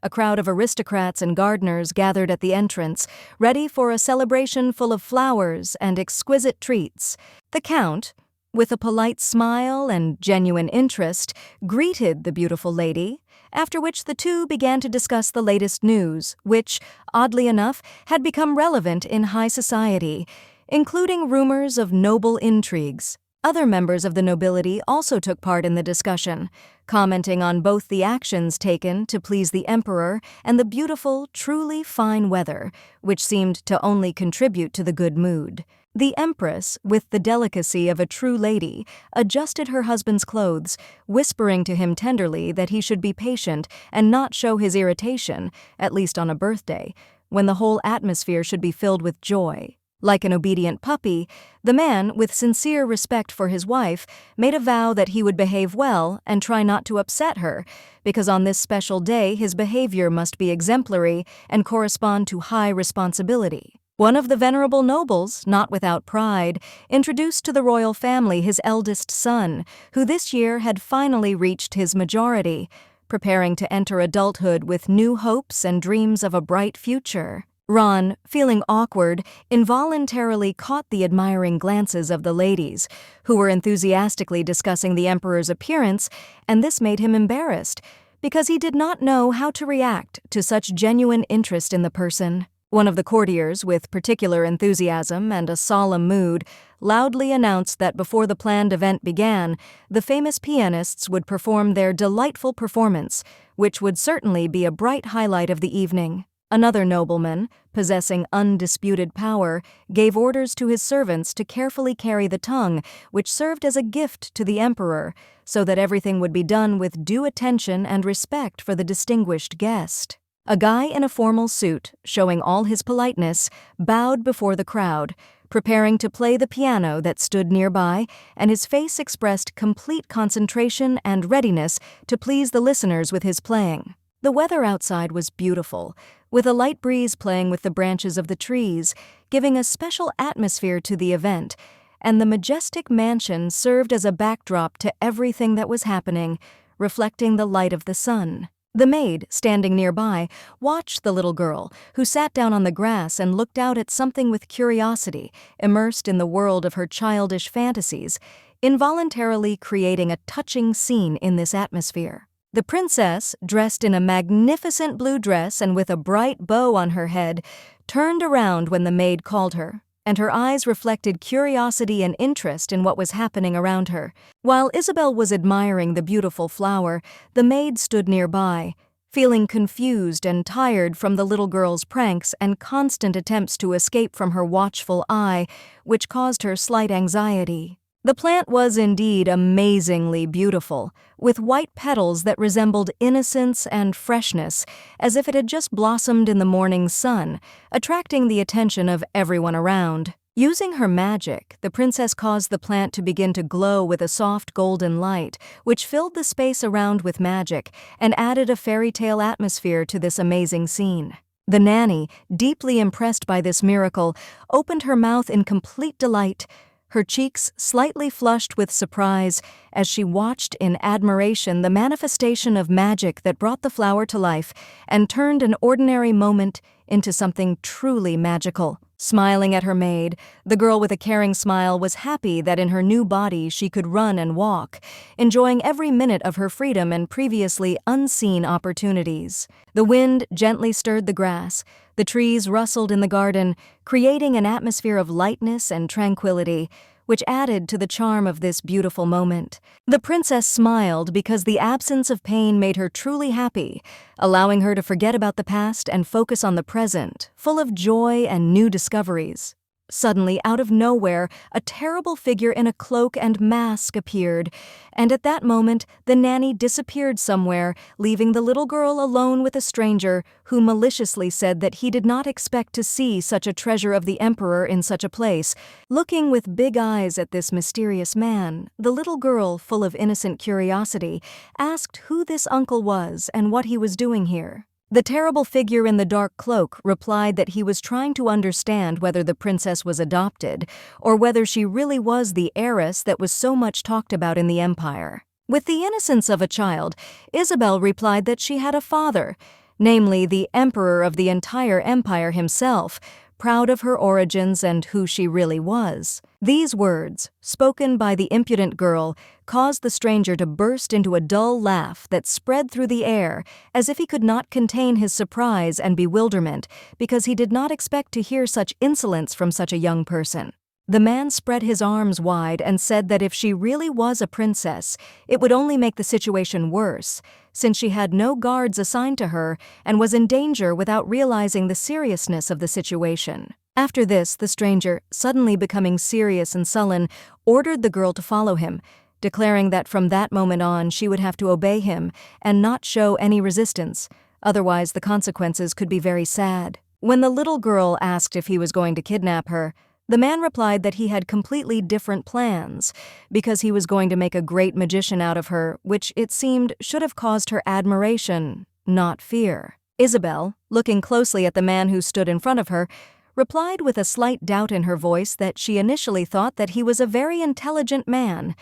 A crowd of aristocrats and gardeners gathered at the entrance, ready for a celebration full of flowers and exquisite treats. The count, with a polite smile and genuine interest, greeted the beautiful lady, after which the two began to discuss the latest news, which, oddly enough, had become relevant in high society, including rumors of noble intrigues. Other members of the nobility also took part in the discussion, commenting on both the actions taken to please the emperor and the beautiful, truly fine weather, which seemed to only contribute to the good mood. The empress, with the delicacy of a true lady, adjusted her husband's clothes, whispering to him tenderly that he should be patient and not show his irritation, at least on a birthday, when the whole atmosphere should be filled with joy. Like an obedient puppy, the man, with sincere respect for his wife, made a vow that he would behave well and try not to upset her, because on this special day his behavior must be exemplary and correspond to high responsibility. One of the venerable nobles, not without pride, introduced to the royal family his eldest son, who this year had finally reached his majority, preparing to enter adulthood with new hopes and dreams of a bright future. Ron, feeling awkward, involuntarily caught the admiring glances of the ladies, who were enthusiastically discussing the emperor's appearance, and this made him embarrassed, because he did not know how to react to such genuine interest in the person. One of the courtiers, with particular enthusiasm and a solemn mood, loudly announced that before the planned event began, the famous pianists would perform their delightful performance, which would certainly be a bright highlight of the evening. Another nobleman, possessing undisputed power, gave orders to his servants to carefully carry the tongue, which served as a gift to the emperor, so that everything would be done with due attention and respect for the distinguished guest. A guy in a formal suit, showing all his politeness, bowed before the crowd, preparing to play the piano that stood nearby, and his face expressed complete concentration and readiness to please the listeners with his playing. The weather outside was beautiful, with a light breeze playing with the branches of the trees, giving a special atmosphere to the event, and the majestic mansion served as a backdrop to everything that was happening, reflecting the light of the sun. The maid, standing nearby, watched the little girl, who sat down on the grass and looked out at something with curiosity, immersed in the world of her childish fantasies, involuntarily creating a touching scene in this atmosphere. The princess, dressed in a magnificent blue dress and with a bright bow on her head, turned around when the maid called her, and her eyes reflected curiosity and interest in what was happening around her. While Isabel was admiring the beautiful flower, the maid stood nearby, feeling confused and tired from the little girl's pranks and constant attempts to escape from her watchful eye, which caused her slight anxiety. The plant was indeed amazingly beautiful, with white petals that resembled innocence and freshness, as if it had just blossomed in the morning sun, attracting the attention of everyone around. Using her magic, the princess caused the plant to begin to glow with a soft golden light, which filled the space around with magic and added a fairy tale atmosphere to this amazing scene. The nanny, deeply impressed by this miracle, opened her mouth in complete delight, her cheeks slightly flushed with surprise as she watched in admiration the manifestation of magic that brought the flower to life and turned an ordinary moment into something truly magical. Smiling at her maid, the girl with a caring smile was happy that in her new body she could run and walk, enjoying every minute of her freedom and previously unseen opportunities. The wind gently stirred the grass, the trees rustled in the garden, creating an atmosphere of lightness and tranquility, which added to the charm of this beautiful moment. The princess smiled because the absence of pain made her truly happy, allowing her to forget about the past and focus on the present, full of joy and new discoveries. Suddenly, out of nowhere, a terrible figure in a cloak and mask appeared, and at that moment, the nanny disappeared somewhere, leaving the little girl alone with a stranger who maliciously said that he did not expect to see such a treasure of the emperor in such a place. Looking with big eyes at this mysterious man, the little girl, full of innocent curiosity, asked who this uncle was and what he was doing here. The terrible figure in the dark cloak replied that he was trying to understand whether the princess was adopted, or whether she really was the heiress that was so much talked about in the empire. With the innocence of a child, Isabel replied that she had a father, namely the emperor of the entire empire himself, proud of her origins and who she really was. These words, spoken by the impudent girl, caused the stranger to burst into a dull laugh that spread through the air, as if he could not contain his surprise and bewilderment, because he did not expect to hear such insolence from such a young person. The man spread his arms wide and said that if she really was a princess, it would only make the situation worse, since she had no guards assigned to her and was in danger without realizing the seriousness of the situation. After this, the stranger, suddenly becoming serious and sullen, ordered the girl to follow him, declaring that from that moment on she would have to obey him and not show any resistance, otherwise the consequences could be very sad. When the little girl asked if he was going to kidnap her, the man replied that he had completely different plans, because he was going to make a great magician out of her, which it seemed should have caused her admiration, not fear. Isabel, looking closely at the man who stood in front of her, replied with a slight doubt in her voice that she initially thought that he was a very intelligent man,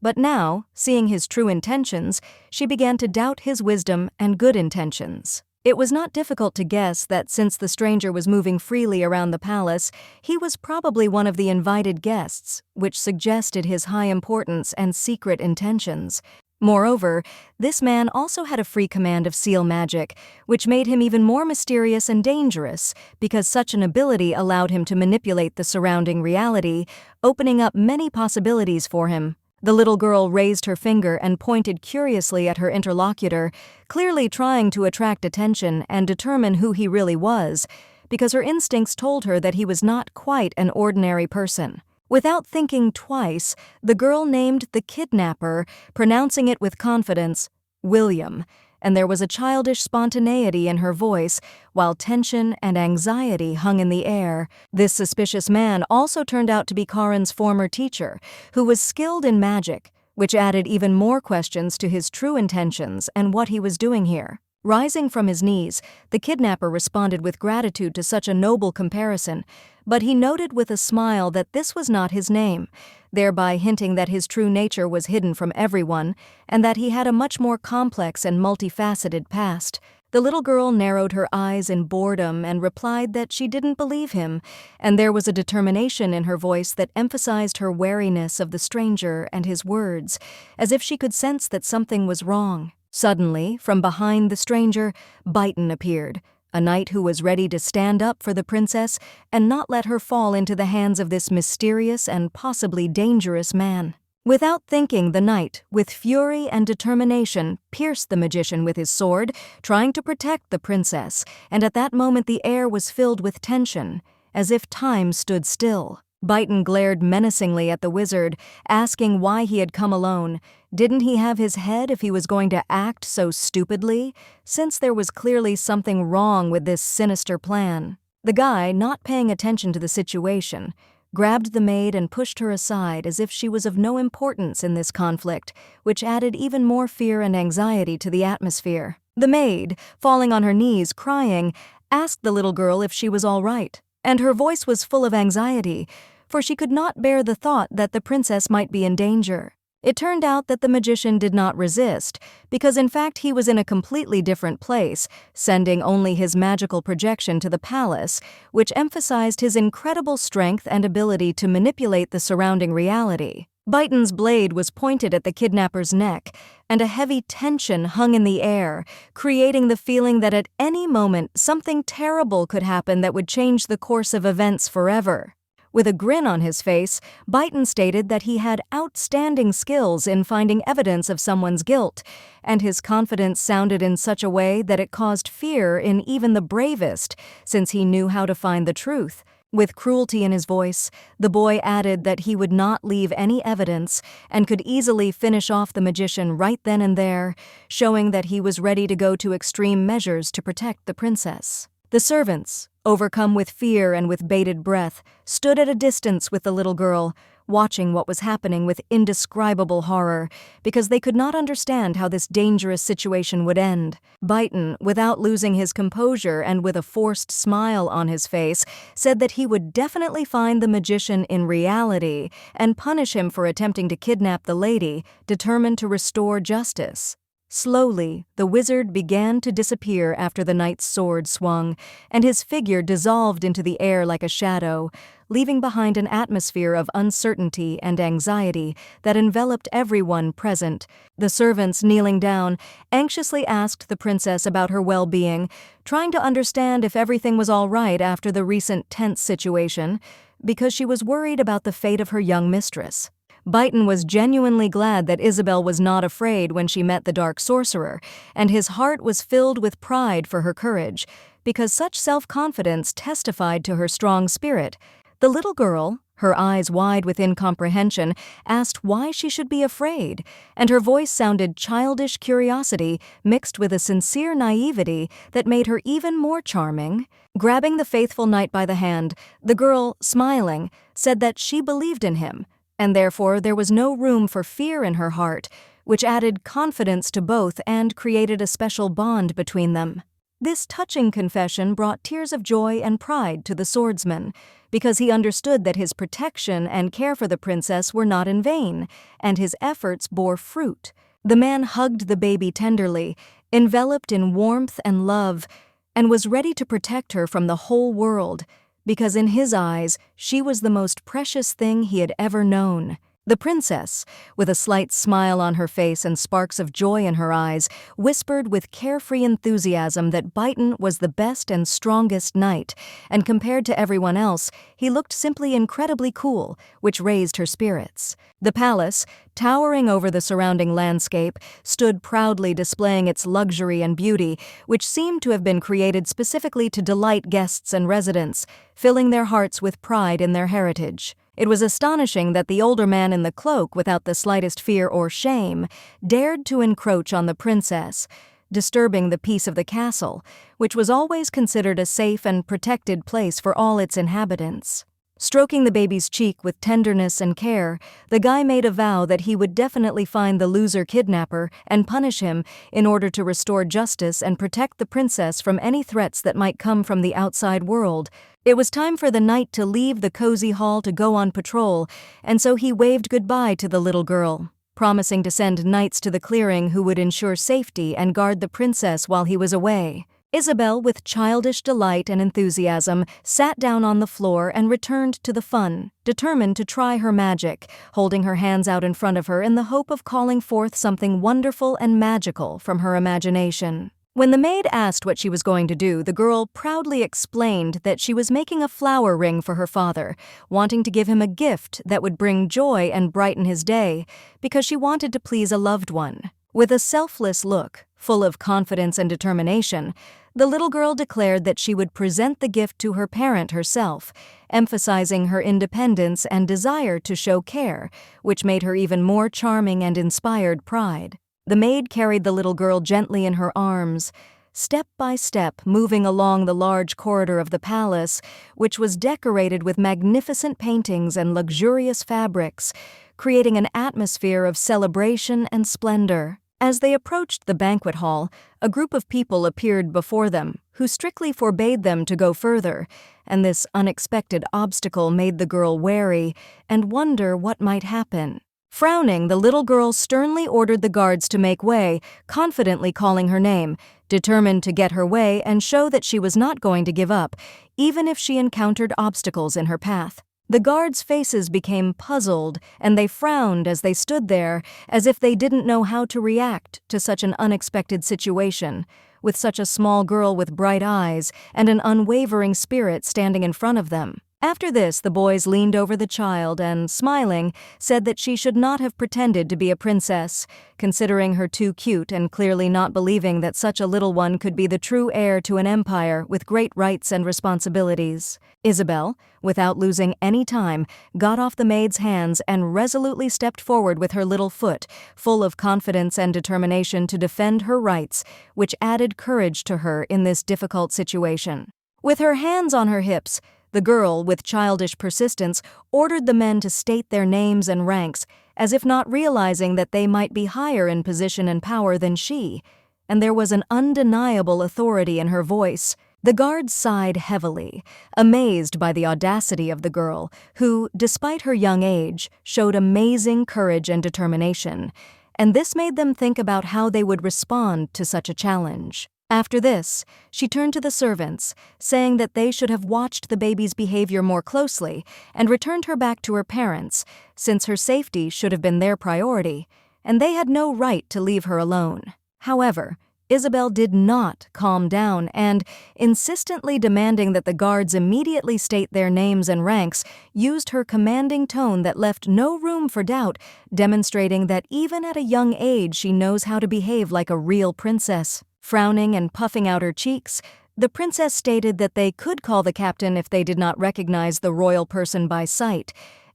but now, seeing his true intentions, she began to doubt his wisdom and good intentions. It was not difficult to guess that since the stranger was moving freely around the palace, he was probably one of the invited guests, which suggested his high importance and secret intentions. Moreover, this man also had a free command of seal magic, which made him even more mysterious and dangerous, because such an ability allowed him to manipulate the surrounding reality, opening up many possibilities for him. The little girl raised her finger and pointed curiously at her interlocutor, clearly trying to attract attention and determine who he really was, because her instincts told her that he was not quite an ordinary person. Without thinking twice, the girl named the kidnapper, pronouncing it with confidence, William, and there was a childish spontaneity in her voice, while tension and anxiety hung in the air. This suspicious man also turned out to be Karen's former teacher, who was skilled in magic, which added even more questions to his true intentions and what he was doing here. Rising from his knees, the kidnapper responded with gratitude to such a noble comparison, but he noted with a smile that this was not his name, thereby hinting that his true nature was hidden from everyone and that he had a much more complex and multifaceted past. The little girl narrowed her eyes in boredom and replied that she didn't believe him, and there was a determination in her voice that emphasized her wariness of the stranger and his words, as if she could sense that something was wrong. Suddenly, from behind the stranger, Byton appeared, a knight who was ready to stand up for the princess and not let her fall into the hands of this mysterious and possibly dangerous man. Without thinking, the knight, with fury and determination, pierced the magician with his sword, trying to protect the princess, and at that moment the air was filled with tension, as if time stood still. Byton glared menacingly at the wizard, asking why he had come alone. Didn't he have his head if he was going to act so stupidly? Since there was clearly something wrong with this sinister plan. The guy, not paying attention to the situation, grabbed the maid and pushed her aside as if she was of no importance in this conflict, which added even more fear and anxiety to the atmosphere. The maid, falling on her knees, crying, asked the little girl if she was all right, and her voice was full of anxiety, for she could not bear the thought that the princess might be in danger. It turned out that the magician did not resist, because in fact he was in a completely different place, sending only his magical projection to the palace, which emphasized his incredible strength and ability to manipulate the surrounding reality. Byton's blade was pointed at the kidnapper's neck, and a heavy tension hung in the air, creating the feeling that at any moment something terrible could happen that would change the course of events forever. With a grin on his face, Byton stated that he had outstanding skills in finding evidence of someone's guilt, and his confidence sounded in such a way that it caused fear in even the bravest, since he knew how to find the truth. With cruelty in his voice, the boy added that he would not leave any evidence and could easily finish off the magician right then and there, showing that he was ready to go to extreme measures to protect the princess. The servants, overcome with fear and with bated breath, stood at a distance with the little girl, watching what was happening with indescribable horror, because they could not understand how this dangerous situation would end. Byton, without losing his composure and with a forced smile on his face, said that he would definitely find the magician in reality and punish him for attempting to kidnap the lady, determined to restore justice. Slowly, the wizard began to disappear after the knight's sword swung, and his figure dissolved into the air like a shadow, leaving behind an atmosphere of uncertainty and anxiety that enveloped everyone present. The servants, kneeling down, anxiously asked the princess about her well-being, trying to understand if everything was all right after the recent tense situation, because she was worried about the fate of her young mistress. Byton was genuinely glad that Isabel was not afraid when she met the dark sorcerer, and his heart was filled with pride for her courage, because such self-confidence testified to her strong spirit. The little girl, her eyes wide with incomprehension, asked why she should be afraid, and her voice sounded childish curiosity mixed with a sincere naivety that made her even more charming. Grabbing the faithful knight by the hand, the girl, smiling, said that she believed in him, and therefore there was no room for fear in her heart, which added confidence to both and created a special bond between them. This touching confession brought tears of joy and pride to the swordsman, because he understood that his protection and care for the princess were not in vain, and his efforts bore fruit. The man hugged the baby tenderly, enveloped in warmth and love, and was ready to protect her from the whole world, because in his eyes she was the most precious thing he had ever known. The princess, with a slight smile on her face and sparks of joy in her eyes, whispered with carefree enthusiasm that Baitan was the best and strongest knight, and compared to everyone else, he looked simply incredibly cool, which raised her spirits. The palace, towering over the surrounding landscape, stood proudly displaying its luxury and beauty, which seemed to have been created specifically to delight guests and residents, filling their hearts with pride in their heritage. It was astonishing that the older man in the cloak, without the slightest fear or shame, dared to encroach on the princess, disturbing the peace of the castle, which was always considered a safe and protected place for all its inhabitants. Stroking the baby's cheek with tenderness and care, the guy made a vow that he would definitely find the loser kidnapper and punish him in order to restore justice and protect the princess from any threats that might come from the outside world. It was time for the knight to leave the cozy hall to go on patrol, and so he waved goodbye to the little girl, promising to send knights to the clearing who would ensure safety and guard the princess while he was away. Isabel, with childish delight and enthusiasm, sat down on the floor and returned to the fun, determined to try her magic, holding her hands out in front of her in the hope of calling forth something wonderful and magical from her imagination. When the maid asked what she was going to do, the girl proudly explained that she was making a flower ring for her father, wanting to give him a gift that would bring joy and brighten his day, because she wanted to please a loved one. With a selfless look, full of confidence and determination, the little girl declared that she would present the gift to her parent herself, emphasizing her independence and desire to show care, which made her even more charming and inspired pride. The maid carried the little girl gently in her arms, step by step moving along the large corridor of the palace, which was decorated with magnificent paintings and luxurious fabrics, creating an atmosphere of celebration and splendor. As they approached the banquet hall, a group of people appeared before them, who strictly forbade them to go further, and this unexpected obstacle made the girl wary and wonder what might happen. Frowning, the little girl sternly ordered the guards to make way, confidently calling her name, determined to get her way and show that she was not going to give up, even if she encountered obstacles in her path. The guards' faces became puzzled, and they frowned as they stood there, as if they didn't know how to react to such an unexpected situation, with such a small girl with bright eyes and an unwavering spirit standing in front of them. After this, the boys leaned over the child and, smiling, said that she should not have pretended to be a princess, considering her too cute and clearly not believing that such a little one could be the true heir to an empire with great rights and responsibilities. Isabel, without losing any time, got off the maid's hands and resolutely stepped forward with her little foot, full of confidence and determination to defend her rights, which added courage to her in this difficult situation. With her hands on her hips, the girl, with childish persistence, ordered the men to state their names and ranks, as if not realizing that they might be higher in position and power than she, and there was an undeniable authority in her voice. The guards sighed heavily, amazed by the audacity of the girl, who, despite her young age, showed amazing courage and determination, and this made them think about how they would respond to such a challenge. After this, she turned to the servants, saying that they should have watched the baby's behavior more closely and returned her back to her parents, since her safety should have been their priority, and they had no right to leave her alone. However, Isabel did not calm down and, insistently demanding that the guards immediately state their names and ranks, used her commanding tone that left no room for doubt, demonstrating that even at a young age she knows how to behave like a real princess. Frowning and puffing out her cheeks, The princess stated that they could call the captain if they did not recognize the royal person by sight,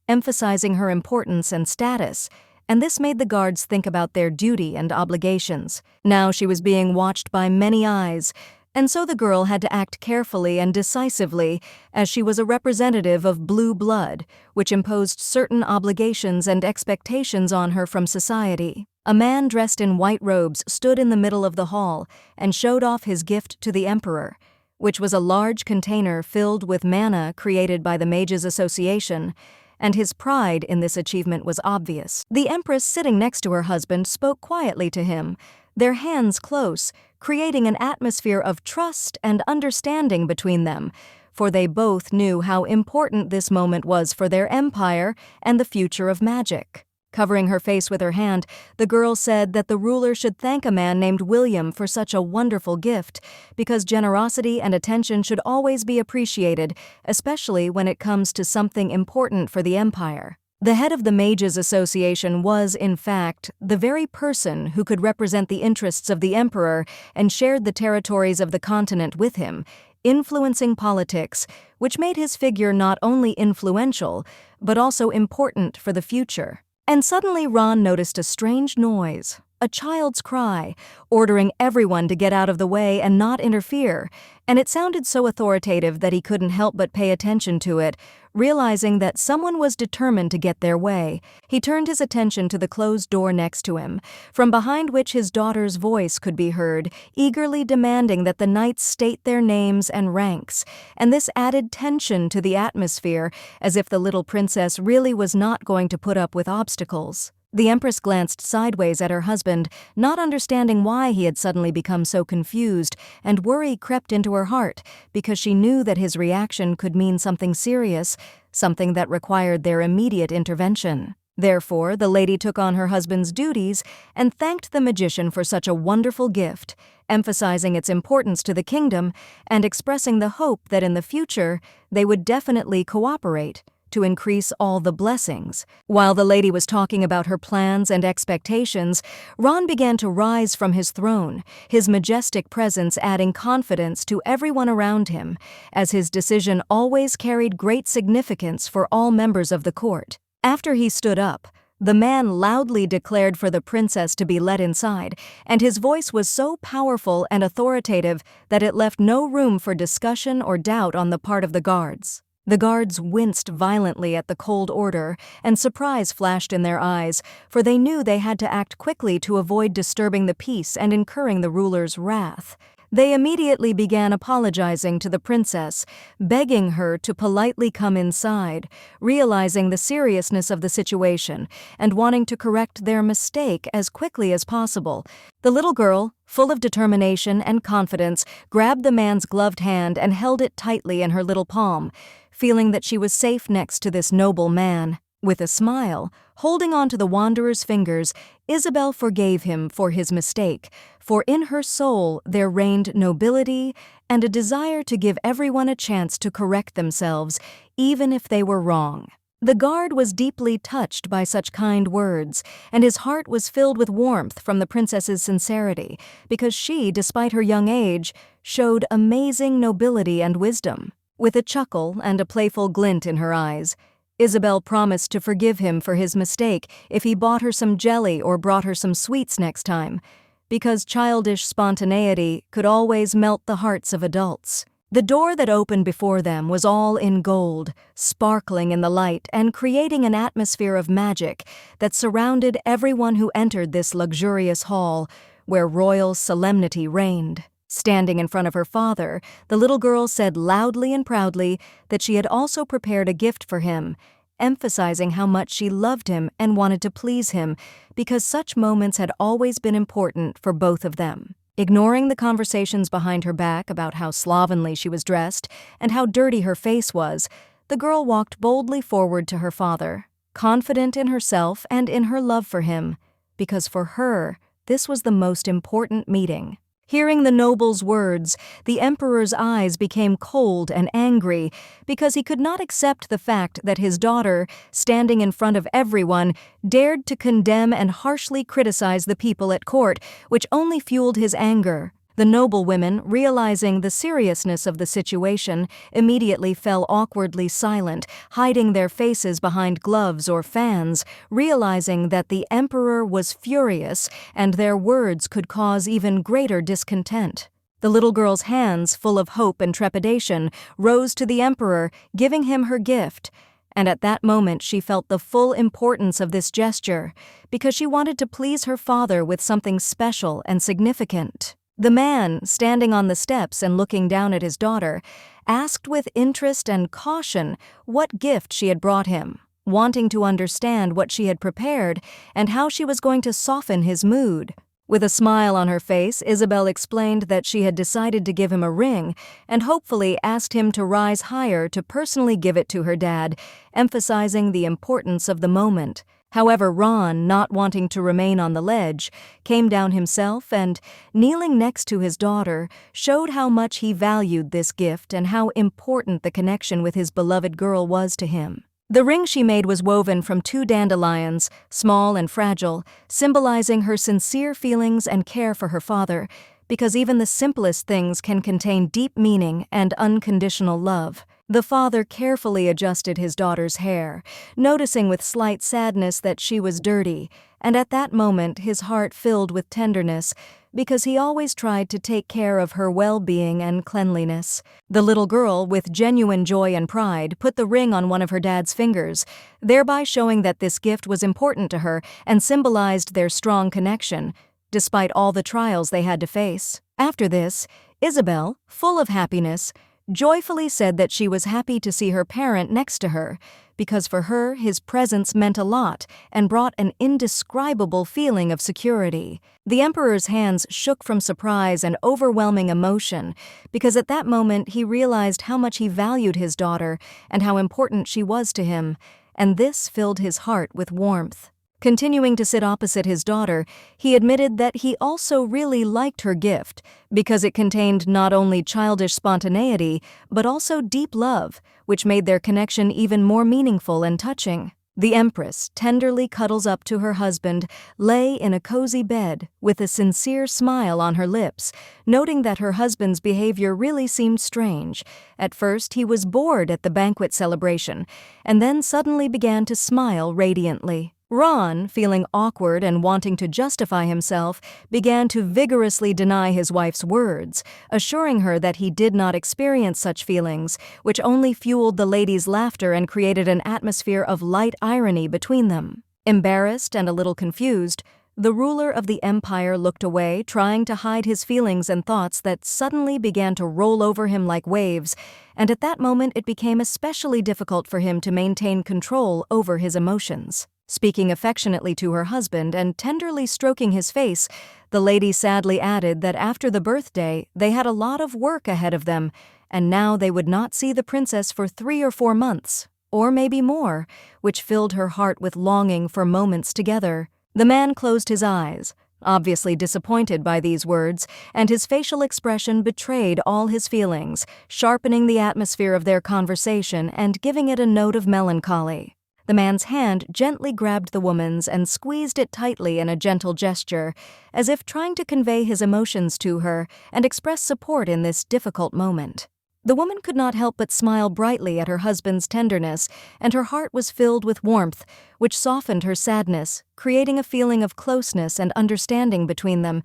emphasizing her importance and status, and this made the guards think about their duty and obligations. Now she was being watched by many eyes, and so the girl had to act carefully and decisively, as she was a representative of blue blood, which imposed certain obligations and expectations on her from society. A man dressed in white robes stood in the middle of the hall and showed off his gift to the emperor, which was a large container filled with manna created by the Mages Association, and his pride in this achievement was obvious. The empress sitting next to her husband spoke quietly to him, their hands close, creating an atmosphere of trust and understanding between them, for they both knew how important this moment was for their empire and the future of magic. Covering her face with her hand, the girl said that the ruler should thank a man named William for such a wonderful gift, because generosity and attention should always be appreciated, especially when it comes to something important for the empire. The head of the Mages Association was, in fact, the very person who could represent the interests of the emperor and shared the territories of the continent with him, influencing politics, which made his figure not only influential, but also important for the future. And suddenly Ron noticed a strange noise, a child's cry, ordering everyone to get out of the way and not interfere, and it sounded so authoritative that he couldn't help but pay attention to it, realizing that someone was determined to get their way. He turned his attention to the closed door next to him, from behind which his daughter's voice could be heard, eagerly demanding that the knights state their names and ranks, and this added tension to the atmosphere, as if the little princess really was not going to put up with obstacles. The empress glanced sideways at her husband, not understanding why he had suddenly become so confused, and worry crept into her heart, because she knew that his reaction could mean something serious, something that required their immediate intervention. Therefore, the lady took on her husband's duties and thanked the magician for such a wonderful gift, emphasizing its importance to the kingdom and expressing the hope that in the future they would definitely cooperate to increase all the blessings. While the lady was talking about her plans and expectations, Ron began to rise from his throne, his majestic presence adding confidence to everyone around him, as his decision always carried great significance for all members of the court. After he stood up, the man loudly declared for the princess to be let inside, and his voice was so powerful and authoritative that it left no room for discussion or doubt on the part of the guards. The guards winced violently at the cold order, and surprise flashed in their eyes, for they knew they had to act quickly to avoid disturbing the peace and incurring the ruler's wrath. They immediately began apologizing to the princess, begging her to politely come inside, realizing the seriousness of the situation and wanting to correct their mistake as quickly as possible. The little girl, full of determination and confidence, grabbed the man's gloved hand and held it tightly in her little palm, feeling that she was safe next to this noble man. With a smile, holding on to the wanderer's fingers, Isabel forgave him for his mistake, for in her soul there reigned nobility and a desire to give everyone a chance to correct themselves, even if they were wrong. The guard was deeply touched by such kind words, and his heart was filled with warmth from the princess's sincerity, because she, despite her young age, showed amazing nobility and wisdom. With a chuckle and a playful glint in her eyes, Isabel promised to forgive him for his mistake if he bought her some jelly or brought her some sweets next time, because childish spontaneity could always melt the hearts of adults. The door that opened before them was all in gold, sparkling in the light and creating an atmosphere of magic that surrounded everyone who entered this luxurious hall, where royal solemnity reigned. Standing in front of her father, the little girl said loudly and proudly that she had also prepared a gift for him, emphasizing how much she loved him and wanted to please him, because such moments had always been important for both of them. Ignoring the conversations behind her back about how slovenly she was dressed and how dirty her face was, the girl walked boldly forward to her father, confident in herself and in her love for him, because for her, this was the most important meeting. Hearing the noble's words, the emperor's eyes became cold and angry because he could not accept the fact that his daughter, standing in front of everyone, dared to condemn and harshly criticize the people at court, which only fueled his anger. The noblewomen, realizing the seriousness of the situation, immediately fell awkwardly silent, hiding their faces behind gloves or fans, realizing that the emperor was furious and their words could cause even greater discontent. The little girl's hands, full of hope and trepidation, rose to the emperor, giving him her gift. And at that moment she felt the full importance of this gesture, because she wanted to please her father with something special and significant. The man, standing on the steps and looking down at his daughter, asked with interest and caution what gift she had brought him, wanting to understand what she had prepared and how she was going to soften his mood. With a smile on her face, Isabel explained that she had decided to give him a ring and hopefully asked him to rise higher to personally give it to her dad, emphasizing the importance of the moment. However, Ron, not wanting to remain on the ledge, came down himself and, kneeling next to his daughter, showed how much he valued this gift and how important the connection with his beloved girl was to him. The ring she made was woven from 2 dandelions, small and fragile, symbolizing her sincere feelings and care for her father, because even the simplest things can contain deep meaning and unconditional love. The father carefully adjusted his daughter's hair, noticing with slight sadness that she was dirty, and at that moment his heart filled with tenderness, because he always tried to take care of her well-being and cleanliness. The little girl, with genuine joy and pride, put the ring on one of her dad's fingers, thereby showing that this gift was important to her and symbolized their strong connection, despite all the trials they had to face. After this, Isabel, full of happiness, joyfully said that she was happy to see her parent next to her, because for her his presence meant a lot and brought an indescribable feeling of security. The emperor's hands shook from surprise and overwhelming emotion, because at that moment he realized how much he valued his daughter and how important she was to him, and this filled his heart with warmth. Continuing to sit opposite his daughter, he admitted that he also really liked her gift because it contained not only childish spontaneity but also deep love, which made their connection even more meaningful and touching. The Empress tenderly cuddles up to her husband, lay in a cozy bed with a sincere smile on her lips, noting that her husband's behavior really seemed strange. At first, he was bored at the banquet celebration, and then suddenly began to smile radiantly. Ron, feeling awkward and wanting to justify himself, began to vigorously deny his wife's words, assuring her that he did not experience such feelings, which only fueled the lady's laughter and created an atmosphere of light irony between them. Embarrassed and a little confused, the ruler of the empire looked away, trying to hide his feelings and thoughts that suddenly began to roll over him like waves, and at that moment it became especially difficult for him to maintain control over his emotions. Speaking affectionately to her husband and tenderly stroking his face, the lady sadly added that after the birthday, they had a lot of work ahead of them, and now they would not see the princess for 3 or 4 months, or maybe more, which filled her heart with longing for moments together. The man closed his eyes, obviously disappointed by these words, and his facial expression betrayed all his feelings, sharpening the atmosphere of their conversation and giving it a note of melancholy. The man's hand gently grabbed the woman's and squeezed it tightly in a gentle gesture, as if trying to convey his emotions to her and express support in this difficult moment. The woman could not help but smile brightly at her husband's tenderness, and her heart was filled with warmth, which softened her sadness, creating a feeling of closeness and understanding between them.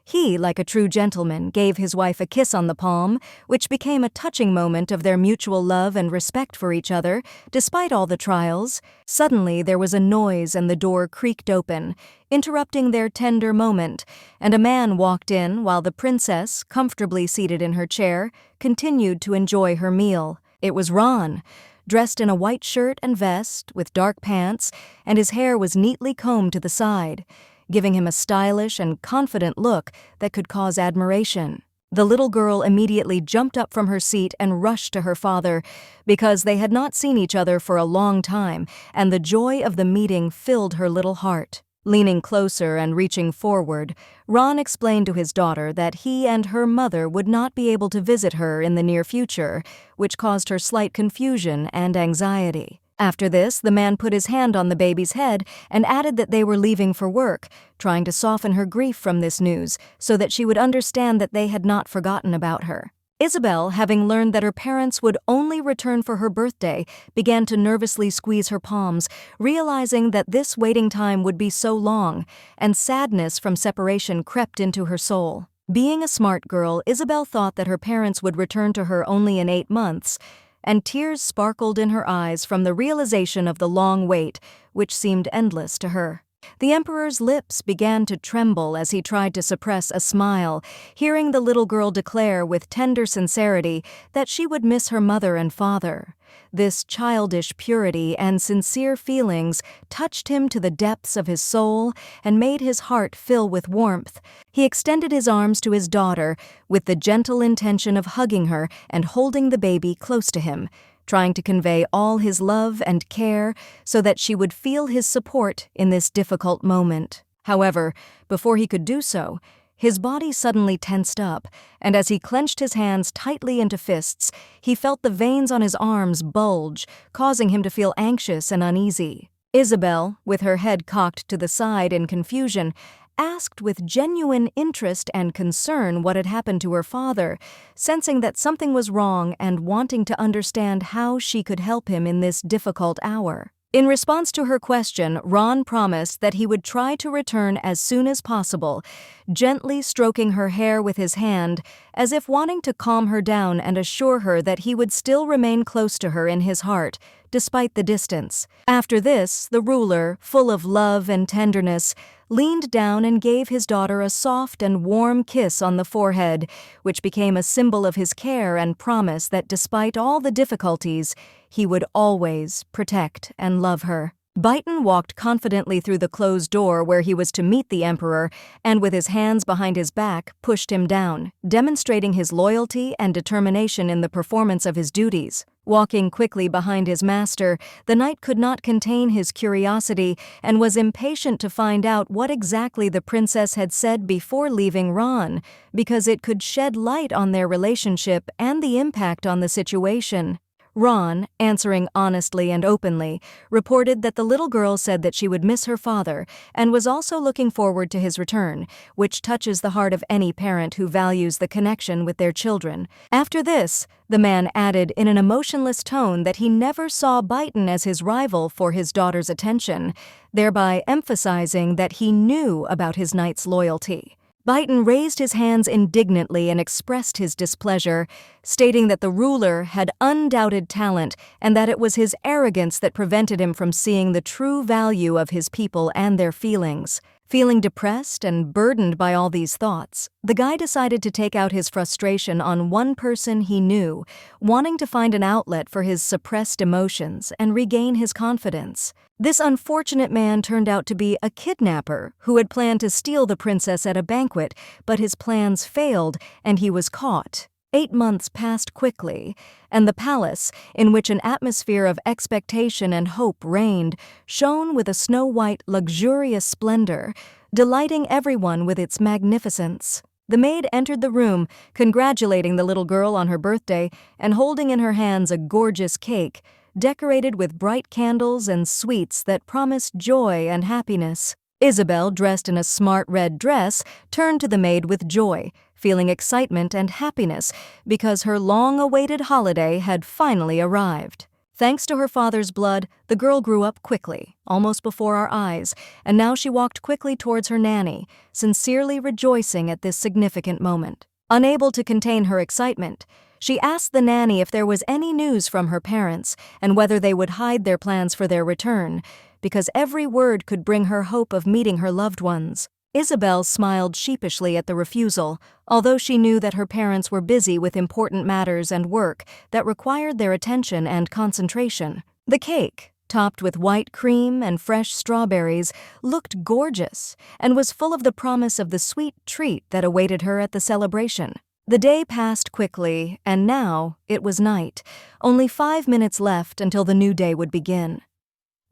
He, like a true gentleman, gave his wife a kiss on the palm, which became a touching moment of their mutual love and respect for each other, despite all the trials. Suddenly there was a noise and the door creaked open, interrupting their tender moment, and a man walked in while the princess, comfortably seated in her chair, continued to enjoy her meal. It was Ron, dressed in a white shirt and vest, with dark pants, and his hair was neatly combed to the side, giving him a stylish and confident look that could cause admiration. The little girl immediately jumped up from her seat and rushed to her father, because they had not seen each other for a long time, and the joy of the meeting filled her little heart. Leaning closer and reaching forward, Ron explained to his daughter that he and her mother would not be able to visit her in the near future, which caused her slight confusion and anxiety. After this, the man put his hand on the baby's head and added that they were leaving for work, trying to soften her grief from this news so that she would understand that they had not forgotten about her. Isabel, having learned that her parents would only return for her birthday, began to nervously squeeze her palms, realizing that this waiting time would be so long, and sadness from separation crept into her soul. Being a smart girl, Isabel thought that her parents would return to her only in 8 months, and tears sparkled in her eyes from the realization of the long wait, which seemed endless to her. The emperor's lips began to tremble as he tried to suppress a smile, hearing the little girl declare with tender sincerity that she would miss her mother and father. This childish purity and sincere feelings touched him to the depths of his soul and made his heart fill with warmth. He extended his arms to his daughter with the gentle intention of hugging her and holding the baby close to him, trying to convey all his love and care so that she would feel his support in this difficult moment. However, before he could do so, his body suddenly tensed up, and as he clenched his hands tightly into fists, he felt the veins on his arms bulge, causing him to feel anxious and uneasy. Isabel, with her head cocked to the side in confusion, asked with genuine interest and concern what had happened to her father, sensing that something was wrong and wanting to understand how she could help him in this difficult hour. In response to her question, Ron promised that he would try to return as soon as possible, gently stroking her hair with his hand, as if wanting to calm her down and assure her that he would still remain close to her in his heart, despite the distance. After this, the ruler, full of love and tenderness, leaned down and gave his daughter a soft and warm kiss on the forehead, which became a symbol of his care and promise that despite all the difficulties, he would always protect and love her. Baitan walked confidently through the closed door where he was to meet the emperor and, with his hands behind his back, pushed him down, demonstrating his loyalty and determination in the performance of his duties. Walking quickly behind his master, the knight could not contain his curiosity and was impatient to find out what exactly the princess had said before leaving Ron, because it could shed light on their relationship and the impact on the situation. Ron, answering honestly and openly, reported that the little girl said that she would miss her father and was also looking forward to his return, which touches the heart of any parent who values the connection with their children. After this, the man added in an emotionless tone that he never saw Baitan as his rival for his daughter's attention, thereby emphasizing that he knew about his knight's loyalty. Baitan raised his hands indignantly and expressed his displeasure, stating that the ruler had undoubted talent and that it was his arrogance that prevented him from seeing the true value of his people and their feelings. Feeling depressed and burdened by all these thoughts, the guy decided to take out his frustration on one person he knew, wanting to find an outlet for his suppressed emotions and regain his confidence. This unfortunate man turned out to be a kidnapper who had planned to steal the princess at a banquet, but his plans failed and he was caught. 8 months passed quickly, and the palace, in which an atmosphere of expectation and hope reigned, shone with a snow-white, luxurious splendor, delighting everyone with its magnificence. The maid entered the room, congratulating the little girl on her birthday and holding in her hands a gorgeous cake, decorated with bright candles and sweets that promised joy and happiness. Isabel, dressed in a smart red dress, turned to the maid with joy, feeling excitement and happiness because her long-awaited holiday had finally arrived. Thanks to her father's blood, the girl grew up quickly, almost before our eyes, and now she walked quickly towards her nanny, sincerely rejoicing at this significant moment. Unable to contain her excitement, she asked the nanny if there was any news from her parents and whether they would hide their plans for their return, because every word could bring her hope of meeting her loved ones. Isabel smiled sheepishly at the refusal, although she knew that her parents were busy with important matters and work that required their attention and concentration. The cake, topped with white cream and fresh strawberries, looked gorgeous and was full of the promise of the sweet treat that awaited her at the celebration. The day passed quickly, and now it was night, only 5 minutes left until the new day would begin.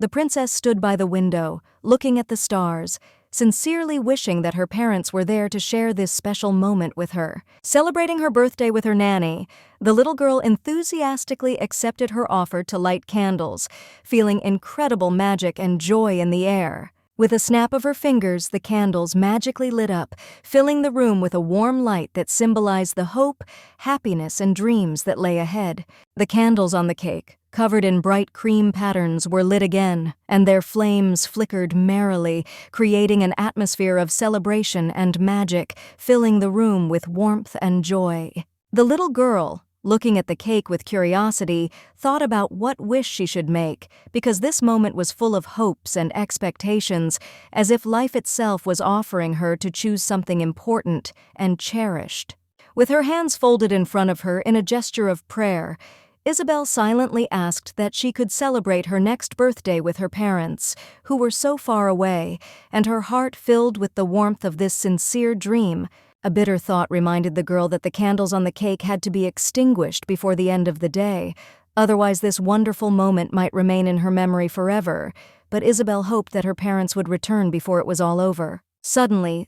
The princess stood by the window, looking at the stars, sincerely wishing that her parents were there to share this special moment with her. Celebrating her birthday with her nanny, the little girl enthusiastically accepted her offer to light candles, feeling incredible magic and joy in the air. With a snap of her fingers, the candles magically lit up, filling the room with a warm light that symbolized the hope, happiness, and dreams that lay ahead. The candles on the cake, covered in bright cream patterns, were lit again, and their flames flickered merrily, creating an atmosphere of celebration and magic, filling the room with warmth and joy. The little girl, looking at the cake with curiosity, thought about what wish she should make, because this moment was full of hopes and expectations, as if life itself was offering her to choose something important and cherished. With her hands folded in front of her in a gesture of prayer, Isabel silently asked that she could celebrate her next birthday with her parents, who were so far away, and her heart filled with the warmth of this sincere dream. A bitter thought reminded the girl that the candles on the cake had to be extinguished before the end of the day. Otherwise, this wonderful moment might remain in her memory forever. But Isabel hoped that her parents would return before it was all over. Suddenly,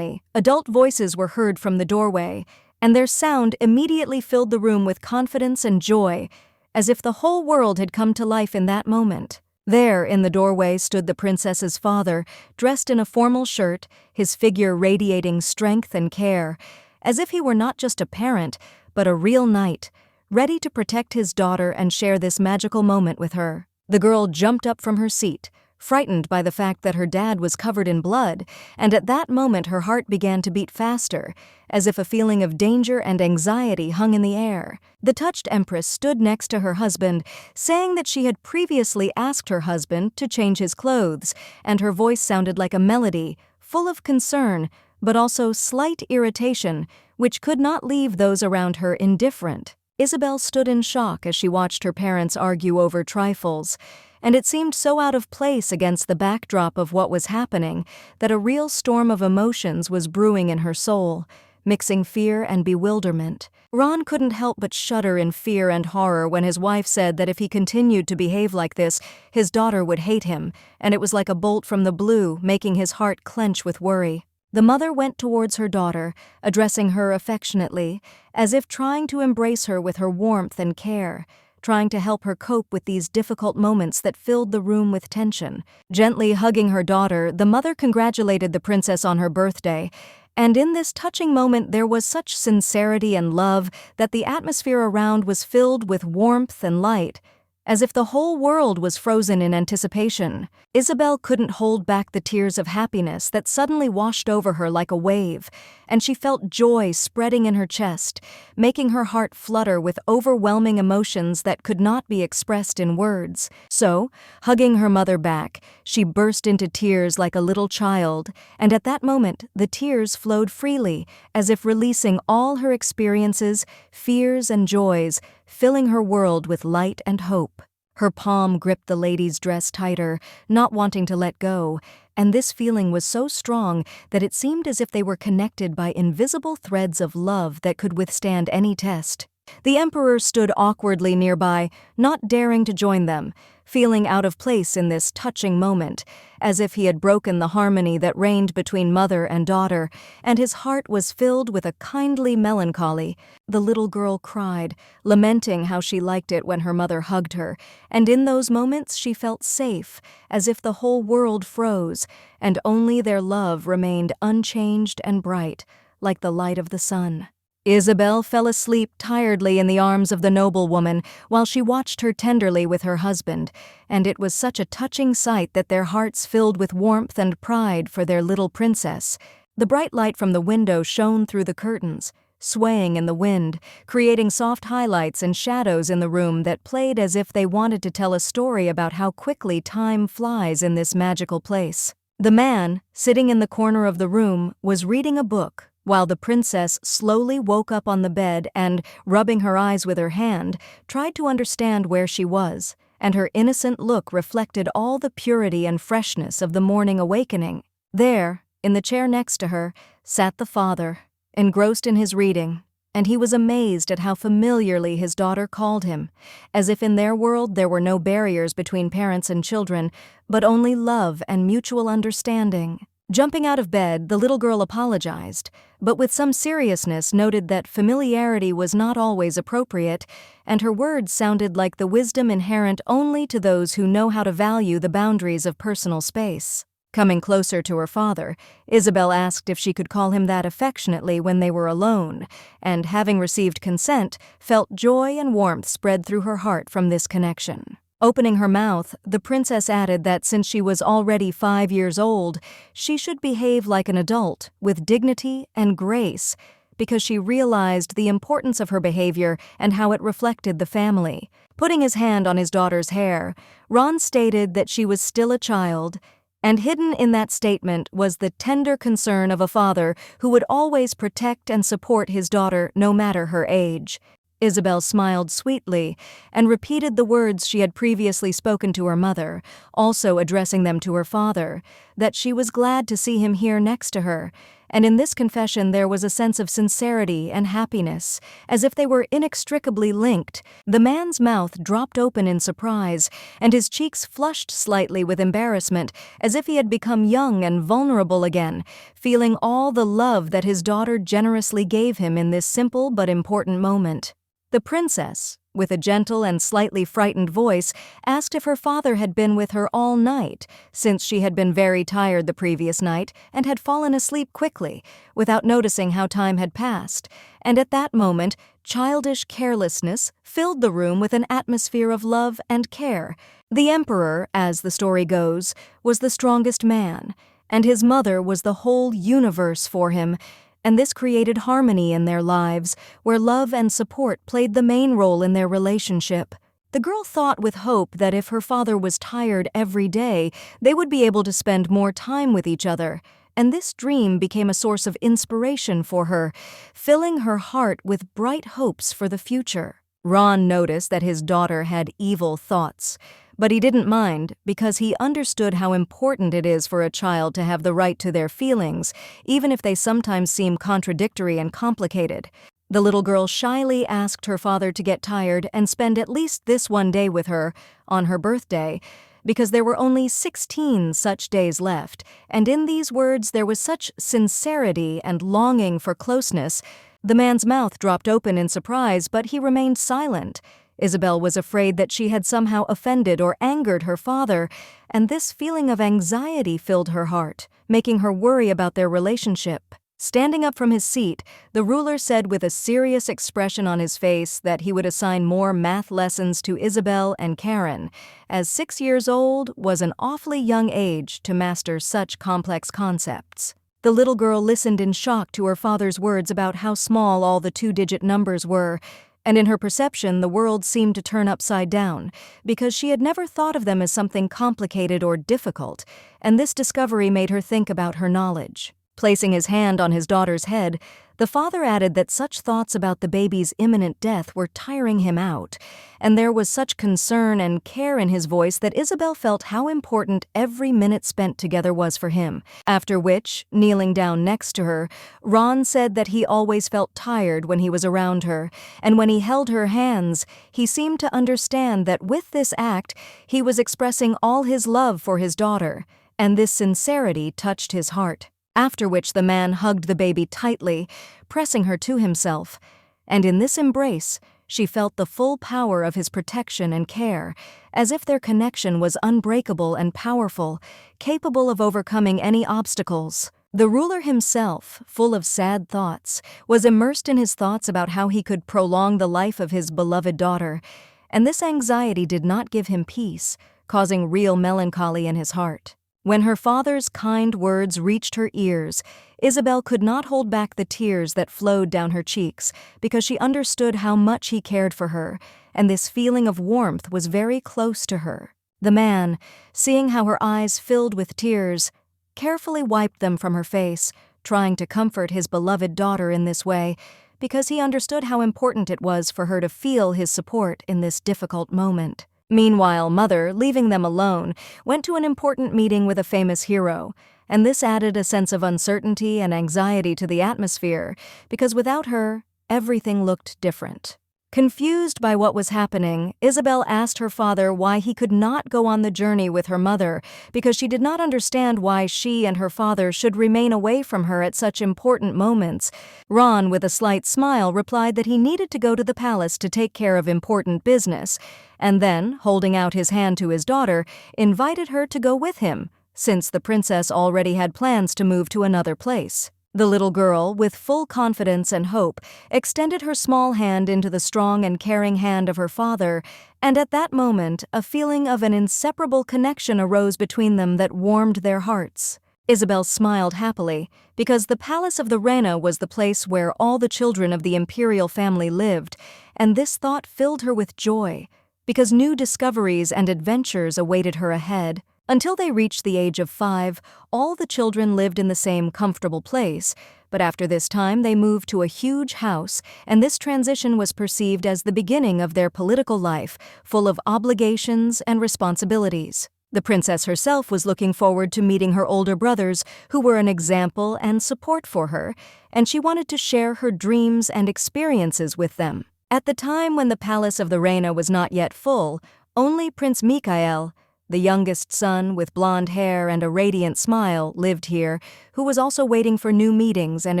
adult voices were heard from the doorway, and their sound immediately filled the room with confidence and joy, as if the whole world had come to life in that moment. There, in the doorway, stood the princess's father, dressed in a formal shirt, his figure radiating strength and care, as if he were not just a parent, but a real knight, ready to protect his daughter and share this magical moment with her. The girl jumped up from her seat, frightened by the fact that her dad was covered in blood, and at that moment her heart began to beat faster, as if a feeling of danger and anxiety hung in the air. The touched empress stood next to her husband, saying that she had previously asked her husband to change his clothes, and her voice sounded like a melody, full of concern, but also slight irritation, which could not leave those around her indifferent. Isabel stood in shock as she watched her parents argue over trifles, and it seemed so out of place against the backdrop of what was happening that a real storm of emotions was brewing in her soul, mixing fear and bewilderment. Ron couldn't help but shudder in fear and horror when his wife said that if he continued to behave like this, his daughter would hate him, and it was like a bolt from the blue, making his heart clench with worry. The mother went towards her daughter, addressing her affectionately, as if trying to embrace her with her warmth and care, trying to help her cope with these difficult moments that filled the room with tension. Gently hugging her daughter, the mother congratulated the princess on her birthday, and in this touching moment there was such sincerity and love that the atmosphere around was filled with warmth and light, as if the whole world was frozen in anticipation. Isabel couldn't hold back the tears of happiness that suddenly washed over her like a wave, and she felt joy spreading in her chest, making her heart flutter with overwhelming emotions that could not be expressed in words. So, hugging her mother back, she burst into tears like a little child, and at that moment the tears flowed freely, as if releasing all her experiences, fears, and joys, filling her world with light and hope. Her palm gripped the lady's dress tighter, not wanting to let go, and this feeling was so strong that it seemed as if they were connected by invisible threads of love that could withstand any test. The emperor stood awkwardly nearby, not daring to join them, feeling out of place in this touching moment, as if he had broken the harmony that reigned between mother and daughter, and his heart was filled with a kindly melancholy. The little girl cried, lamenting how she liked it when her mother hugged her, and in those moments she felt safe, as if the whole world froze, and only their love remained unchanged and bright, like the light of the sun. Isabel fell asleep tiredly in the arms of the noblewoman while she watched her tenderly with her husband, and it was such a touching sight that their hearts filled with warmth and pride for their little princess. The bright light from the window shone through the curtains, swaying in the wind, creating soft highlights and shadows in the room that played as if they wanted to tell a story about how quickly time flies in this magical place. The man, sitting in the corner of the room, was reading a book, while the princess slowly woke up on the bed and, rubbing her eyes with her hand, tried to understand where she was, and her innocent look reflected all the purity and freshness of the morning awakening. There, in the chair next to her, sat the father, engrossed in his reading, and he was amazed at how familiarly his daughter called him, as if in their world there were no barriers between parents and children, but only love and mutual understanding. Jumping out of bed, the little girl apologized, but with some seriousness noted that familiarity was not always appropriate, and her words sounded like the wisdom inherent only to those who know how to value the boundaries of personal space. Coming closer to her father, Isabel asked if she could call him that affectionately when they were alone, and having received consent, felt joy and warmth spread through her heart from this connection. Opening her mouth, the princess added that since she was already 5 years old, she should behave like an adult, with dignity and grace, because she realized the importance of her behavior and how it reflected the family. Putting his hand on his daughter's hair, Ron stated that she was still a child, and hidden in that statement was the tender concern of a father who would always protect and support his daughter no matter her age. Isabel smiled sweetly and repeated the words she had previously spoken to her mother, also addressing them to her father, that she was glad to see him here next to her, and in this confession there was a sense of sincerity and happiness, as if they were inextricably linked. The man's mouth dropped open in surprise, and his cheeks flushed slightly with embarrassment, as if he had become young and vulnerable again, feeling all the love that his daughter generously gave him in this simple but important moment. The princess, with a gentle and slightly frightened voice, asked if her father had been with her all night, since she had been very tired the previous night and had fallen asleep quickly, without noticing how time had passed, and at that moment, childish carelessness filled the room with an atmosphere of love and care. The emperor, as the story goes, was the strongest man, and his mother was the whole universe for him, and this created harmony in their lives, where love and support played the main role in their relationship. The girl thought with hope that if her father was tired every day, they would be able to spend more time with each other, and this dream became a source of inspiration for her, filling her heart with bright hopes for the future. Ron noticed that his daughter had evil thoughts, but he didn't mind because he understood how important it is for a child to have the right to their feelings, even if they sometimes seem contradictory and complicated. The little girl shyly asked her father to get tired and spend at least this one day with her, on her birthday, because there were only 16 such days left, and in these words there was such sincerity and longing for closeness. The man's mouth dropped open in surprise, but he remained silent. Isabel was afraid that she had somehow offended or angered her father, and this feeling of anxiety filled her heart, making her worry about their relationship. Standing up from his seat, the ruler said with a serious expression on his face that he would assign more math lessons to Isabel and Karen, as 6 years old was an awfully young age to master such complex concepts. The little girl listened in shock to her father's words about how small all the 2-digit numbers were, and in her perception the world seemed to turn upside down, because she had never thought of them as something complicated or difficult, and this discovery made her think about her knowledge. Placing his hand on his daughter's head, the father added that such thoughts about the baby's imminent death were tiring him out, and there was such concern and care in his voice that Isabel felt how important every minute spent together was for him. After which, kneeling down next to her, Ron said that he always felt tired when he was around her, and when he held her hands, he seemed to understand that with this act, he was expressing all his love for his daughter, and this sincerity touched his heart. After which the man hugged the baby tightly, pressing her to himself, and in this embrace, she felt the full power of his protection and care, as if their connection was unbreakable and powerful, capable of overcoming any obstacles. The ruler himself, full of sad thoughts, was immersed in his thoughts about how he could prolong the life of his beloved daughter, and this anxiety did not give him peace, causing real melancholy in his heart. When her father's kind words reached her ears, Isabel could not hold back the tears that flowed down her cheeks because she understood how much he cared for her, and this feeling of warmth was very close to her. The man, seeing how her eyes filled with tears, carefully wiped them from her face, trying to comfort his beloved daughter in this way, because he understood how important it was for her to feel his support in this difficult moment. Meanwhile, Mother, leaving them alone, went to an important meeting with a famous hero, and this added a sense of uncertainty and anxiety to the atmosphere, because without her, everything looked different. Confused by what was happening, Isabel asked her father why he could not go on the journey with her mother because she did not understand why she and her father should remain away from her at such important moments. Ron, with a slight smile, replied that he needed to go to the palace to take care of important business, and then, holding out his hand to his daughter, invited her to go with him, since the princess already had plans to move to another place. The little girl, with full confidence and hope, extended her small hand into the strong and caring hand of her father, and at that moment a feeling of an inseparable connection arose between them that warmed their hearts. Isabel smiled happily, because the palace of the Reina was the place where all the children of the imperial family lived, and this thought filled her with joy, because new discoveries and adventures awaited her ahead. Until they reached the age of 5, all the children lived in the same comfortable place, but after this time they moved to a huge house, and this transition was perceived as the beginning of their political life, full of obligations and responsibilities. The princess herself was looking forward to meeting her older brothers, who were an example and support for her, and she wanted to share her dreams and experiences with them. At the time when the palace of the Reina was not yet full, only Prince Mikhail, the youngest son with blonde hair and a radiant smile, lived here, who was also waiting for new meetings and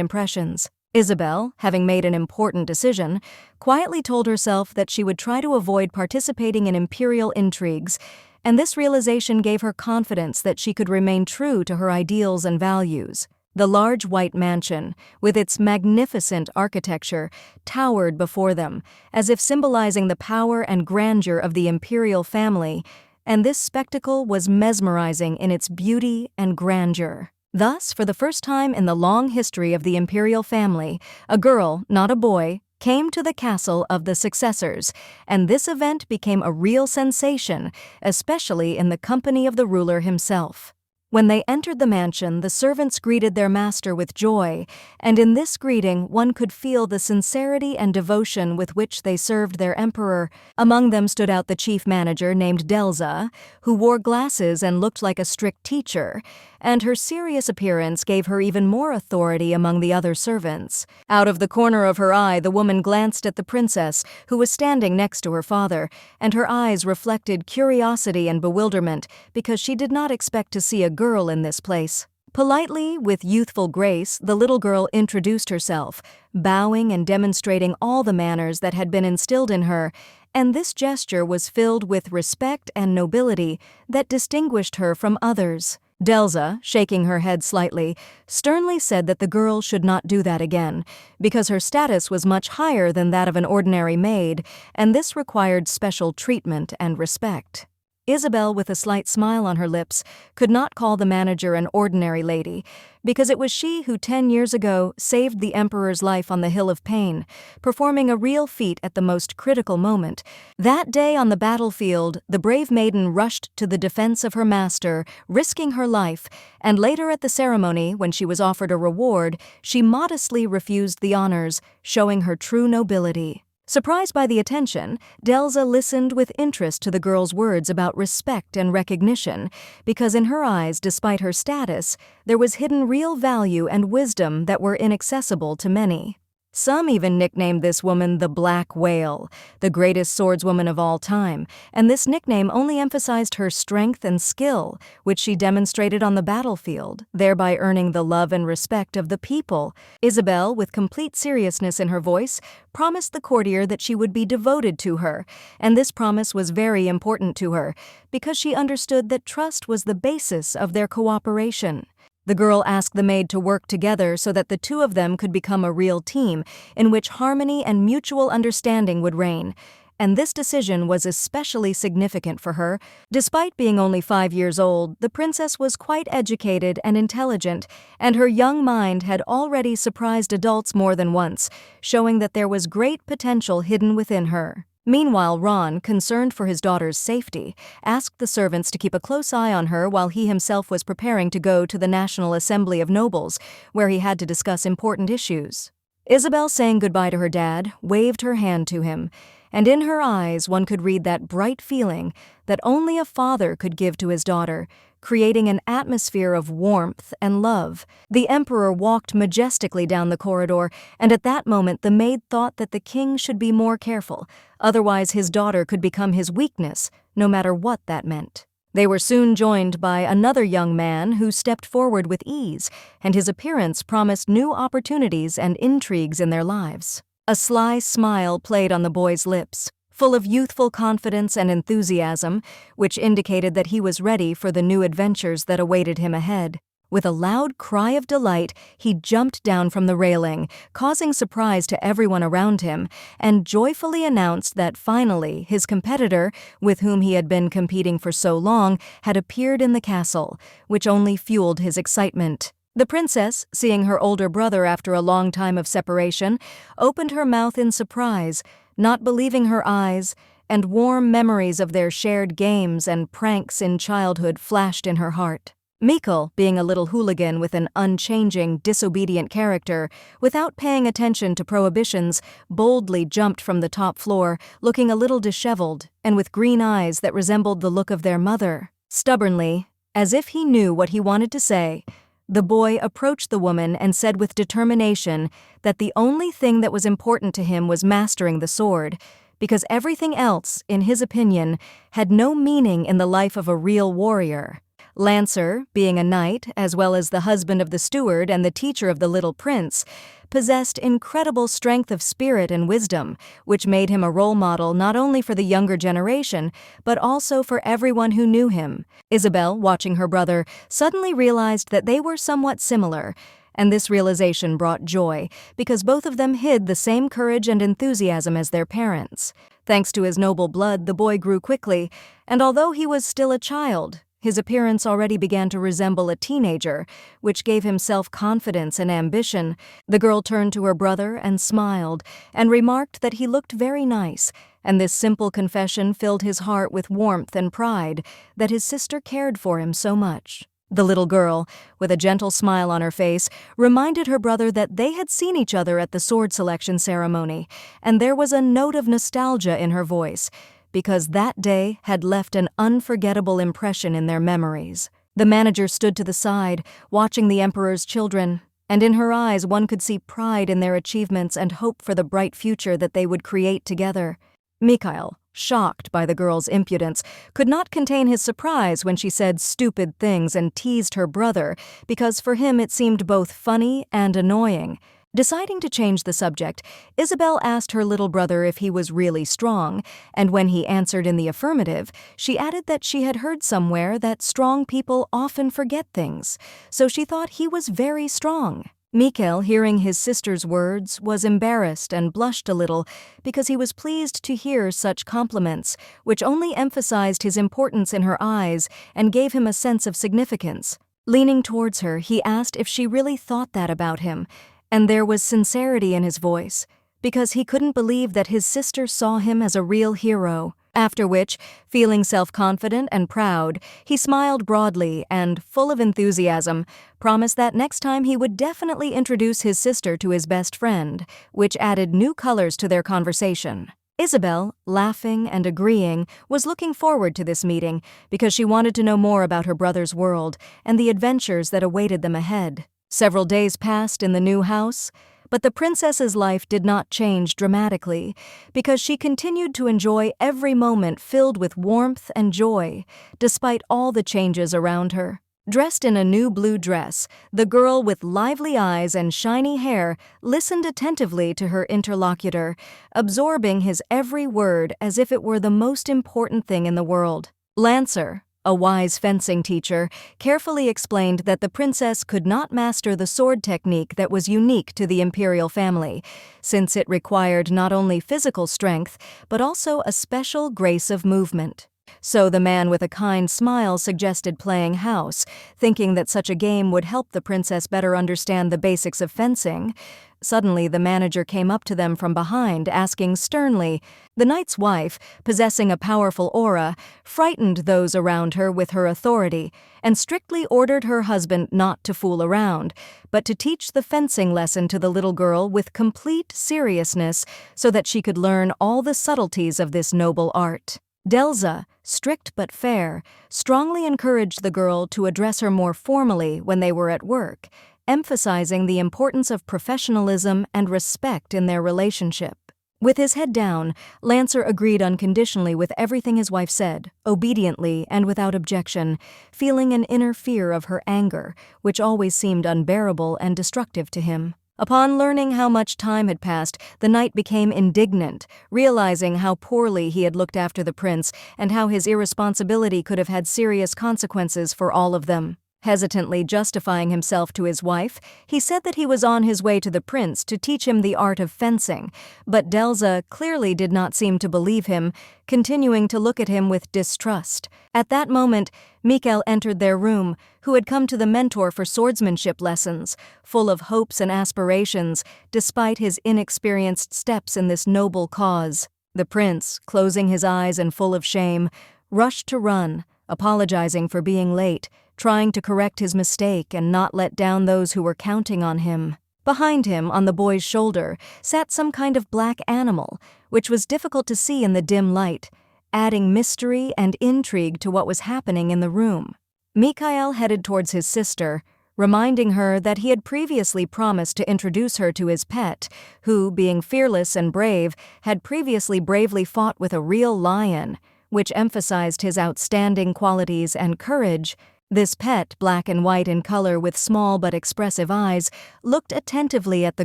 impressions. Isabel, having made an important decision, quietly told herself that she would try to avoid participating in imperial intrigues, and this realization gave her confidence that she could remain true to her ideals and values. The large white mansion, with its magnificent architecture, towered before them, as if symbolizing the power and grandeur of the imperial family, and this spectacle was mesmerizing in its beauty and grandeur. Thus, for the first time in the long history of the imperial family, a girl, not a boy, came to the castle of the successors, and this event became a real sensation, especially in the company of the ruler himself. When they entered the mansion, the servants greeted their master with joy, and in this greeting one could feel the sincerity and devotion with which they served their emperor. Among them stood out the chief manager named Delza, who wore glasses and looked like a strict teacher, and her serious appearance gave her even more authority among the other servants. Out of the corner of her eye, the woman glanced at the princess, who was standing next to her father, and her eyes reflected curiosity and bewilderment because she did not expect to see a girl in this place. Politely, with youthful grace, the little girl introduced herself, bowing and demonstrating all the manners that had been instilled in her, and this gesture was filled with respect and nobility that distinguished her from others. Delza, shaking her head slightly, sternly said that the girl should not do that again, because her status was much higher than that of an ordinary maid, and this required special treatment and respect. Isabel, with a slight smile on her lips, could not call the manager an ordinary lady, because it was she who 10 years ago saved the emperor's life on the Hill of Pain, performing a real feat at the most critical moment. That day on the battlefield, the brave maiden rushed to the defense of her master, risking her life, and later at the ceremony, when she was offered a reward, she modestly refused the honors, showing her true nobility. Surprised by the attention, Delza listened with interest to the girl's words about respect and recognition, because in her eyes, despite her status, there was hidden real value and wisdom that were inaccessible to many. Some even nicknamed this woman the Black Whale, the greatest swordswoman of all time, and this nickname only emphasized her strength and skill, which she demonstrated on the battlefield, thereby earning the love and respect of the people. Isabel, with complete seriousness in her voice, promised the courtier that she would be devoted to her, and this promise was very important to her, because she understood that trust was the basis of their cooperation. The girl asked the maid to work together so that the two of them could become a real team in which harmony and mutual understanding would reign, and this decision was especially significant for her. Despite being only 5 years old, the princess was quite educated and intelligent, and her young mind had already surprised adults more than once, showing that there was great potential hidden within her. Meanwhile, Ron, concerned for his daughter's safety, asked the servants to keep a close eye on her while he himself was preparing to go to the National Assembly of Nobles, where he had to discuss important issues. Isabel, saying goodbye to her dad, waved her hand to him, and in her eyes one could read that bright feeling that only a father could give to his daughter, creating an atmosphere of warmth and love. The emperor walked majestically down the corridor, and at that moment the maid thought that the king should be more careful, otherwise his daughter could become his weakness, no matter what that meant. They were soon joined by another young man who stepped forward with ease, and his appearance promised new opportunities and intrigues in their lives. A sly smile played on the boy's lips, full of youthful confidence and enthusiasm, which indicated that he was ready for the new adventures that awaited him ahead. With a loud cry of delight, he jumped down from the railing, causing surprise to everyone around him, and joyfully announced that finally his competitor, with whom he had been competing for so long, had appeared in the castle, which only fueled his excitement. The princess, seeing her older brother after a long time of separation, opened her mouth in surprise, not believing her eyes, and warm memories of their shared games and pranks in childhood flashed in her heart. Mikkel, being a little hooligan with an unchanging, disobedient character, without paying attention to prohibitions, boldly jumped from the top floor, looking a little disheveled and with green eyes that resembled the look of their mother. Stubbornly, as if he knew what he wanted to say, the boy approached the woman and said with determination that the only thing that was important to him was mastering the sword, because everything else, in his opinion, had no meaning in the life of a real warrior. Lancer, being a knight, as well as the husband of the steward and the teacher of the little prince, possessed incredible strength of spirit and wisdom, which made him a role model not only for the younger generation, but also for everyone who knew him. Isabel, watching her brother, suddenly realized that they were somewhat similar, and this realization brought joy, because both of them hid the same courage and enthusiasm as their parents. Thanks to his noble blood, the boy grew quickly, and although he was still a child, his appearance already began to resemble a teenager, which gave him self-confidence and ambition. The girl turned to her brother and smiled, and remarked that he looked very nice, and this simple confession filled his heart with warmth and pride that his sister cared for him so much. The little girl, with a gentle smile on her face, reminded her brother that they had seen each other at the sword selection ceremony, and there was a note of nostalgia in her voice, because that day had left an unforgettable impression in their memories. The manager stood to the side, watching the emperor's children, and in her eyes one could see pride in their achievements and hope for the bright future that they would create together. Mikhail, shocked by the girl's impudence, could not contain his surprise when she said stupid things and teased her brother, because for him it seemed both funny and annoying. Deciding to change the subject, Isabel asked her little brother if he was really strong, and when he answered in the affirmative, she added that she had heard somewhere that strong people often forget things, so she thought he was very strong. Mikkel, hearing his sister's words, was embarrassed and blushed a little because he was pleased to hear such compliments, which only emphasized his importance in her eyes and gave him a sense of significance. Leaning towards her, he asked if she really thought that about him, and there was sincerity in his voice, because he couldn't believe that his sister saw him as a real hero. After which, feeling self-confident and proud, he smiled broadly and, full of enthusiasm, promised that next time he would definitely introduce his sister to his best friend, which added new colors to their conversation. Isabel, laughing and agreeing, was looking forward to this meeting because she wanted to know more about her brother's world and the adventures that awaited them ahead. Several days passed in the new house, but the princess's life did not change dramatically because she continued to enjoy every moment filled with warmth and joy, despite all the changes around her. Dressed in a new blue dress, the girl with lively eyes and shiny hair listened attentively to her interlocutor, absorbing his every word as if it were the most important thing in the world. Lancer, a wise fencing teacher, carefully explained that the princess could not master the sword technique that was unique to the imperial family, since it required not only physical strength, but also a special grace of movement. So the man with a kind smile suggested playing house, thinking that such a game would help the princess better understand the basics of fencing. Suddenly, the manager came up to them from behind, asking sternly. The knight's wife, possessing a powerful aura, frightened those around her with her authority, and strictly ordered her husband not to fool around, but to teach the fencing lesson to the little girl with complete seriousness so that she could learn all the subtleties of this noble art. Delza, strict but fair, strongly encouraged the girl to address her more formally when they were at work, emphasizing the importance of professionalism and respect in their relationship. With his head down, Lancer agreed unconditionally with everything his wife said, obediently and without objection, feeling an inner fear of her anger, which always seemed unbearable and destructive to him. Upon learning how much time had passed, the knight became indignant, realizing how poorly he had looked after the prince and how his irresponsibility could have had serious consequences for all of them. Hesitantly justifying himself to his wife, he said that he was on his way to the prince to teach him the art of fencing, but Delza clearly did not seem to believe him, continuing to look at him with distrust. At that moment, Mikkel entered their room, who had come to the mentor for swordsmanship lessons, full of hopes and aspirations, despite his inexperienced steps in this noble cause. The prince, closing his eyes and full of shame, rushed to run, apologizing for being late, trying to correct his mistake and not let down those who were counting on him. Behind him, on the boy's shoulder, sat some kind of black animal, which was difficult to see in the dim light, adding mystery and intrigue to what was happening in the room. Mikhail headed towards his sister, reminding her that he had previously promised to introduce her to his pet, who, being fearless and brave, had previously bravely fought with a real lion, which emphasized his outstanding qualities and courage. This pet, black and white in color with small but expressive eyes, looked attentively at the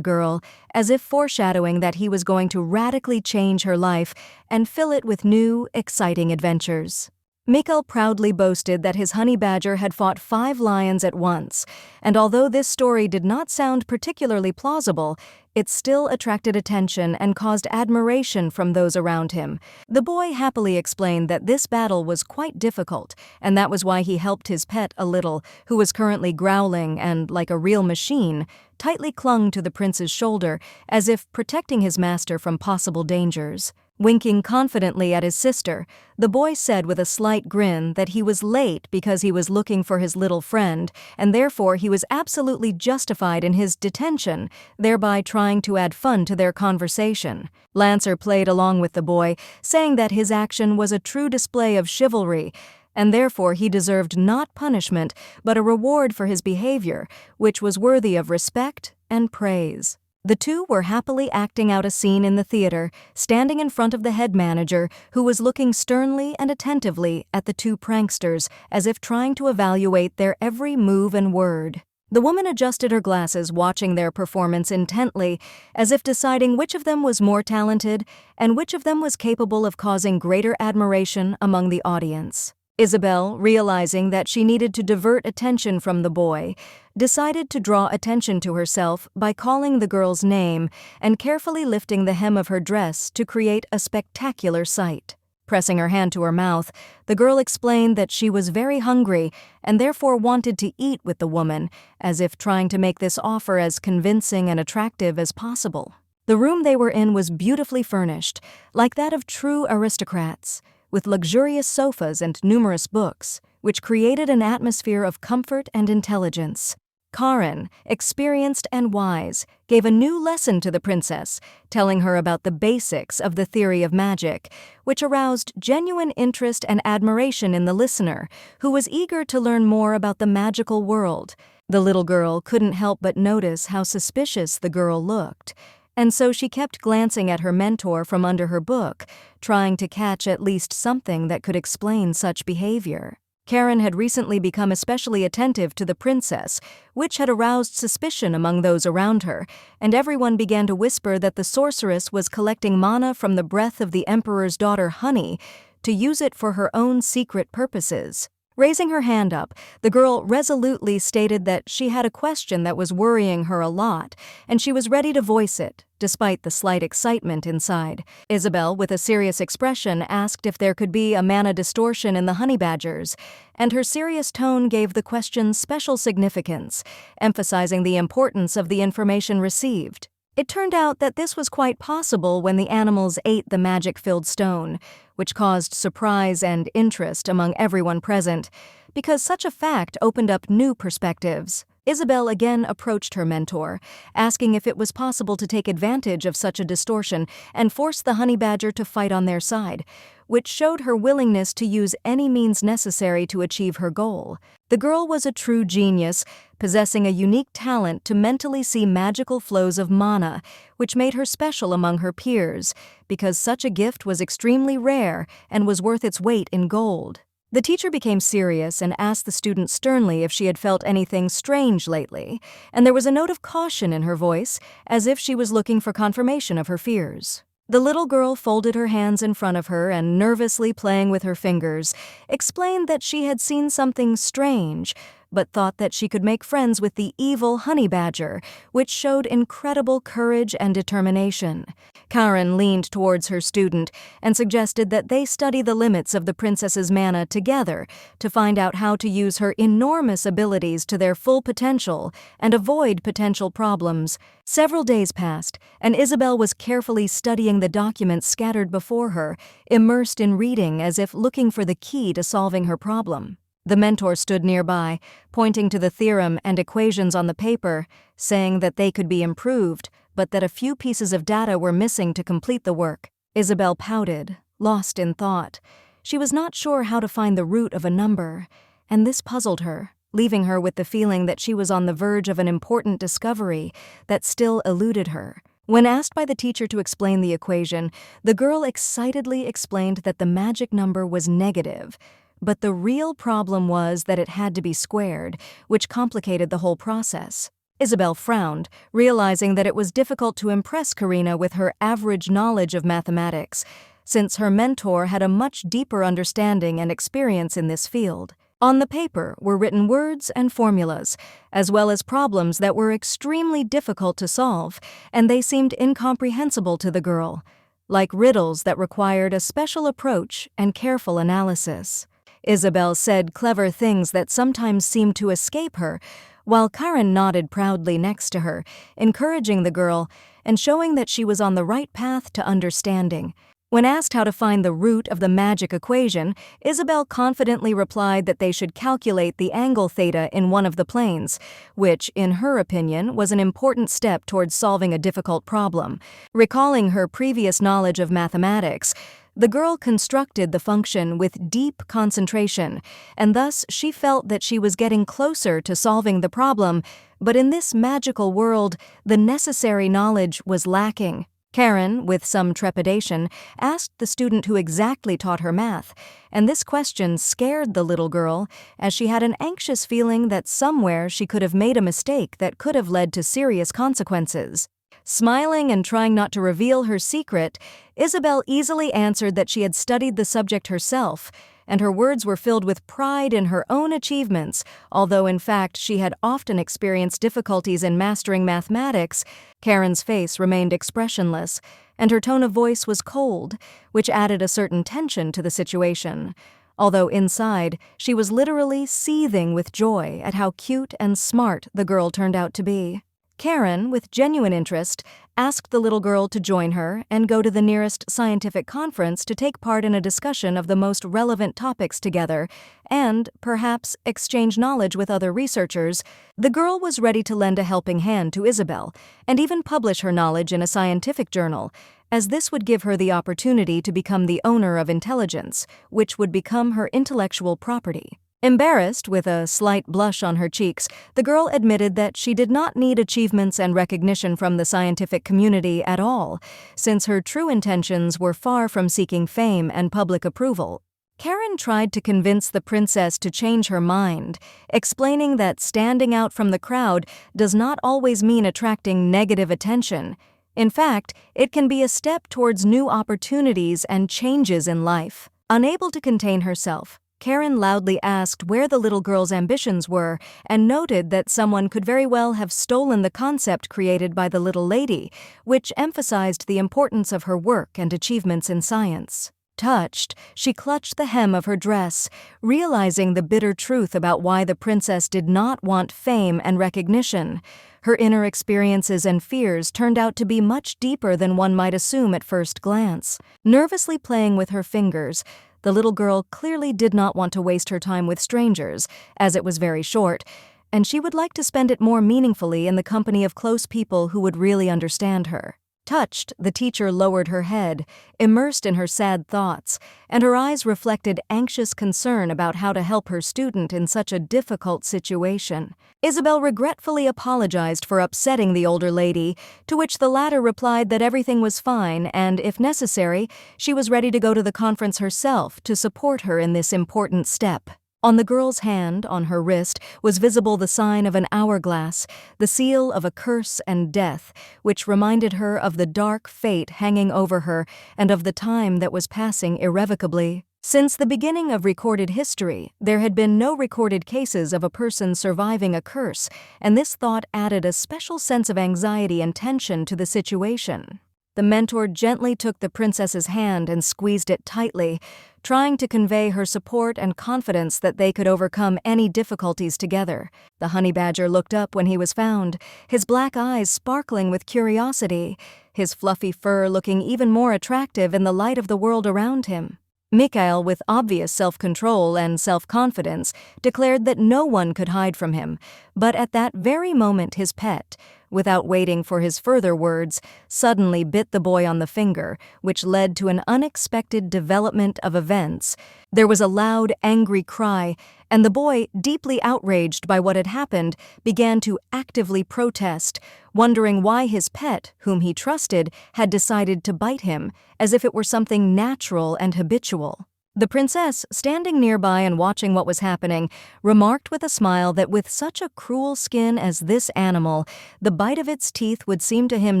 girl, as if foreshadowing that he was going to radically change her life and fill it with new, exciting adventures. Mikkel proudly boasted that his honey badger had fought 5 lions at once, and although this story did not sound particularly plausible, it still attracted attention and caused admiration from those around him. The boy happily explained that this battle was quite difficult, and that was why he helped his pet a little, who was currently growling and, like a real machine, tightly clung to the prince's shoulder as if protecting his master from possible dangers. Winking confidently at his sister, the boy said with a slight grin that he was late because he was looking for his little friend, and therefore he was absolutely justified in his detention, thereby trying to add fun to their conversation. Lancer played along with the boy, saying that his action was a true display of chivalry, and therefore he deserved not punishment, but a reward for his behavior, which was worthy of respect and praise. The two were happily acting out a scene in the theater, standing in front of the head manager, who was looking sternly and attentively at the 2 pranksters, as if trying to evaluate their every move and word. The woman adjusted her glasses, watching their performance intently, as if deciding which of them was more talented and which of them was capable of causing greater admiration among the audience. Isabel, realizing that she needed to divert attention from the boy, decided to draw attention to herself by calling the girl's name and carefully lifting the hem of her dress to create a spectacular sight. Pressing her hand to her mouth, the girl explained that she was very hungry and therefore wanted to eat with the woman, as if trying to make this offer as convincing and attractive as possible. The room they were in was beautifully furnished, like that of true aristocrats, with luxurious sofas and numerous books, which created an atmosphere of comfort and intelligence. Karin, experienced and wise, gave a new lesson to the princess, telling her about the basics of the theory of magic, which aroused genuine interest and admiration in the listener, who was eager to learn more about the magical world. The little girl couldn't help but notice how suspicious the girl looked, and so she kept glancing at her mentor from under her book, trying to catch at least something that could explain such behavior. Karen had recently become especially attentive to the princess, which had aroused suspicion among those around her, and everyone began to whisper that the sorceress was collecting mana from the breath of the emperor's daughter Honey to use it for her own secret purposes. Raising her hand up, the girl resolutely stated that she had a question that was worrying her a lot, and she was ready to voice it, despite the slight excitement inside. Isabel, with a serious expression, asked if there could be a mana distortion in the honey badgers, and her serious tone gave the question special significance, emphasizing the importance of the information received. It turned out that this was quite possible when the animals ate the magic-filled stone, which caused surprise and interest among everyone present, because such a fact opened up new perspectives. Isabel again approached her mentor, asking if it was possible to take advantage of such a distortion and force the honey badger to fight on their side, which showed her willingness to use any means necessary to achieve her goal. The girl was a true genius, possessing a unique talent to mentally see magical flows of mana, which made her special among her peers, because such a gift was extremely rare and was worth its weight in gold. The teacher became serious and asked the student sternly if she had felt anything strange lately, and there was a note of caution in her voice, as if she was looking for confirmation of her fears. The little girl folded her hands in front of her and, nervously playing with her fingers, explained that she had seen something strange, but thought that she could make friends with the evil honey badger, which showed incredible courage and determination. Karen leaned towards her student and suggested that they study the limits of the princess's mana together to find out how to use her enormous abilities to their full potential and avoid potential problems. Several days passed, and Isabel was carefully studying the documents scattered before her, immersed in reading as if looking for the key to solving her problem. The mentor stood nearby, pointing to the theorem and equations on the paper, saying that they could be improved, but that a few pieces of data were missing to complete the work. Isabel pouted, lost in thought. She was not sure how to find the root of a number, and this puzzled her, leaving her with the feeling that she was on the verge of an important discovery that still eluded her. When asked by the teacher to explain the equation, the girl excitedly explained that the magic number was negative, but the real problem was that it had to be squared, which complicated the whole process. Isabel frowned, realizing that it was difficult to impress Karina with her average knowledge of mathematics, since her mentor had a much deeper understanding and experience in this field. On the paper were written words and formulas, as well as problems that were extremely difficult to solve, and they seemed incomprehensible to the girl, like riddles that required a special approach and careful analysis. Isabel said clever things that sometimes seemed to escape her, while Karen nodded proudly next to her, encouraging the girl and showing that she was on the right path to understanding. When asked how to find the root of the magic equation, Isabel confidently replied that they should calculate the angle theta in one of the planes, which, in her opinion, was an important step towards solving a difficult problem. Recalling her previous knowledge of mathematics, the girl constructed the function with deep concentration, and thus she felt that she was getting closer to solving the problem, but in this magical world, the necessary knowledge was lacking. Karen, with some trepidation, asked the student who exactly taught her math, and this question scared the little girl, as she had an anxious feeling that somewhere she could have made a mistake that could have led to serious consequences. Smiling and trying not to reveal her secret, Isabel easily answered that she had studied the subject herself, and her words were filled with pride in her own achievements, although in fact she had often experienced difficulties in mastering mathematics. Karen's face remained expressionless, and her tone of voice was cold, which added a certain tension to the situation. Although inside, she was literally seething with joy at how cute and smart the girl turned out to be. Karen, with genuine interest, asked the little girl to join her and go to the nearest scientific conference to take part in a discussion of the most relevant topics together and, perhaps, exchange knowledge with other researchers. The girl was ready to lend a helping hand to Isabel and even publish her knowledge in a scientific journal, as this would give her the opportunity to become the owner of intelligence, which would become her intellectual property. Embarrassed, with a slight blush on her cheeks, the girl admitted that she did not need achievements and recognition from the scientific community at all, since her true intentions were far from seeking fame and public approval. Karen tried to convince the princess to change her mind, explaining that standing out from the crowd does not always mean attracting negative attention. In fact, it can be a step towards new opportunities and changes in life. Unable to contain herself, Karen loudly asked where the little girl's ambitions were and noted that someone could very well have stolen the concept created by the little lady, which emphasized the importance of her work and achievements in science. Touched, she clutched the hem of her dress, realizing the bitter truth about why the princess did not want fame and recognition. Her inner experiences and fears turned out to be much deeper than one might assume at first glance. Nervously playing with her fingers, the little girl clearly did not want to waste her time with strangers, as it was very short, and she would like to spend it more meaningfully in the company of close people who would really understand her. Touched, the teacher lowered her head, immersed in her sad thoughts, and her eyes reflected anxious concern about how to help her student in such a difficult situation. Isabel regretfully apologized for upsetting the older lady, to which the latter replied that everything was fine and, if necessary, she was ready to go to the conference herself to support her in this important step. On the girl's hand, on her wrist, was visible the sign of an hourglass, the seal of a curse and death, which reminded her of the dark fate hanging over her and of the time that was passing irrevocably. Since the beginning of recorded history, there had been no recorded cases of a person surviving a curse, and this thought added a special sense of anxiety and tension to the situation. The mentor gently took the princess's hand and squeezed it tightly, trying to convey her support and confidence that they could overcome any difficulties together. The honey badger looked up when he was found, his black eyes sparkling with curiosity, his fluffy fur looking even more attractive in the light of the world around him. Mikhail, with obvious self-control and self-confidence, declared that no one could hide from him, but at that very moment his pet, without waiting for his further words, suddenly bit the boy on the finger, which led to an unexpected development of events. There was a loud, angry cry, and the boy, deeply outraged by what had happened, began to actively protest, wondering why his pet, whom he trusted, had decided to bite him, as if it were something natural and habitual. The princess, standing nearby and watching what was happening, remarked with a smile that with such a cruel skin as this animal, the bite of its teeth would seem to him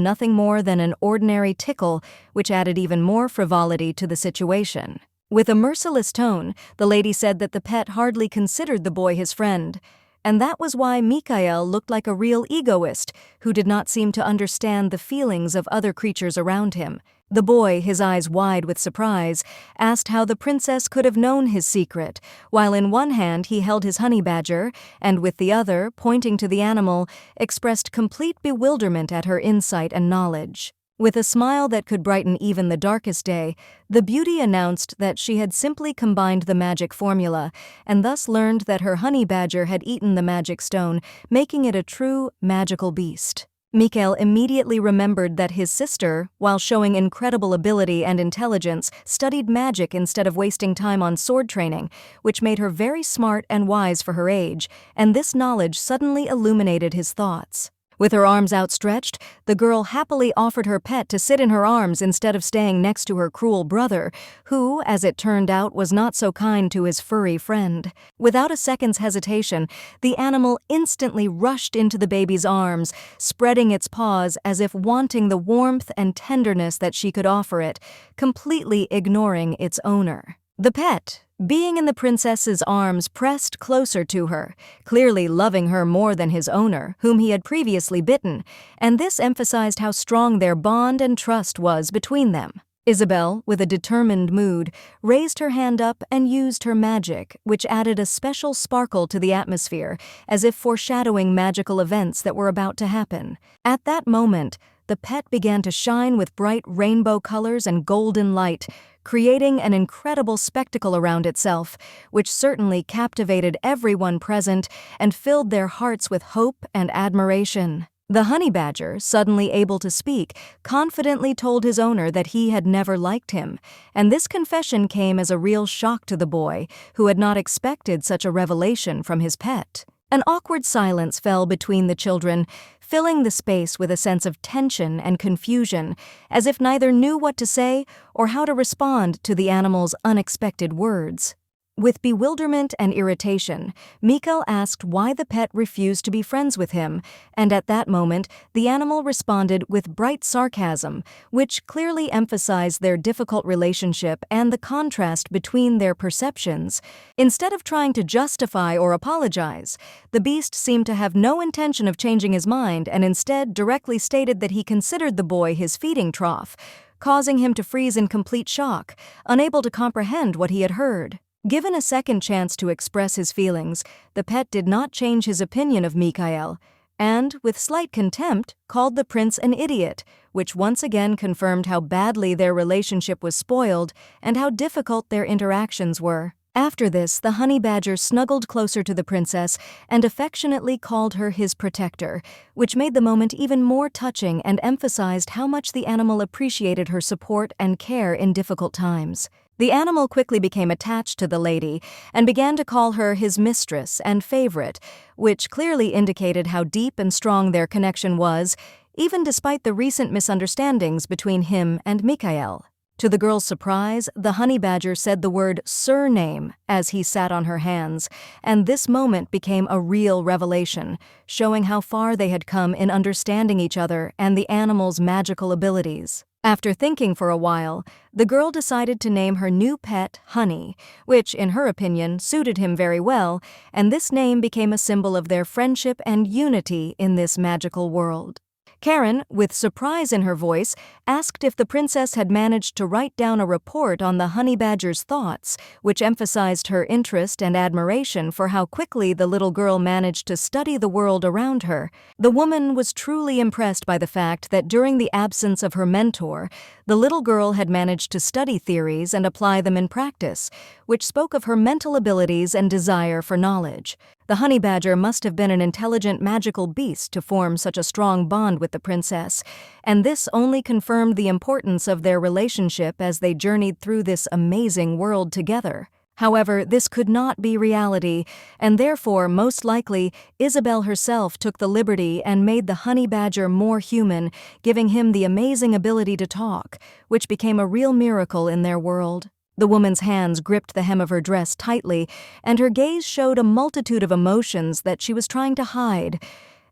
nothing more than an ordinary tickle, which added even more frivolity to the situation. With a merciless tone, the lady said that the pet hardly considered the boy his friend, and that was why Mikhail looked like a real egoist who did not seem to understand the feelings of other creatures around him. The boy, his eyes wide with surprise, asked how the princess could have known his secret, while in one hand he held his honey badger, and with the other, pointing to the animal, expressed complete bewilderment at her insight and knowledge. With a smile that could brighten even the darkest day, the beauty announced that she had simply combined the magic formula, and thus learned that her honey badger had eaten the magic stone, making it a true magical beast. Mikhail immediately remembered that his sister, while showing incredible ability and intelligence, studied magic instead of wasting time on sword training, which made her very smart and wise for her age, and this knowledge suddenly illuminated his thoughts. With her arms outstretched, the girl happily offered her pet to sit in her arms instead of staying next to her cruel brother, who, as it turned out, was not so kind to his furry friend. Without a second's hesitation, the animal instantly rushed into the baby's arms, spreading its paws as if wanting the warmth and tenderness that she could offer it, completely ignoring its owner. The pet, being in the princess's arms, pressed closer to her, clearly loving her more than his owner, whom he had previously bitten, and this emphasized how strong their bond and trust was between them. Isabel, with a determined mood, raised her hand up and used her magic, which added a special sparkle to the atmosphere, as if foreshadowing magical events that were about to happen. At that moment, the pet began to shine with bright rainbow colors and golden light, creating an incredible spectacle around itself, which certainly captivated everyone present and filled their hearts with hope and admiration. The honey badger, suddenly able to speak, confidently told his owner that he had never liked him, and this confession came as a real shock to the boy, who had not expected such a revelation from his pet. An awkward silence fell between the children, filling the space with a sense of tension and confusion, as if neither knew what to say or how to respond to the animal's unexpected words. With bewilderment and irritation, Mikhail asked why the pet refused to be friends with him, and at that moment, the animal responded with bright sarcasm, which clearly emphasized their difficult relationship and the contrast between their perceptions. Instead of trying to justify or apologize, the beast seemed to have no intention of changing his mind and instead directly stated that he considered the boy his feeding trough, causing him to freeze in complete shock, unable to comprehend what he had heard. Given a second chance to express his feelings, the pet did not change his opinion of Mikhail, and, with slight contempt, called the prince an idiot, which once again confirmed how badly their relationship was spoiled and how difficult their interactions were. After this, the honey badger snuggled closer to the princess and affectionately called her his protector, which made the moment even more touching and emphasized how much the animal appreciated her support and care in difficult times. The animal quickly became attached to the lady and began to call her his mistress and favorite, which clearly indicated how deep and strong their connection was, even despite the recent misunderstandings between him and Mikhail. To the girl's surprise, the honey badger said the word surname as he sat on her hands, and this moment became a real revelation, showing how far they had come in understanding each other and the animal's magical abilities. After thinking for a while, the girl decided to name her new pet Honey, which, in her opinion, suited him very well, and this name became a symbol of their friendship and unity in this magical world. Karen, with surprise in her voice, asked if the princess had managed to write down a report on the honey badger's thoughts, which emphasized her interest and admiration for how quickly the little girl managed to study the world around her. The woman was truly impressed by the fact that during the absence of her mentor, the little girl had managed to study theories and apply them in practice, which spoke of her mental abilities and desire for knowledge. The honey badger must have been an intelligent magical beast to form such a strong bond with the princess, and this only confirmed the importance of their relationship as they journeyed through this amazing world together. However, this could not be reality, and therefore, most likely, Isabel herself took the liberty and made the honey badger more human, giving him the amazing ability to talk, which became a real miracle in their world. The woman's hands gripped the hem of her dress tightly, and her gaze showed a multitude of emotions that she was trying to hide,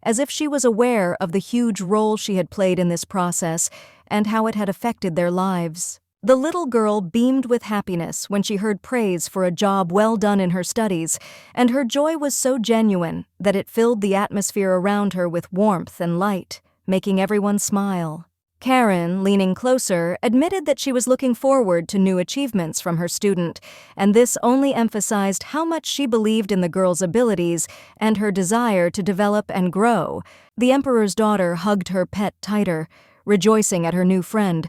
as if she was aware of the huge role she had played in this process and how it had affected their lives. The little girl beamed with happiness when she heard praise for a job well done in her studies, and her joy was so genuine that it filled the atmosphere around her with warmth and light, making everyone smile. Karen, leaning closer, admitted that she was looking forward to new achievements from her student, and this only emphasized how much she believed in the girl's abilities and her desire to develop and grow. The emperor's daughter hugged her pet tighter, rejoicing at her new friend,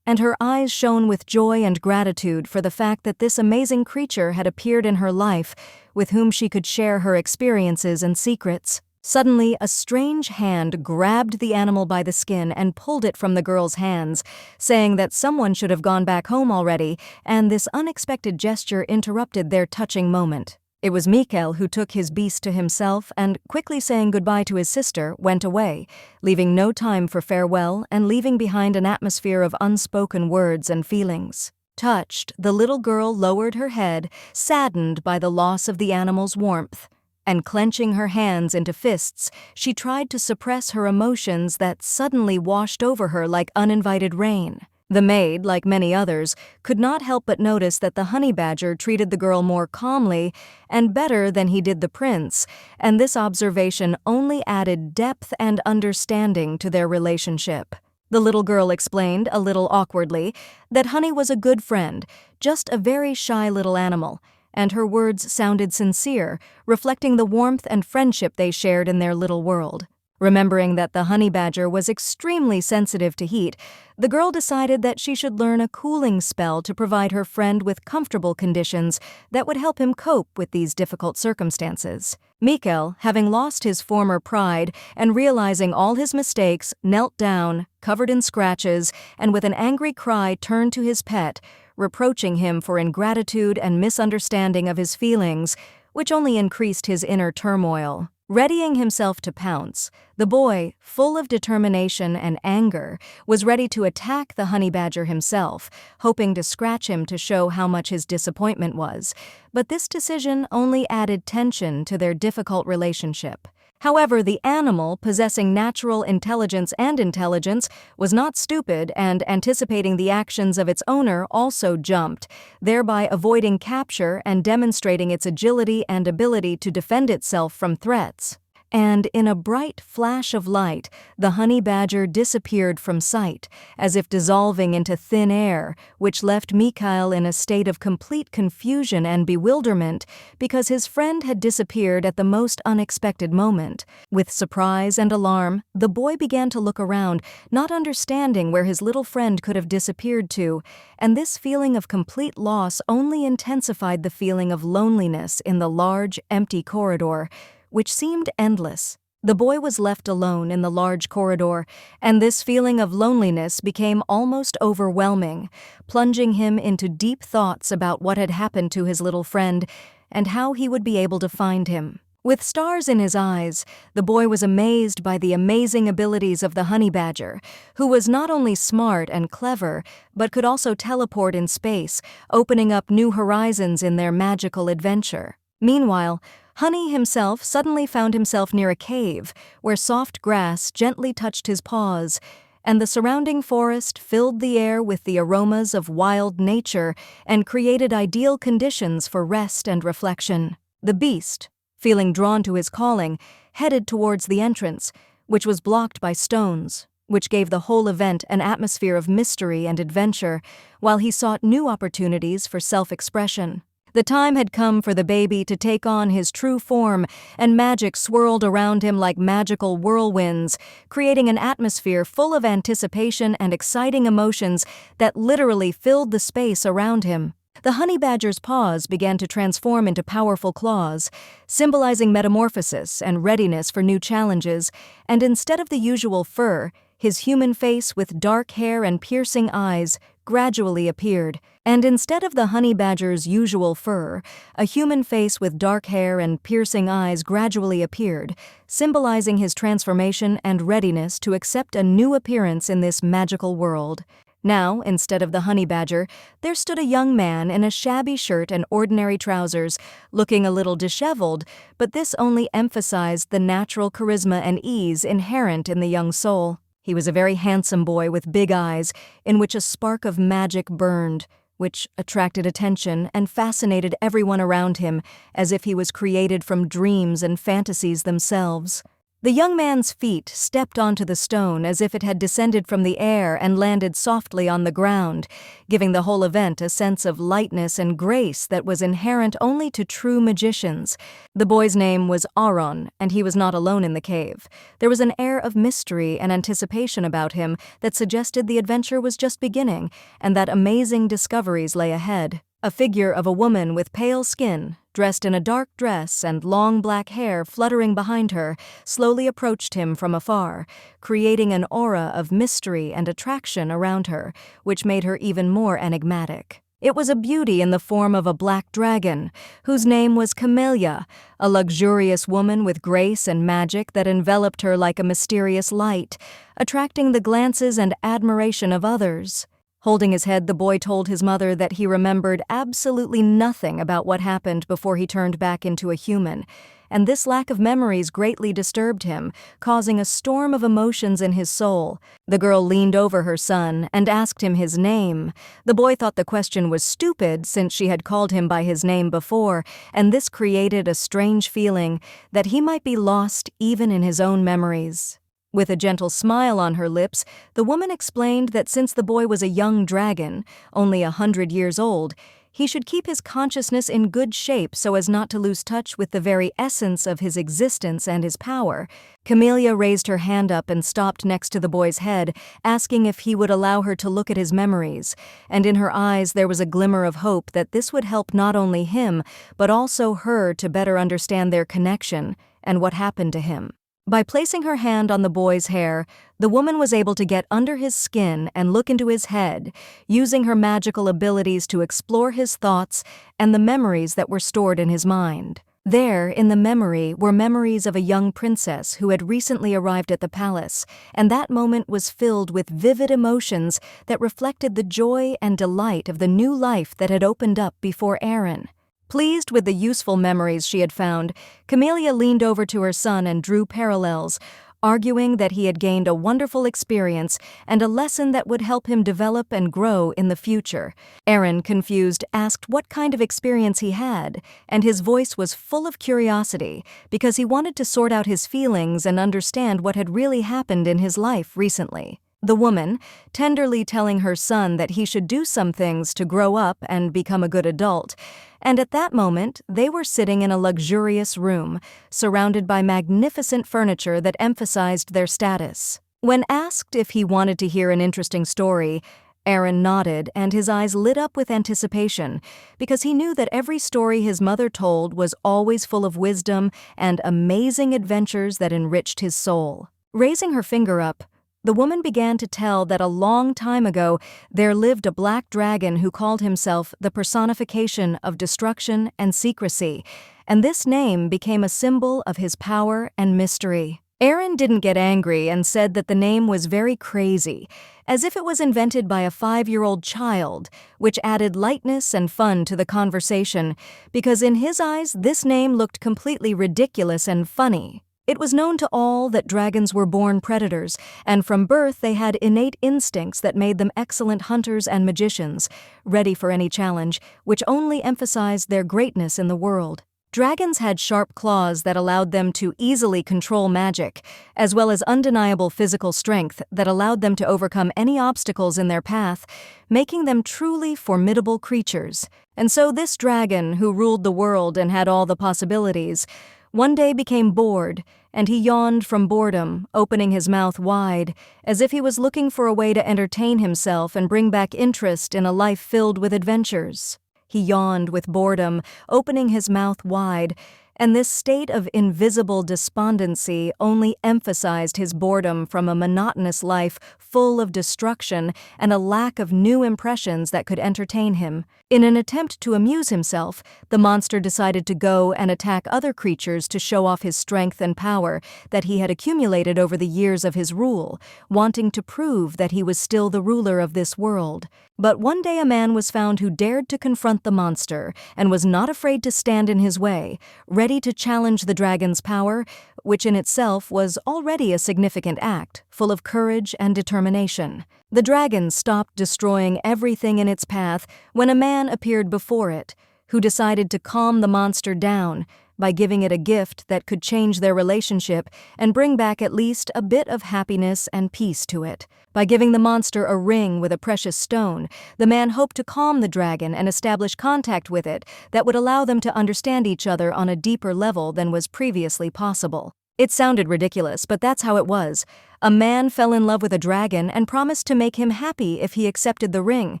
and her eyes shone with joy and gratitude for the fact that this amazing creature had appeared in her life, with whom she could share her experiences and secrets. Suddenly, a strange hand grabbed the animal by the skin and pulled it from the girl's hands, saying that someone should have gone back home already, and this unexpected gesture interrupted their touching moment. It was Mikhail who took his beast to himself and, quickly saying goodbye to his sister, went away, leaving no time for farewell and leaving behind an atmosphere of unspoken words and feelings. Touched, the little girl lowered her head, saddened by the loss of the animal's warmth. And clenching her hands into fists, she tried to suppress her emotions that suddenly washed over her like uninvited rain. The maid, like many others, could not help but notice that the honey badger treated the girl more calmly and better than he did the prince, and this observation only added depth and understanding to their relationship. The little girl explained, a little awkwardly, that Honey was a good friend, just a very shy little animal, and her words sounded sincere, reflecting the warmth and friendship they shared in their little world. Remembering that the honey badger was extremely sensitive to heat, the girl decided that she should learn a cooling spell to provide her friend with comfortable conditions that would help him cope with these difficult circumstances. Mikhail, having lost his former pride and realizing all his mistakes, knelt down, covered in scratches, and with an angry cry turned to his pet, reproaching him for ingratitude and misunderstanding of his feelings, which only increased his inner turmoil. Readying himself to pounce, the boy, full of determination and anger, was ready to attack the honey badger himself, hoping to scratch him to show how much his disappointment was. But this decision only added tension to their difficult relationship. However, the animal, possessing natural intelligence and intelligence, was not stupid and, anticipating the actions of its owner, also jumped, thereby avoiding capture and demonstrating its agility and ability to defend itself from threats. and in a bright flash of light, the honey badger disappeared from sight, as if dissolving into thin air, which left Mikhail in a state of complete confusion and bewilderment because his friend had disappeared at the most unexpected moment. With surprise and alarm, the boy began to look around, not understanding where his little friend could have disappeared to, and this feeling of complete loss only intensified the feeling of loneliness in the large, empty corridor, which seemed endless. The boy was left alone in the large corridor, and this feeling of loneliness became almost overwhelming, plunging him into deep thoughts about what had happened to his little friend and how he would be able to find him. With stars in his eyes, the boy was amazed by the amazing abilities of the honey badger, who was not only smart and clever, but could also teleport in space, opening up new horizons in their magical adventure. Meanwhile, Honey himself suddenly found himself near a cave where soft grass gently touched his paws, and the surrounding forest filled the air with the aromas of wild nature and created ideal conditions for rest and reflection. The beast, feeling drawn to his calling, headed towards the entrance, which was blocked by stones, which gave the whole event an atmosphere of mystery and adventure, while he sought new opportunities for self-expression. The time had come for the baby to take on his true form, and magic swirled around him like magical whirlwinds, creating an atmosphere full of anticipation and exciting emotions that literally filled the space around him. The honey badger's paws began to transform into powerful claws, symbolizing metamorphosis and readiness for new challenges, and instead of the usual fur, his human face with dark hair and piercing eyes gradually appeared, and instead of the honey badger's usual fur, a human face with dark hair and piercing eyes gradually appeared, symbolizing his transformation and readiness to accept a new appearance in this magical world. Now, instead of the honey badger, there stood a young man in a shabby shirt and ordinary trousers, looking a little disheveled, but this only emphasized the natural charisma and ease inherent in the young soul. He was a very handsome boy with big eyes, in which a spark of magic burned, which attracted attention and fascinated everyone around him, as if he was created from dreams and fantasies themselves. The young man's feet stepped onto the stone as if it had descended from the air and landed softly on the ground, giving the whole event a sense of lightness and grace that was inherent only to true magicians. The boy's name was Aaron, and he was not alone in the cave. There was an air of mystery and anticipation about him that suggested the adventure was just beginning and that amazing discoveries lay ahead. A figure of a woman with pale skin, dressed in a dark dress and long black hair fluttering behind her, slowly approached him from afar, creating an aura of mystery and attraction around her, which made her even more enigmatic. It was a beauty in the form of a black dragon, whose name was Camellia, a luxurious woman with grace and magic that enveloped her like a mysterious light, attracting the glances and admiration of others. Holding his head, the boy told his mother that he remembered absolutely nothing about what happened before he turned back into a human, and this lack of memories greatly disturbed him, causing a storm of emotions in his soul. The girl leaned over her son and asked him his name. The boy thought the question was stupid since she had called him by his name before, and this created a strange feeling that he might be lost even in his own memories. With a gentle smile on her lips, the woman explained that since the boy was a young dragon, only 100 years old, he should keep his consciousness in good shape so as not to lose touch with the very essence of his existence and his power. Camellia raised her hand up and stopped next to the boy's head, asking if he would allow her to look at his memories, and in her eyes there was a glimmer of hope that this would help not only him, but also her to better understand their connection and what happened to him. By placing her hand on the boy's hair, the woman was able to get under his skin and look into his head, using her magical abilities to explore his thoughts and the memories that were stored in his mind. There, in the memory, were memories of a young princess who had recently arrived at the palace, and that moment was filled with vivid emotions that reflected the joy and delight of the new life that had opened up before Aaron. Pleased with the useful memories she had found, Camellia leaned over to her son and drew parallels. arguing that he had gained a wonderful experience and a lesson that would help him develop and grow in the future. Aaron, confused, asked what kind of experience he had, and his voice was full of curiosity because he wanted to sort out his feelings and understand what had really happened in his life recently. The woman, tenderly telling her son that he should do some things to grow up and become a good adult, and at that moment they were sitting in a luxurious room, surrounded by magnificent furniture that emphasized their status. When asked if he wanted to hear an interesting story, Aaron nodded and his eyes lit up with anticipation because he knew that every story his mother told was always full of wisdom and amazing adventures that enriched his soul. Raising her finger up, the woman began to tell that a long time ago there lived a black dragon who called himself the personification of destruction and secrecy, and this name became a symbol of his power and mystery. Aaron didn't get angry and said that the name was very crazy, as if it was invented by a 5-year-old child, which added lightness and fun to the conversation, because in his eyes this name looked completely ridiculous and funny. It was known to all that dragons were born predators, and from birth they had innate instincts that made them excellent hunters and magicians, ready for any challenge, which only emphasized their greatness in the world. Dragons had sharp claws that allowed them to easily control magic, as well as undeniable physical strength that allowed them to overcome any obstacles in their path, making them truly formidable creatures. And so this dragon, who ruled the world and had all the possibilities, one day became bored, and he yawned from boredom, opening his mouth wide, as if he was looking for a way to entertain himself and bring back interest in a life filled with adventures. He yawned with boredom, opening his mouth wide, and this state of invisible despondency only emphasized his boredom from a monotonous life full of destruction and a lack of new impressions that could entertain him. In an attempt to amuse himself, the monster decided to go and attack other creatures to show off his strength and power that he had accumulated over the years of his rule, wanting to prove that he was still the ruler of this world. But one day a man was found who dared to confront the monster and was not afraid to stand in his way, ready to challenge the dragon's power, which in itself was already a significant act, full of courage and determination. The dragon stopped destroying everything in its path when a man appeared before it, who decided to calm the monster down by giving it a gift that could change their relationship and bring back at least a bit of happiness and peace to it. By giving the monster a ring with a precious stone, the man hoped to calm the dragon and establish contact with it that would allow them to understand each other on a deeper level than was previously possible. It sounded ridiculous, but that's how it was. A man fell in love with a dragon and promised to make him happy if he accepted the ring,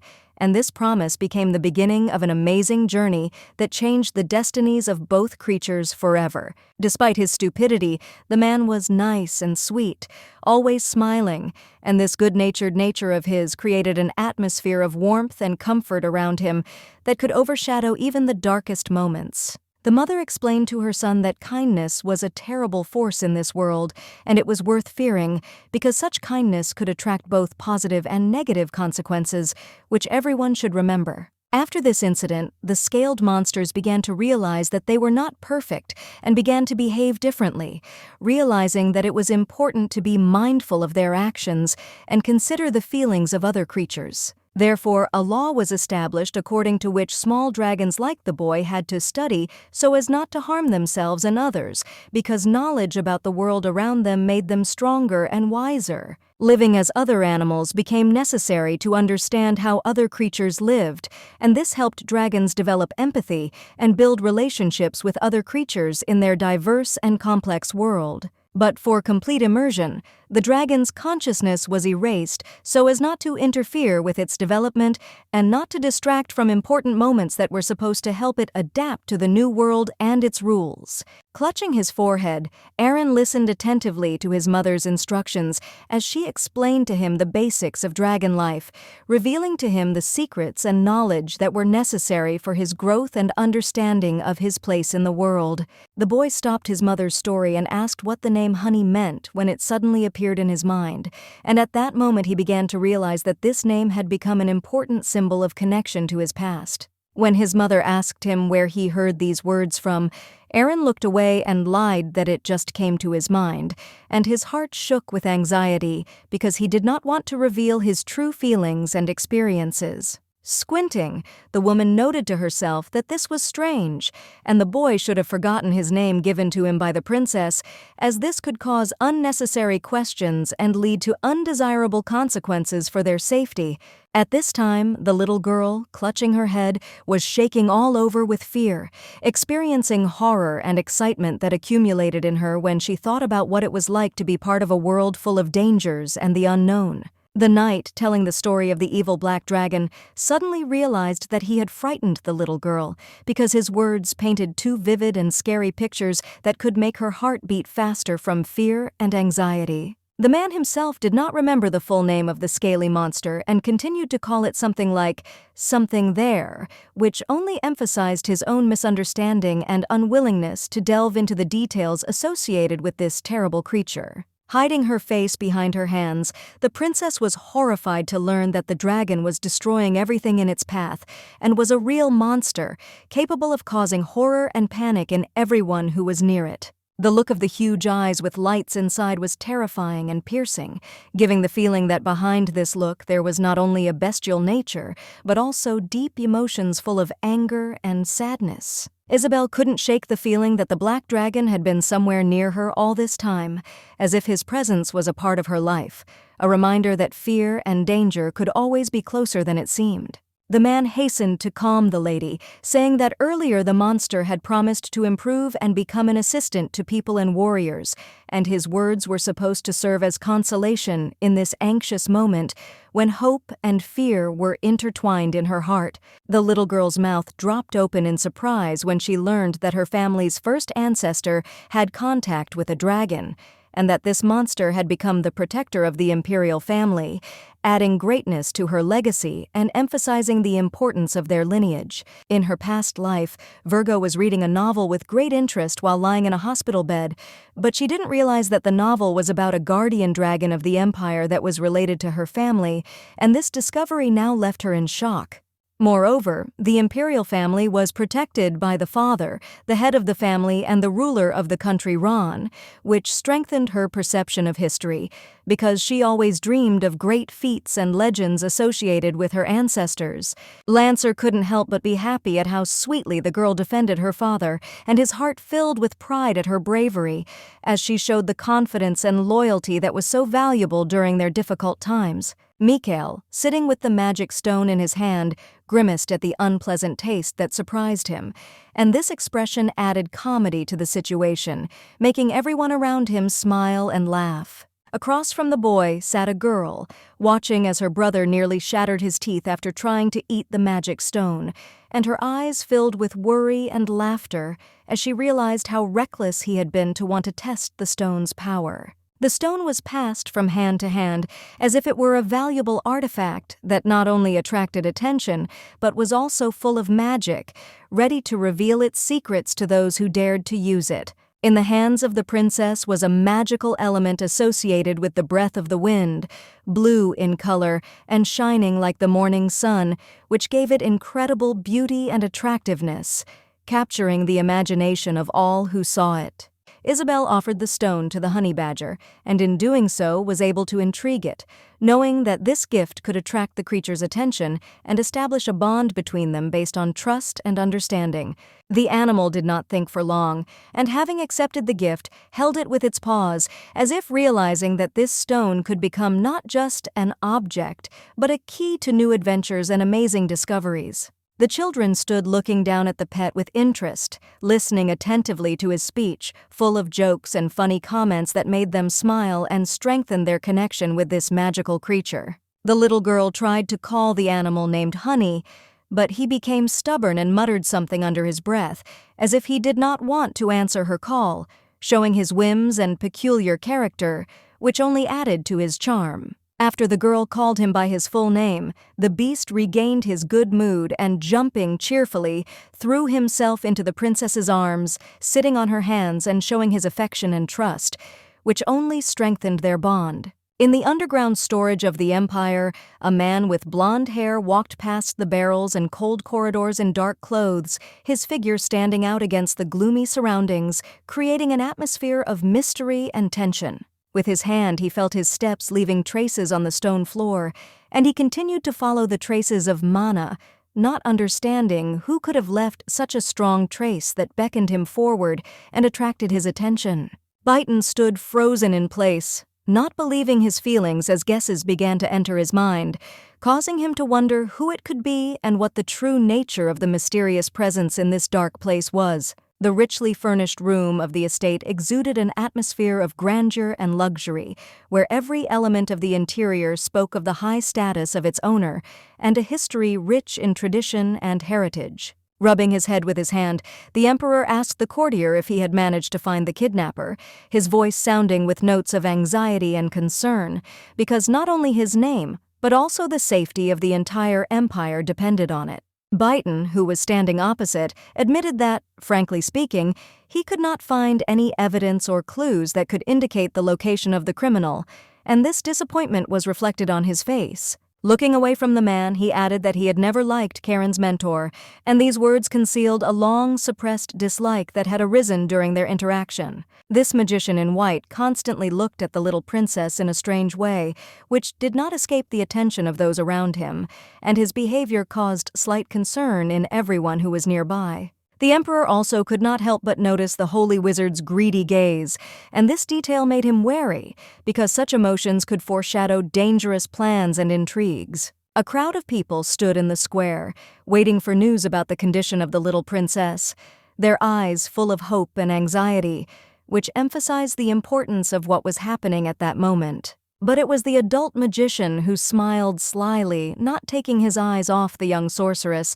and this promise became the beginning of an amazing journey that changed the destinies of both creatures forever. Despite his stupidity, the man was nice and sweet, always smiling, and this good-natured nature of his created an atmosphere of warmth and comfort around him that could overshadow even the darkest moments. The mother explained to her son that kindness was a terrible force in this world, and it was worth fearing, because such kindness could attract both positive and negative consequences, which everyone should remember. After this incident, the scaled monsters began to realize that they were not perfect and began to behave differently, realizing that it was important to be mindful of their actions and consider the feelings of other creatures. Therefore, a law was established according to which small dragons like the boy had to study so as not to harm themselves and others, because knowledge about the world around them made them stronger and wiser. Living as other animals became necessary to understand how other creatures lived, and this helped dragons develop empathy and build relationships with other creatures in their diverse and complex world. But for complete immersion, the dragon's consciousness was erased so as not to interfere with its development and not to distract from important moments that were supposed to help it adapt to the new world and its rules. Clutching his forehead, Aaron listened attentively to his mother's instructions as she explained to him the basics of dragon life, revealing to him the secrets and knowledge that were necessary for his growth and understanding of his place in the world. The boy stopped his mother's story and asked what the name Honey meant when it suddenly appeared in his mind, and at that moment he began to realize that this name had become an important symbol of connection to his past. When his mother asked him where he heard these words from, Aaron looked away and lied that it just came to his mind, and his heart shook with anxiety because he did not want to reveal his true feelings and experiences. Squinting, the woman noted to herself that this was strange, and the boy should have forgotten his name given to him by the princess, as this could cause unnecessary questions and lead to undesirable consequences for their safety. At this time, the little girl, clutching her head, was shaking all over with fear, experiencing horror and excitement that accumulated in her when she thought about what it was like to be part of a world full of dangers and the unknown. The knight, telling the story of the evil black dragon, suddenly realized that he had frightened the little girl because his words painted too vivid and scary pictures that could make her heart beat faster from fear and anxiety. The man himself did not remember the full name of the scaly monster and continued to call it something like "something there," which only emphasized his own misunderstanding and unwillingness to delve into the details associated with this terrible creature. Hiding her face behind her hands, the princess was horrified to learn that the dragon was destroying everything in its path and was a real monster, capable of causing horror and panic in everyone who was near it. The look of the huge eyes with lights inside was terrifying and piercing, giving the feeling that behind this look there was not only a bestial nature, but also deep emotions full of anger and sadness. Isabel couldn't shake the feeling that the black dragon had been somewhere near her all this time, as if his presence was a part of her life, a reminder that fear and danger could always be closer than it seemed. The man hastened to calm the lady, saying that earlier the monster had promised to improve and become an assistant to people and warriors, and his words were supposed to serve as consolation in this anxious moment when hope and fear were intertwined in her heart. The little girl's mouth dropped open in surprise when she learned that her family's first ancestor had contact with a dragon, and that this monster had become the protector of the imperial family, adding greatness to her legacy and emphasizing the importance of their lineage. In her past life, Virgo was reading a novel with great interest while lying in a hospital bed, but she didn't realize that the novel was about a guardian dragon of the empire that was related to her family, and this discovery now left her in shock. Moreover, the imperial family was protected by the father, the head of the family and the ruler of the country Ron, which strengthened her perception of history, because she always dreamed of great feats and legends associated with her ancestors. Lancer couldn't help but be happy at how sweetly the girl defended her father, and his heart filled with pride at her bravery, as she showed the confidence and loyalty that was so valuable during their difficult times. Mikhail, sitting with the magic stone in his hand, grimaced at the unpleasant taste that surprised him, and this expression added comedy to the situation, making everyone around him smile and laugh. Across from the boy sat a girl, watching as her brother nearly shattered his teeth after trying to eat the magic stone, and her eyes filled with worry and laughter as she realized how reckless he had been to want to test the stone's power. The stone was passed from hand to hand as if it were a valuable artifact that not only attracted attention, but was also full of magic, ready to reveal its secrets to those who dared to use it. In the hands of the princess was a magical element associated with the breath of the wind, blue in color and shining like the morning sun, which gave it incredible beauty and attractiveness, capturing the imagination of all who saw it. Isabel offered the stone to the honey badger, and in doing so was able to intrigue it, knowing that this gift could attract the creature's attention and establish a bond between them based on trust and understanding. The animal did not think for long, and having accepted the gift, held it with its paws, as if realizing that this stone could become not just an object, but a key to new adventures and amazing discoveries. The children stood looking down at the pet with interest, listening attentively to his speech, full of jokes and funny comments that made them smile and strengthen their connection with this magical creature. The little girl tried to call the animal named Honey, but he became stubborn and muttered something under his breath, as if he did not want to answer her call, showing his whims and peculiar character, which only added to his charm. After the girl called him by his full name, the beast regained his good mood and, jumping cheerfully, threw himself into the princess's arms, sitting on her hands and showing his affection and trust, which only strengthened their bond. In the underground storage of the empire, a man with blonde hair walked past the barrels and cold corridors in dark clothes, his figure standing out against the gloomy surroundings, creating an atmosphere of mystery and tension. With his hand, he felt his steps leaving traces on the stone floor, and he continued to follow the traces of mana, not understanding who could have left such a strong trace that beckoned him forward and attracted his attention. Byton stood frozen in place, not believing his feelings as guesses began to enter his mind, causing him to wonder who it could be and what the true nature of the mysterious presence in this dark place was. The richly furnished room of the estate exuded an atmosphere of grandeur and luxury, where every element of the interior spoke of the high status of its owner and a history rich in tradition and heritage. Rubbing his head with his hand, the emperor asked the courtier if he had managed to find the kidnapper, his voice sounding with notes of anxiety and concern, because not only his name, but also the safety of the entire empire depended on it. Byton, who was standing opposite, admitted that, frankly speaking, he could not find any evidence or clues that could indicate the location of the criminal, and this disappointment was reflected on his face. Looking away from the man, he added that he had never liked Karen's mentor, and these words concealed a long, suppressed dislike that had arisen during their interaction. This magician in white constantly looked at the little princess in a strange way, which did not escape the attention of those around him, and his behavior caused slight concern in everyone who was nearby. The emperor also could not help but notice the holy wizard's greedy gaze, and this detail made him wary, because such emotions could foreshadow dangerous plans and intrigues. A crowd of people stood in the square, waiting for news about the condition of the little princess, their eyes full of hope and anxiety, which emphasized the importance of what was happening at that moment. But it was the adult magician who smiled slyly, not taking his eyes off the young sorceress,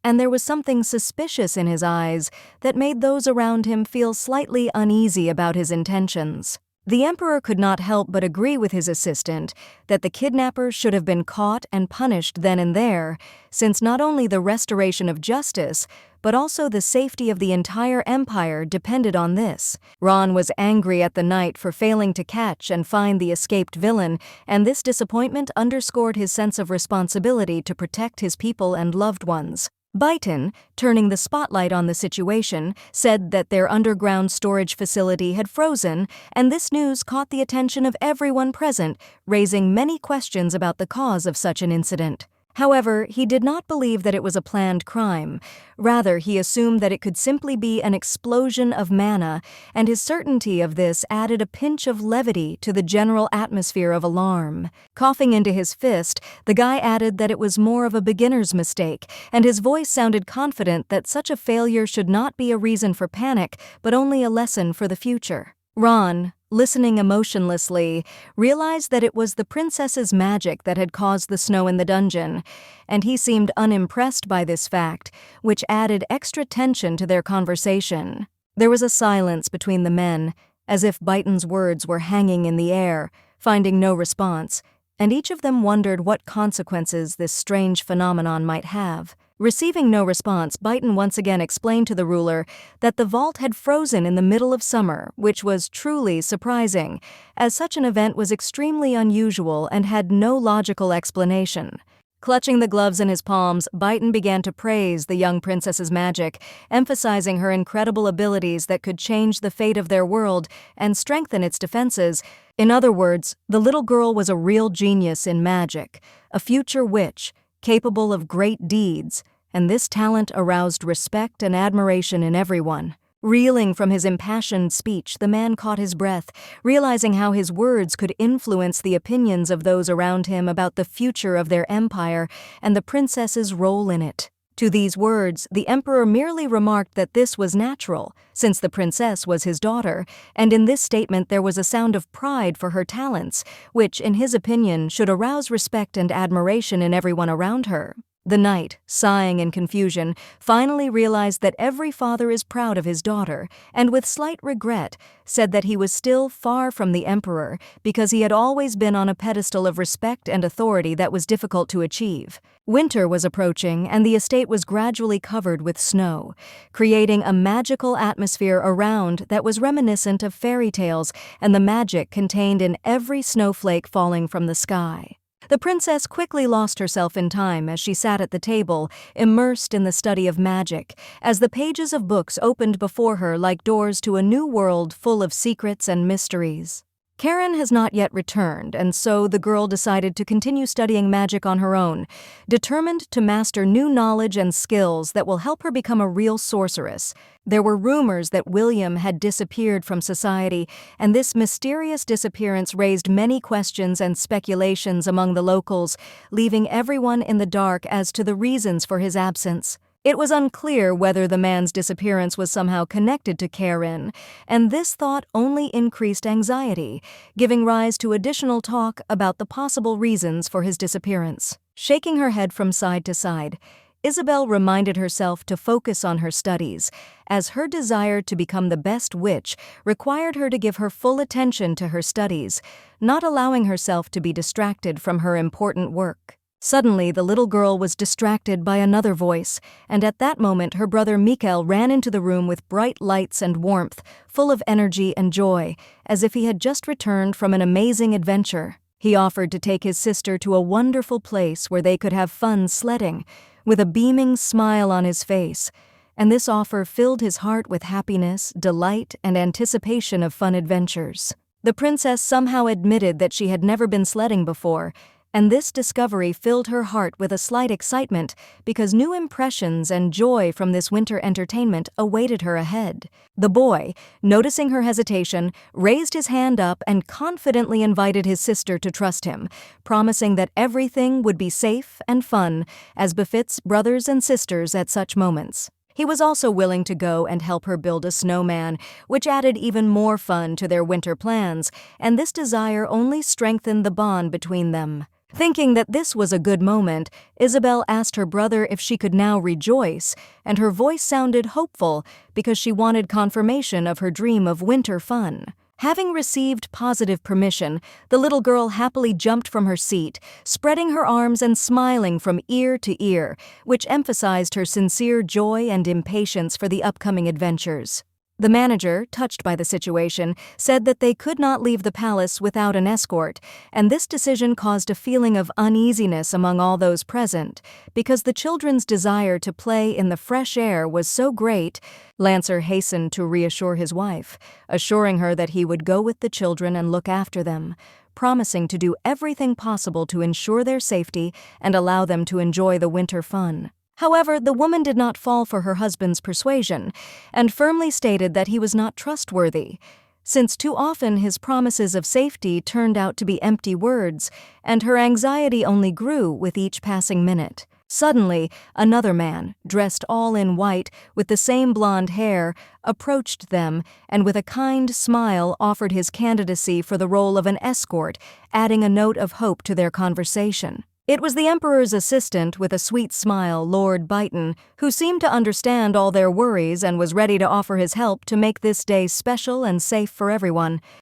and there was something suspicious in his eyes that made those around him feel slightly uneasy about his intentions. The emperor could not help but agree with his assistant that the kidnapper should have been caught and punished then and there, since not only the restoration of justice, but also the safety of the entire empire depended on this. Ron was angry at the knight for failing to catch and find the escaped villain, and this disappointment underscored his sense of responsibility to protect his people and loved ones. Byton, turning the spotlight on the situation, said that their underground storage facility had frozen, and this news caught the attention of everyone present, raising many questions about the cause of such an incident. However, he did not believe that it was a planned crime. Rather, he assumed that it could simply be an explosion of mana, and his certainty of this added a pinch of levity to the general atmosphere of alarm. Coughing into his fist, the guy added that it was more of a beginner's mistake, and his voice sounded confident that such a failure should not be a reason for panic, but only a lesson for the future. Ron, listening emotionlessly, realized that it was the princess's magic that had caused the snow in the dungeon, and he seemed unimpressed by this fact, which added extra tension to their conversation. There was a silence between the men, as if Byton's words were hanging in the air, finding no response, and each of them wondered what consequences this strange phenomenon might have. Receiving no response, Byton once again explained to the ruler that the vault had frozen in the middle of summer, which was truly surprising, as such an event was extremely unusual and had no logical explanation. Clutching the gloves in his palms, Byton began to praise the young princess's magic, emphasizing her incredible abilities that could change the fate of their world and strengthen its defenses. In other words, the little girl was a real genius in magic, a future witch, capable of great deeds, and this talent aroused respect and admiration in everyone. Reeling from his impassioned speech, the man caught his breath, realizing how his words could influence the opinions of those around him about the future of their empire and the princess's role in it. To these words, the emperor merely remarked that this was natural, since the princess was his daughter, and in this statement there was a sound of pride for her talents, which, in his opinion, should arouse respect and admiration in everyone around her. The knight, sighing in confusion, finally realized that every father is proud of his daughter, and with slight regret, said that he was still far from the emperor because he had always been on a pedestal of respect and authority that was difficult to achieve. Winter was approaching, and the estate was gradually covered with snow, creating a magical atmosphere around that was reminiscent of fairy tales and the magic contained in every snowflake falling from the sky. The princess quickly lost herself in time as she sat at the table, immersed in the study of magic, as the pages of books opened before her like doors to a new world full of secrets and mysteries. Karen has not yet returned, and so the girl decided to continue studying magic on her own, determined to master new knowledge and skills that will help her become a real sorceress. There were rumors that William had disappeared from society, and this mysterious disappearance raised many questions and speculations among the locals, leaving everyone in the dark as to the reasons for his absence. It was unclear whether the man's disappearance was somehow connected to Karen, and this thought only increased anxiety, giving rise to additional talk about the possible reasons for his disappearance. Shaking her head from side to side, Isabel reminded herself to focus on her studies, as her desire to become the best witch required her to give her full attention to her studies, not allowing herself to be distracted from her important work. Suddenly, the little girl was distracted by another voice, and at that moment her brother Mikhail ran into the room with bright lights and warmth, full of energy and joy, as if he had just returned from an amazing adventure. He offered to take his sister to a wonderful place where they could have fun sledding, with a beaming smile on his face, and this offer filled his heart with happiness, delight, and anticipation of fun adventures. The princess somehow admitted that she had never been sledding before, and this discovery filled her heart with a slight excitement because new impressions and joy from this winter entertainment awaited her ahead. The boy, noticing her hesitation, raised his hand up and confidently invited his sister to trust him, promising that everything would be safe and fun, as befits brothers and sisters at such moments. He was also willing to go and help her build a snowman, which added even more fun to their winter plans, and this desire only strengthened the bond between them. Thinking that this was a good moment, Isabel asked her brother if she could now rejoice, and her voice sounded hopeful because she wanted confirmation of her dream of winter fun. Having received positive permission, the little girl happily jumped from her seat, spreading her arms and smiling from ear to ear, which emphasized her sincere joy and impatience for the upcoming adventures. The manager, touched by the situation, said that they could not leave the palace without an escort, and this decision caused a feeling of uneasiness among all those present, because the children's desire to play in the fresh air was so great. Lancer hastened to reassure his wife, assuring her that he would go with the children and look after them, promising to do everything possible to ensure their safety and allow them to enjoy the winter fun. However, the woman did not fall for her husband's persuasion, and firmly stated that he was not trustworthy, since too often his promises of safety turned out to be empty words, and her anxiety only grew with each passing minute. Suddenly, another man, dressed all in white, with the same blonde hair, approached them and with a kind smile offered his candidacy for the role of an escort, adding a note of hope to their conversation. It was the emperor's assistant with a sweet smile, Lord Byton, who seemed to understand all their worries and was ready to offer his help to make this day special and safe for everyone.